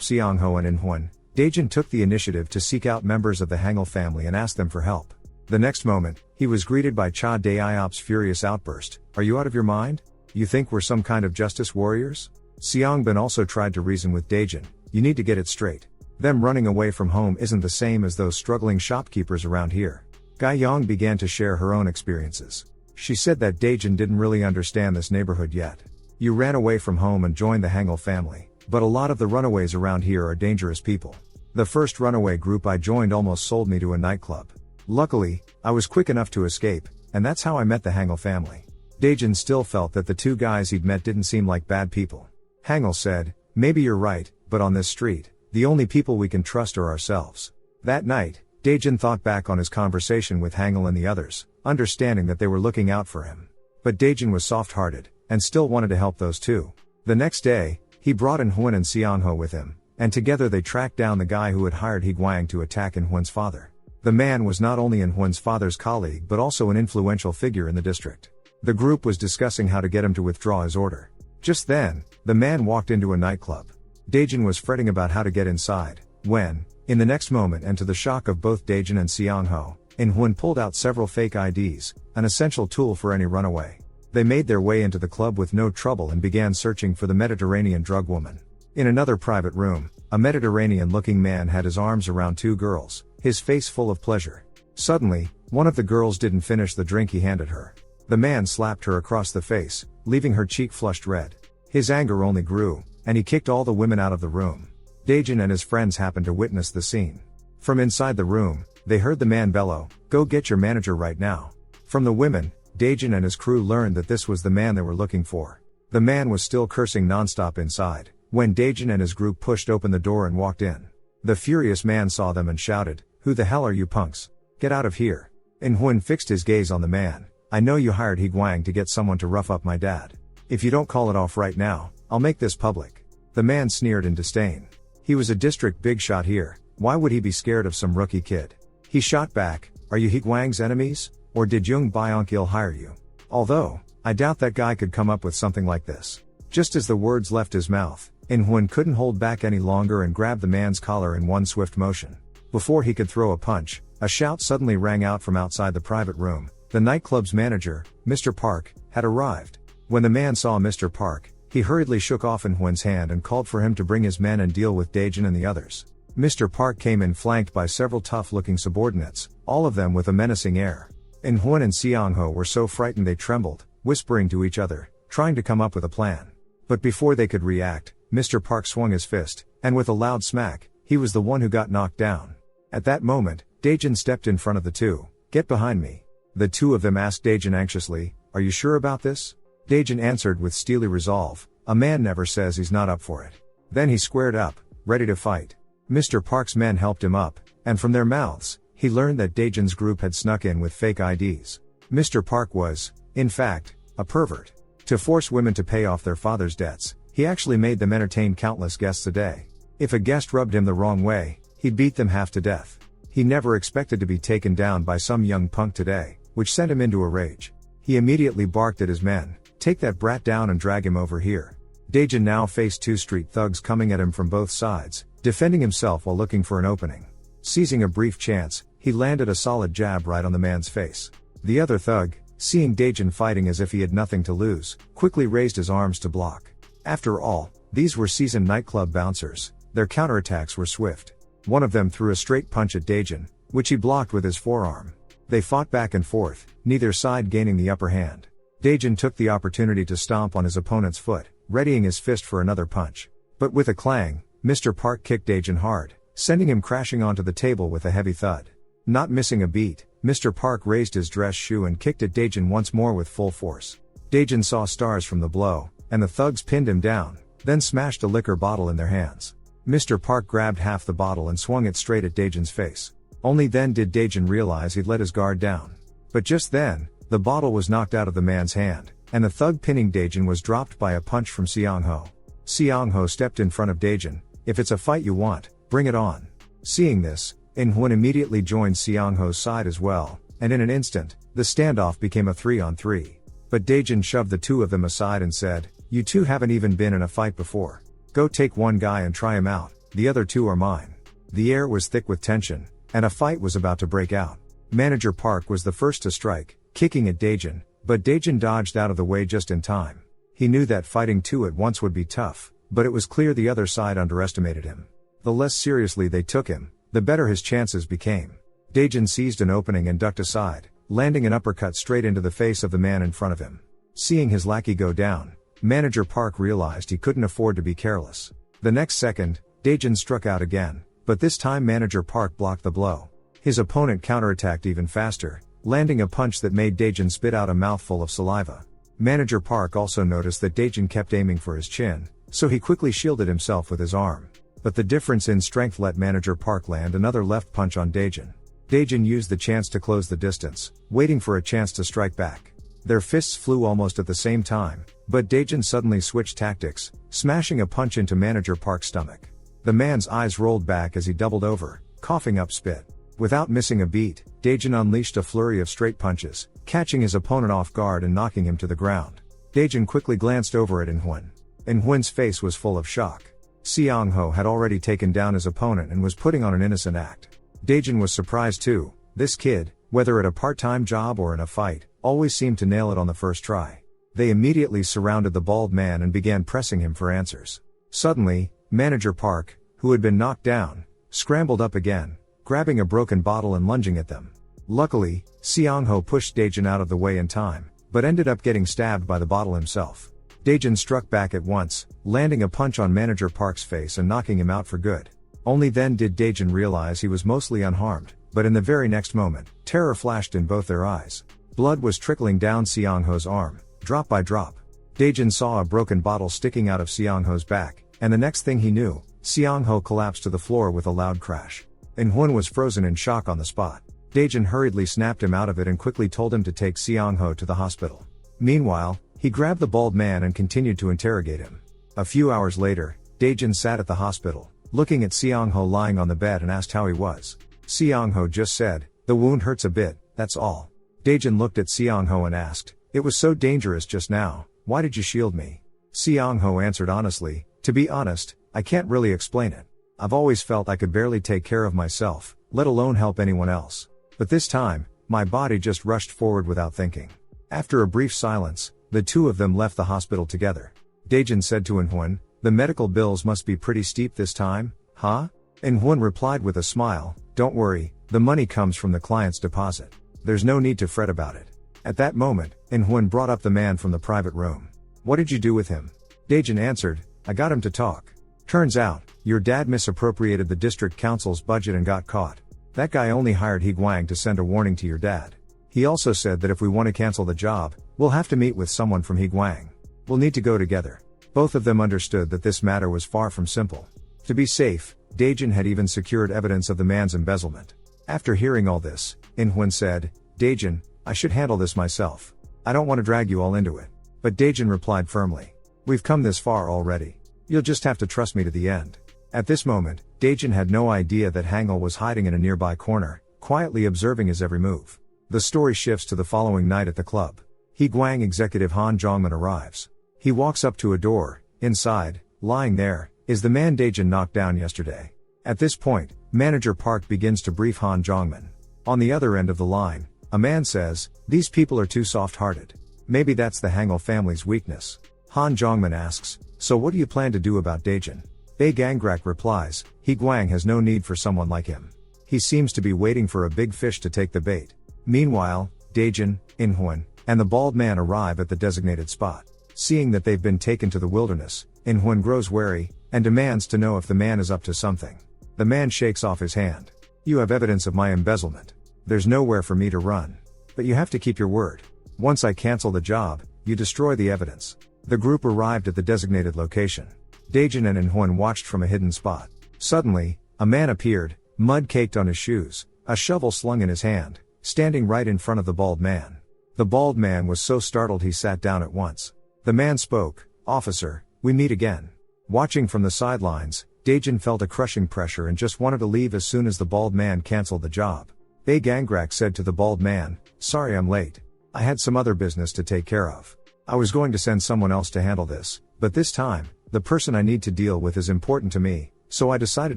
Seongho and Inhwan, Daejin took the initiative to seek out members of the Hangul family and ask them for help. The next moment, he was greeted by Cha Daeop's furious outburst. Are you out of your mind? You think we're some kind of justice warriors? Seongbin also tried to reason with Daejin. You need to get it straight. Them running away from home isn't the same as those struggling shopkeepers around here. Gai Yong began to share her own experiences. She said that Daejin didn't really understand this neighborhood yet. You ran away from home and joined the Hangul family, but a lot of the runaways around here are dangerous people. The first runaway group I joined almost sold me to a nightclub. Luckily, I was quick enough to escape, and that's how I met the Hangul family. Daejin still felt that the two guys he'd met didn't seem like bad people. Hangul said, maybe you're right, but on this street, the only people we can trust are ourselves. That night, Daejin thought back on his conversation with Hangul and the others, understanding that they were looking out for him. But Daejin was soft-hearted, and still wanted to help those two. The next day, he brought Inhwan and Seongho with him, and together they tracked down the guy who had hired Higuang to attack Inhwan's father. The man was not only Inhwan's father's colleague but also an influential figure in the district. The group was discussing how to get him to withdraw his order. Just then, the man walked into a nightclub. Daejin was fretting about how to get inside, when, in the next moment and to the shock of both Daejin and Seongho, Inhwan pulled out several fake IDs, an essential tool for any runaway. They made their way into the club with no trouble and began searching for the Mediterranean drug woman. In another private room, a Mediterranean-looking man had his arms around two girls, his face full of pleasure. Suddenly, one of the girls didn't finish the drink he handed her. The man slapped her across the face, leaving her cheek flushed red. His anger only grew, and he kicked all the women out of the room. Daejin and his friends happened to witness the scene. From inside the room, they heard the man bellow, "Go get your manager right now." From the women, Daejin and his crew learned that this was the man they were looking for. The man was still cursing nonstop inside, when Daejin and his group pushed open the door and walked in. The furious man saw them and shouted, "Who the hell are you punks? Get out of here." Inhwan fixed his gaze on the man. "I know you hired Higuang to get someone to rough up my dad. If you don't call it off right now, I'll make this public." The man sneered in disdain. He was a district big shot here. Why would he be scared of some rookie kid? He shot back, "Are you Higuang's enemies? Or did Jung Byung-il hire you?" Although, I doubt that guy could come up with something like this. Just as the words left his mouth, Inhwan couldn't hold back any longer and grabbed the man's collar in one swift motion. Before he could throw a punch, a shout suddenly rang out from outside the private room. The nightclub's manager, Mr. Park, had arrived. When the man saw Mr. Park, he hurriedly shook off Inhwan's hand and called for him to bring his men and deal with Daejin and the others. Mr. Park came in flanked by several tough-looking subordinates, all of them with a menacing air. Inhwan and Seongho were so frightened they trembled, whispering to each other, trying to come up with a plan. But before they could react, Mr. Park swung his fist, and with a loud smack, he was the one who got knocked down. At that moment, Daejin stepped in front of the two. "Get behind me." The two of them asked Daejin anxiously, "Are you sure about this?" Daejin answered with steely resolve, "A man never says he's not up for it." Then he squared up, ready to fight. Mr. Park's men helped him up, and from their mouths, he learned that Daejin's group had snuck in with fake IDs. Mr. Park was, in fact, a pervert. To force women to pay off their father's debts, he actually made them entertain countless guests a day. If a guest rubbed him the wrong way, he'd beat them half to death. He never expected to be taken down by some young punk today, which sent him into a rage. He immediately barked at his men, "Take that brat down and drag him over here." Daejin now faced two street thugs coming at him from both sides, defending himself while looking for an opening. Seizing a brief chance, he landed a solid jab right on the man's face. The other thug, seeing Daejin fighting as if he had nothing to lose, quickly raised his arms to block. After all, these were seasoned nightclub bouncers. Their counterattacks were swift. One of them threw a straight punch at Daejin, which he blocked with his forearm. They fought back and forth, neither side gaining the upper hand. Daejin took the opportunity to stomp on his opponent's foot, readying his fist for another punch. But with a clang, Mr. Park kicked Daejin hard, sending him crashing onto the table with a heavy thud. Not missing a beat, Mr. Park raised his dress shoe and kicked at Daejin once more with full force. Daejin saw stars from the blow, and the thugs pinned him down, then smashed a liquor bottle in their hands. Mr. Park grabbed half the bottle and swung it straight at Daejin's face. Only then did Daejin realize he'd let his guard down. But just then, the bottle was knocked out of the man's hand, and the thug pinning Daejin was dropped by a punch from Seong-ho. Seong-ho stepped in front of Daejin. "If it's a fight you want, bring it on." Seeing this, In-hwan immediately joined Seong-ho's side as well, and in an instant, the standoff became a 3-on-3. But Daejin shoved the two of them aside and said, "You two haven't even been in a fight before. Go take one guy and try him out, the other two are mine." The air was thick with tension, and a fight was about to break out. Manager Park was the first to strike, kicking at Daejin, but Daejin dodged out of the way just in time. He knew that fighting two at once would be tough, but it was clear the other side underestimated him. The less seriously they took him, the better his chances became. Daejin seized an opening and ducked aside, landing an uppercut straight into the face of the man in front of him. Seeing his lackey go down, Manager Park realized he couldn't afford to be careless. The next second, Daejin struck out again, but this time Manager Park blocked the blow. His opponent counterattacked even faster, landing a punch that made Daejin spit out a mouthful of saliva. Manager Park also noticed that Daejin kept aiming for his chin, so he quickly shielded himself with his arm. But the difference in strength let Manager Park land another left punch on Daejin. Daejin used the chance to close the distance, waiting for a chance to strike back. Their fists flew almost at the same time, but Daejin suddenly switched tactics, smashing a punch into Manager Park's stomach. The man's eyes rolled back as he doubled over, coughing up spit. Without missing a beat, Daejin unleashed a flurry of straight punches, catching his opponent off guard and knocking him to the ground. Daejin quickly glanced over at In-hwan. In-hwan's face was full of shock. Seong-ho had already taken down his opponent and was putting on an innocent act. Daejin was surprised too. This kid, whether at a part-time job or in a fight, always seemed to nail it on the first try. They immediately surrounded the bald man and began pressing him for answers. Suddenly, Manager Park, who had been knocked down, scrambled up again, grabbing a broken bottle and lunging at them. Luckily, Seong-ho pushed Daejin out of the way in time, but ended up getting stabbed by the bottle himself. Daejin struck back at once, landing a punch on Manager Park's face and knocking him out for good. Only then did Daejin realize he was mostly unharmed, but in the very next moment, terror flashed in both their eyes. Blood was trickling down Seong-ho's arm, drop by drop. Daejin saw a broken bottle sticking out of Seong-ho's back, and the next thing he knew, Seong-ho collapsed to the floor with a loud crash. In-hwan was frozen in shock on the spot. Daejin hurriedly snapped him out of it and quickly told him to take Seong-ho to the hospital. Meanwhile, he grabbed the bald man and continued to interrogate him. A few hours later, Daejin sat at the hospital, looking at Seong-ho lying on the bed and asked how he was. Seong-ho just said, "The wound hurts a bit, that's all." Daejin looked at Seong-ho and asked, "It was so dangerous just now, why did you shield me?" Seong-ho answered honestly, "To be honest, I can't really explain it. I've always felt I could barely take care of myself, let alone help anyone else. But this time, my body just rushed forward without thinking." After a brief silence, the two of them left the hospital together. Daejin said to In-hwan, "The medical bills must be pretty steep this time, huh?" In-hwan replied with a smile, "Don't worry, the money comes from the client's deposit. There's no need to fret about it." At that moment, In-hwan brought up the man from the private room. "What did you do with him?" Daejin answered, "I got him to talk. Turns out, your dad misappropriated the district council's budget and got caught. That guy only hired Hee-gwang to send a warning to your dad. He also said that if we want to cancel the job, we'll have to meet with someone from Hee-gwang. We'll need to go together." Both of them understood that this matter was far from simple. To be safe, Daejin had even secured evidence of the man's embezzlement. After hearing all this, In-hwan said, "Daejin, I should handle this myself. I don't want to drag you all into it." But Daejin replied firmly, "We've come this far already. You'll just have to trust me to the end." At this moment, Daejin had no idea that Hangul was hiding in a nearby corner, quietly observing his every move. The story shifts to the following night at the club. Hee-gwang executive Han Jongman arrives. He walks up to a door. Inside, lying there, is the man Daejin knocked down yesterday. At this point, Manager Park begins to brief Han Jongman. On the other end of the line, a man says, "These people are too soft-hearted. Maybe that's the Hangul family's weakness." Han Jongman asks, "So what do you plan to do about Daejin?" Bae Gangrak replies, "Hee-gwang has no need for someone like him. He seems to be waiting for a big fish to take the bait." Meanwhile, Daejin, In-hwan, and the bald man arrive at the designated spot. Seeing that they've been taken to the wilderness, In-hwan grows wary, and demands to know if the man is up to something. The man shakes off his hand. "You have evidence of my embezzlement. There's nowhere for me to run. But you have to keep your word. Once I cancel the job, you destroy the evidence." The group arrived at the designated location. Daejin and In-hwan watched from a hidden spot. Suddenly, a man appeared, mud caked on his shoes, a shovel slung in his hand, standing right in front of the bald man. The bald man was so startled he sat down at once. The man spoke, "Officer, we meet again." Watching from the sidelines, Daejin felt a crushing pressure and just wanted to leave as soon as the bald man cancelled the job. Bae Gangrak said to the bald man, "Sorry I'm late. I had some other business to take care of. I was going to send someone else to handle this, but this time, the person I need to deal with is important to me, so I decided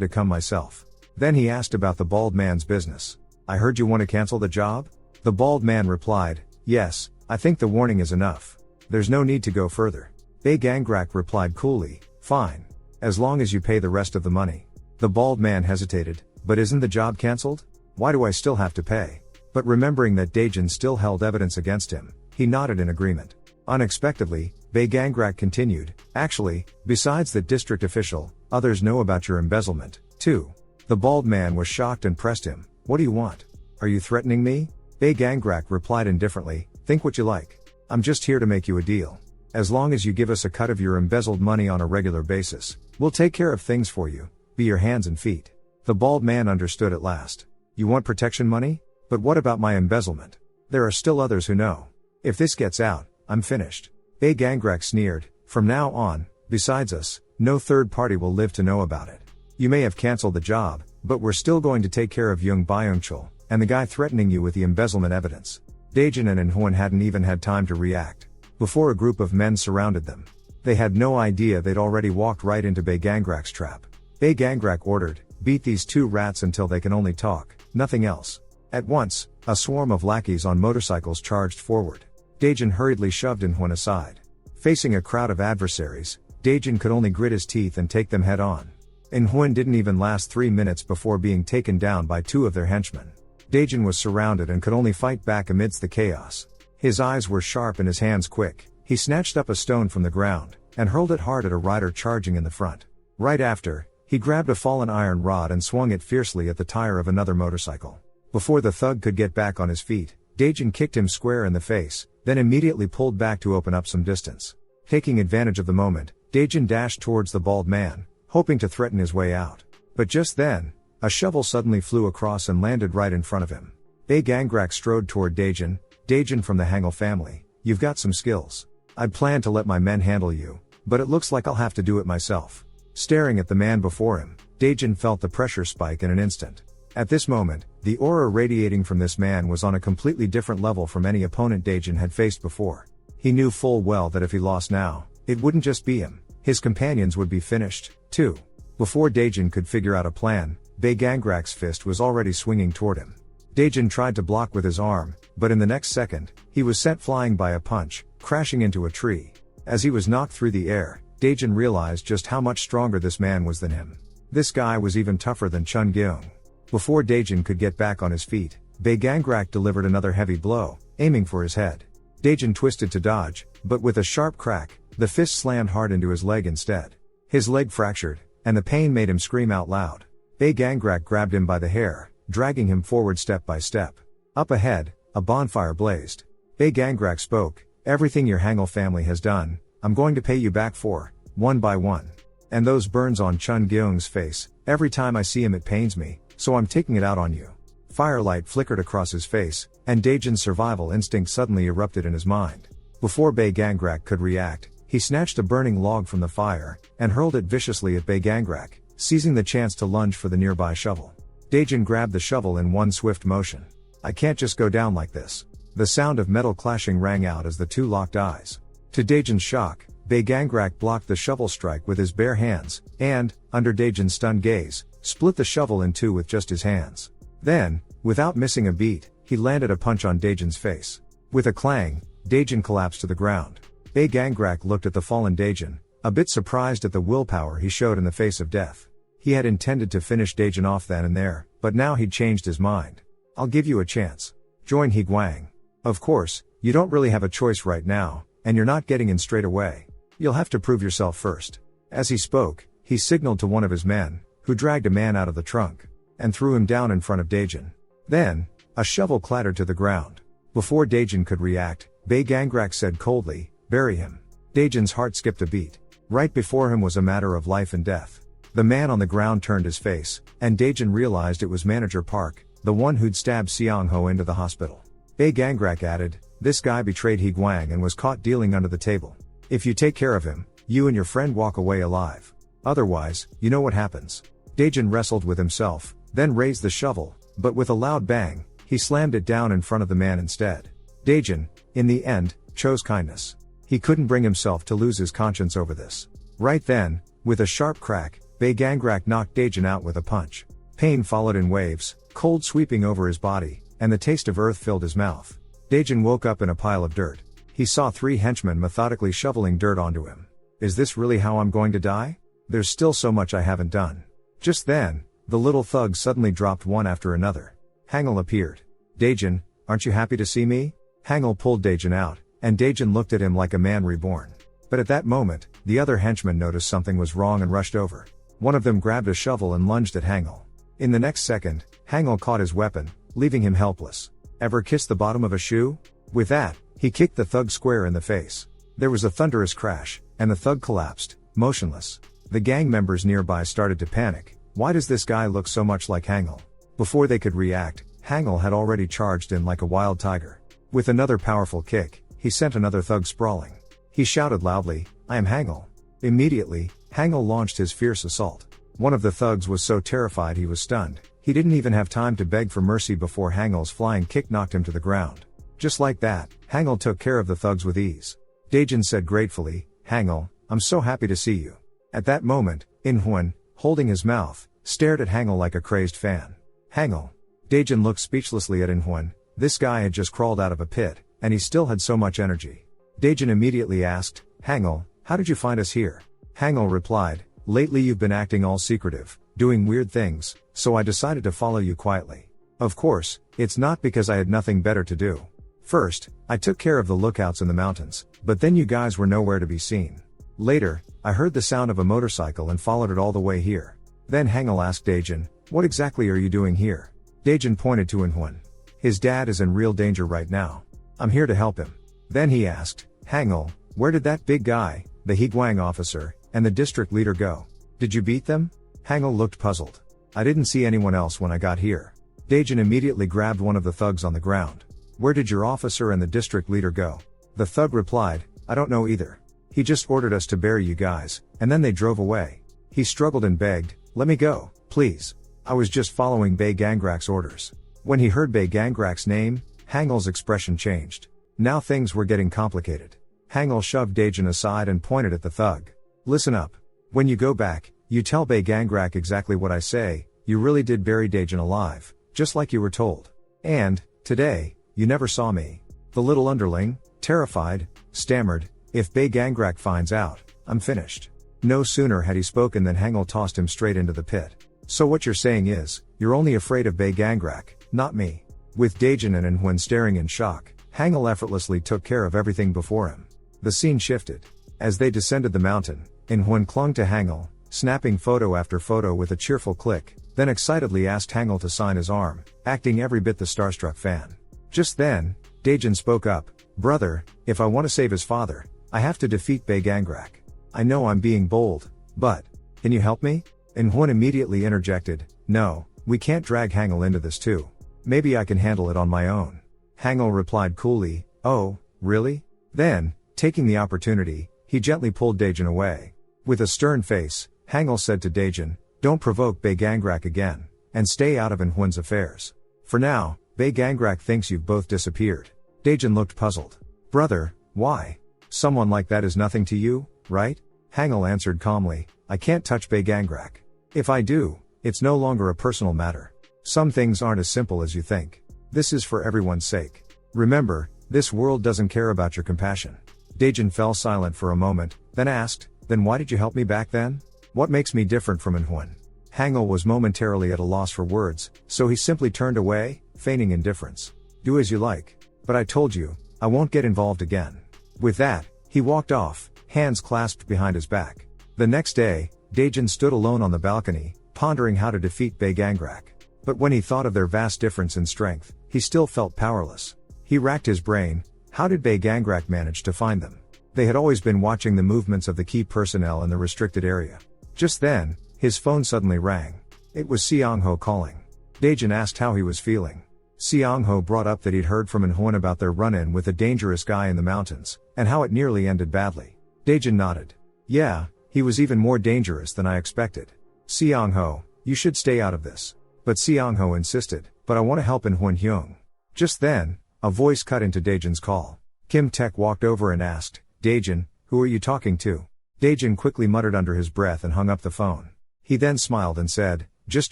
to come myself." Then he asked about the bald man's business. "I heard you want to cancel the job?" The bald man replied, "Yes, I think the warning is enough. There's no need to go further." Bae Gangrak replied coolly, "Fine. As long as you pay the rest of the money." The bald man hesitated, "But isn't the job cancelled? Why do I still have to pay?" But remembering that Daejin still held evidence against him, he nodded in agreement. Unexpectedly, Bae Gangrak continued, "Actually, besides that district official, others know about your embezzlement, too." The bald man was shocked and pressed him, "What do you want? Are you threatening me?" Bae Gangrak replied indifferently, "Think what you like. I'm just here to make you a deal. As long as you give us a cut of your embezzled money on a regular basis, we'll take care of things for you, be your hands and feet." The bald man understood at last. "You want protection money? But what about my embezzlement? There are still others who know. If this gets out, I'm finished." Bae Gangrak sneered, "From now on, besides us, no third party will live to know about it. You may have cancelled the job, but we're still going to take care of Young Byung-chul, and the guy threatening you with the embezzlement evidence." Daejin and Inhwan hadn't even had time to react, before a group of men surrounded them. They had no idea they'd already walked right into Bae Gangrak's trap. Bae Gangrak ordered, "Beat these two rats until they can only talk, nothing else." At once, a swarm of lackeys on motorcycles charged forward. Daejin hurriedly shoved Inhwan aside. Facing a crowd of adversaries, Daejin could only grit his teeth and take them head on. Inhwan didn't even last 3 minutes before being taken down by 2 of their henchmen. Daejin was surrounded and could only fight back amidst the chaos. His eyes were sharp and his hands quick. He snatched up a stone from the ground, and hurled it hard at a rider charging in the front. Right after, he grabbed a fallen iron rod and swung it fiercely at the tire of another motorcycle. Before the thug could get back on his feet, Daejin kicked him square in the face, then immediately pulled back to open up some distance. Taking advantage of the moment, Daejin dashed towards the bald man, hoping to threaten his way out. But just then, a shovel suddenly flew across and landed right in front of him. Bae Gangrak strode toward Daejin. "Daejin from the Hangul family, you've got some skills. I'd planned to let my men handle you, but it looks like I'll have to do it myself." Staring at the man before him, Daejin felt the pressure spike in an instant. At this moment, the aura radiating from this man was on a completely different level from any opponent Daejin had faced before. He knew full well that if he lost now, it wouldn't just be him, his companions would be finished, too. Before Daejin could figure out a plan, Bae Gangrak's fist was already swinging toward him. Daejin tried to block with his arm, but in the next second, he was sent flying by a punch, crashing into a tree. As he was knocked through the air, Daejin realized just how much stronger this man was than him. This guy was even tougher than Chun Gyung. Before Daejin could get back on his feet, Bae Gangrak delivered another heavy blow, aiming for his head. Daejin twisted to dodge, but with a sharp crack, the fist slammed hard into his leg instead. His leg fractured, and the pain made him scream out loud. Bae Gangrak grabbed him by the hair, dragging him forward step by step. Up ahead, a bonfire blazed. Bae Gangrak spoke, "Everything your Hangul family has done, I'm going to pay you back for, one by one. And those burns on Chun Gyung's face, every time I see him it pains me, so I'm taking it out on you." Firelight flickered across his face, and Daejin's survival instinct suddenly erupted in his mind. Before Bae Gangrak could react, he snatched a burning log from the fire, and hurled it viciously at Bae Gangrak, seizing the chance to lunge for the nearby shovel. Daejin grabbed the shovel in one swift motion. "I can't just go down like this." The sound of metal clashing rang out as the two locked eyes. To Daejin's shock, Bae Gangrak blocked the shovel strike with his bare hands, and, under Daejin's stunned gaze, split the shovel in two with just his hands. Then, without missing a beat, he landed a punch on Daejin's face. With a clang, Daejin collapsed to the ground. Bae Gangrak looked at the fallen Daejin, a bit surprised at the willpower he showed in the face of death. He had intended to finish Daejin off then and there, but now he'd changed his mind. "I'll give you a chance. Join Higuang. Of course, you don't really have a choice right now, and you're not getting in straight away. You'll have to prove yourself first." As he spoke, he signaled to one of his men, who dragged a man out of the trunk, and threw him down in front of Daejin. Then, a shovel clattered to the ground. Before Daejin could react, Bae Gangrak said coldly, "Bury him." Daejin's heart skipped a beat. Right before him was a matter of life and death. The man on the ground turned his face, and Daejin realized it was Manager Park, the one who'd stabbed Seong-ho into the hospital. Bei Gangrak added, this guy betrayed He Guang and was caught dealing under the table. If you take care of him, you and your friend walk away alive. Otherwise, you know what happens. Daejin wrestled with himself, then raised the shovel, but with a loud bang, he slammed it down in front of the man instead. Daejin, in the end, chose kindness. He couldn't bring himself to lose his conscience over this. Right then, with a sharp crack, Bei Gangrak knocked Daejin out with a punch. Pain followed in waves, cold sweeping over his body, and the taste of earth filled his mouth. Daejin woke up in a pile of dirt. He saw 3 henchmen methodically shoveling dirt onto him. Is this really how I'm going to die? There's still so much I haven't done. Just then, the little thugs suddenly dropped one after another. Hangul appeared. Daejin, aren't you happy to see me? Hangul pulled Daejin out, and Daejin looked at him like a man reborn. But at that moment, the other henchmen noticed something was wrong and rushed over. One of them grabbed a shovel and lunged at Hangul. In the next second, Hangul caught his weapon, leaving him helpless. Ever kissed the bottom of a shoe? With that, he kicked the thug square in the face. There was a thunderous crash, and the thug collapsed, motionless. The gang members nearby started to panic. Why does this guy look so much like Hangul? Before they could react, Hangul had already charged in like a wild tiger. With another powerful kick, he sent another thug sprawling. He shouted loudly, I am Hangul. Immediately, Hangul launched his fierce assault. One of the thugs was so terrified he was stunned. He didn't even have time to beg for mercy before Hangul's flying kick knocked him to the ground. Just like that, Hangul took care of the thugs with ease. Daejin said gratefully, Hangul, I'm so happy to see you. At that moment, In-hwan, holding his mouth, stared at Hangul like a crazed fan. Hangul. Daejin looked speechlessly at In-hwan. This guy had just crawled out of a pit, and he still had so much energy. Daejin immediately asked, Hangul, how did you find us here? Hangul replied, lately you've been acting all secretive, doing weird things, so I decided to follow you quietly. Of course, it's not because I had nothing better to do. First, I took care of the lookouts in the mountains, but then you guys were nowhere to be seen. Later, I heard the sound of a motorcycle and followed it all the way here. Then Hangul asked Daejin, what exactly are you doing here? Daejin pointed to In-hwan. His dad is in real danger right now. I'm here to help him. Then he asked, Hangul, where did that big guy, the He Guang officer, and the district leader go? Did you beat them? Hangul looked puzzled. I didn't see anyone else when I got here. Daejin immediately grabbed one of the thugs on the ground. Where did your officer and the district leader go? The thug replied, I don't know either. He just ordered us to bury you guys, and then they drove away. He struggled and begged, let me go, please. I was just following Bei Gangrak's orders. When he heard Bei Gangrak's name, Hangul's expression changed. Now things were getting complicated. Hangul shoved Daejin aside and pointed at the thug. Listen up. When you go back, you tell Bei Gangrak exactly what I say. You really did bury Daejin alive, just like you were told. And, today, you never saw me. The little underling, terrified, stammered, if Bei Gangrak finds out, I'm finished. No sooner had he spoken than Hangul tossed him straight into the pit. So what you're saying is, you're only afraid of Bei Gangrak, not me. With Daejin and In-hwan staring in shock, Hangul effortlessly took care of everything before him. The scene shifted. As they descended the mountain, In-hwan clung to Hangul, snapping photo after photo with a cheerful click, then excitedly asked Hangul to sign his arm, acting every bit the starstruck fan. Just then, Daejin spoke up, brother, if I want to save his father, I have to defeat Bei Gangrak. I know I'm being bold, but, can you help me? In-hwan immediately interjected, no, we can't drag Hangul into this too. Maybe I can handle it on my own. Hangul replied coolly, oh, really? Then, taking the opportunity, he gently pulled Daejin away. With a stern face, Hangul said to Daejin, don't provoke Bei Gangrak again, and stay out of In-hwan's affairs. For now, Bei Gangrak thinks you've both disappeared. Daejin looked puzzled. Brother, why? Someone like that is nothing to you, right? Hangul answered calmly, I can't touch Bei Gangrak. If I do, it's no longer a personal matter. Some things aren't as simple as you think. This is for everyone's sake. Remember, this world doesn't care about your compassion. Daejin fell silent for a moment, then asked, then why did you help me back then? What makes me different from In-hwan? Hangul was momentarily at a loss for words, so he simply turned away, feigning indifference. Do as you like. But I told you, I won't get involved again. With that, he walked off, hands clasped behind his back. The next day, Daejin stood alone on the balcony, pondering how to defeat Bei Gangrak. But when he thought of their vast difference in strength, he still felt powerless. He racked his brain, how did Bei Gangrak manage to find them? They had always been watching the movements of the key personnel in the restricted area. Just then, his phone suddenly rang. It was Seong-ho calling. Daejin asked how he was feeling. Seong-ho brought up that he'd heard from Manhwa about their run-in with a dangerous guy in the mountains, and how it nearly ended badly. Daejin nodded. Yeah, he was even more dangerous than I expected. Seong-ho, you should stay out of this. But Seong-ho insisted, but I want to help in Hyun. Just then, a voice cut into Daejin's call. Kim Taek walked over and asked, Daejin, who are you talking to? Daejin quickly muttered under his breath and hung up the phone. He then smiled and said, just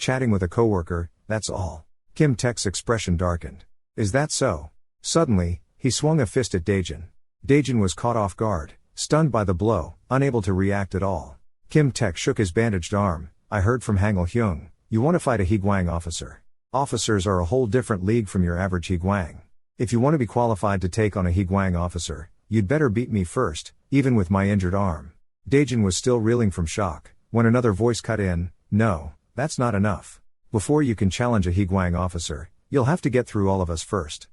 chatting with a coworker, that's all. Kim Taek's expression darkened. Is that so? Suddenly, he swung a fist at Daejin. Daejin was caught off guard, stunned by the blow, unable to react at all. Kim Taek shook his bandaged arm. I heard from Hangul Hyung, you want to fight a Higuang officer. Officers are a whole different league from your average Higuang. If you want to be qualified to take on a Higuang officer, you'd better beat me first, even with my injured arm. Daejin was still reeling from shock, when another voice cut in, no, that's not enough. Before you can challenge a Higuang officer, you'll have to get through all of us first.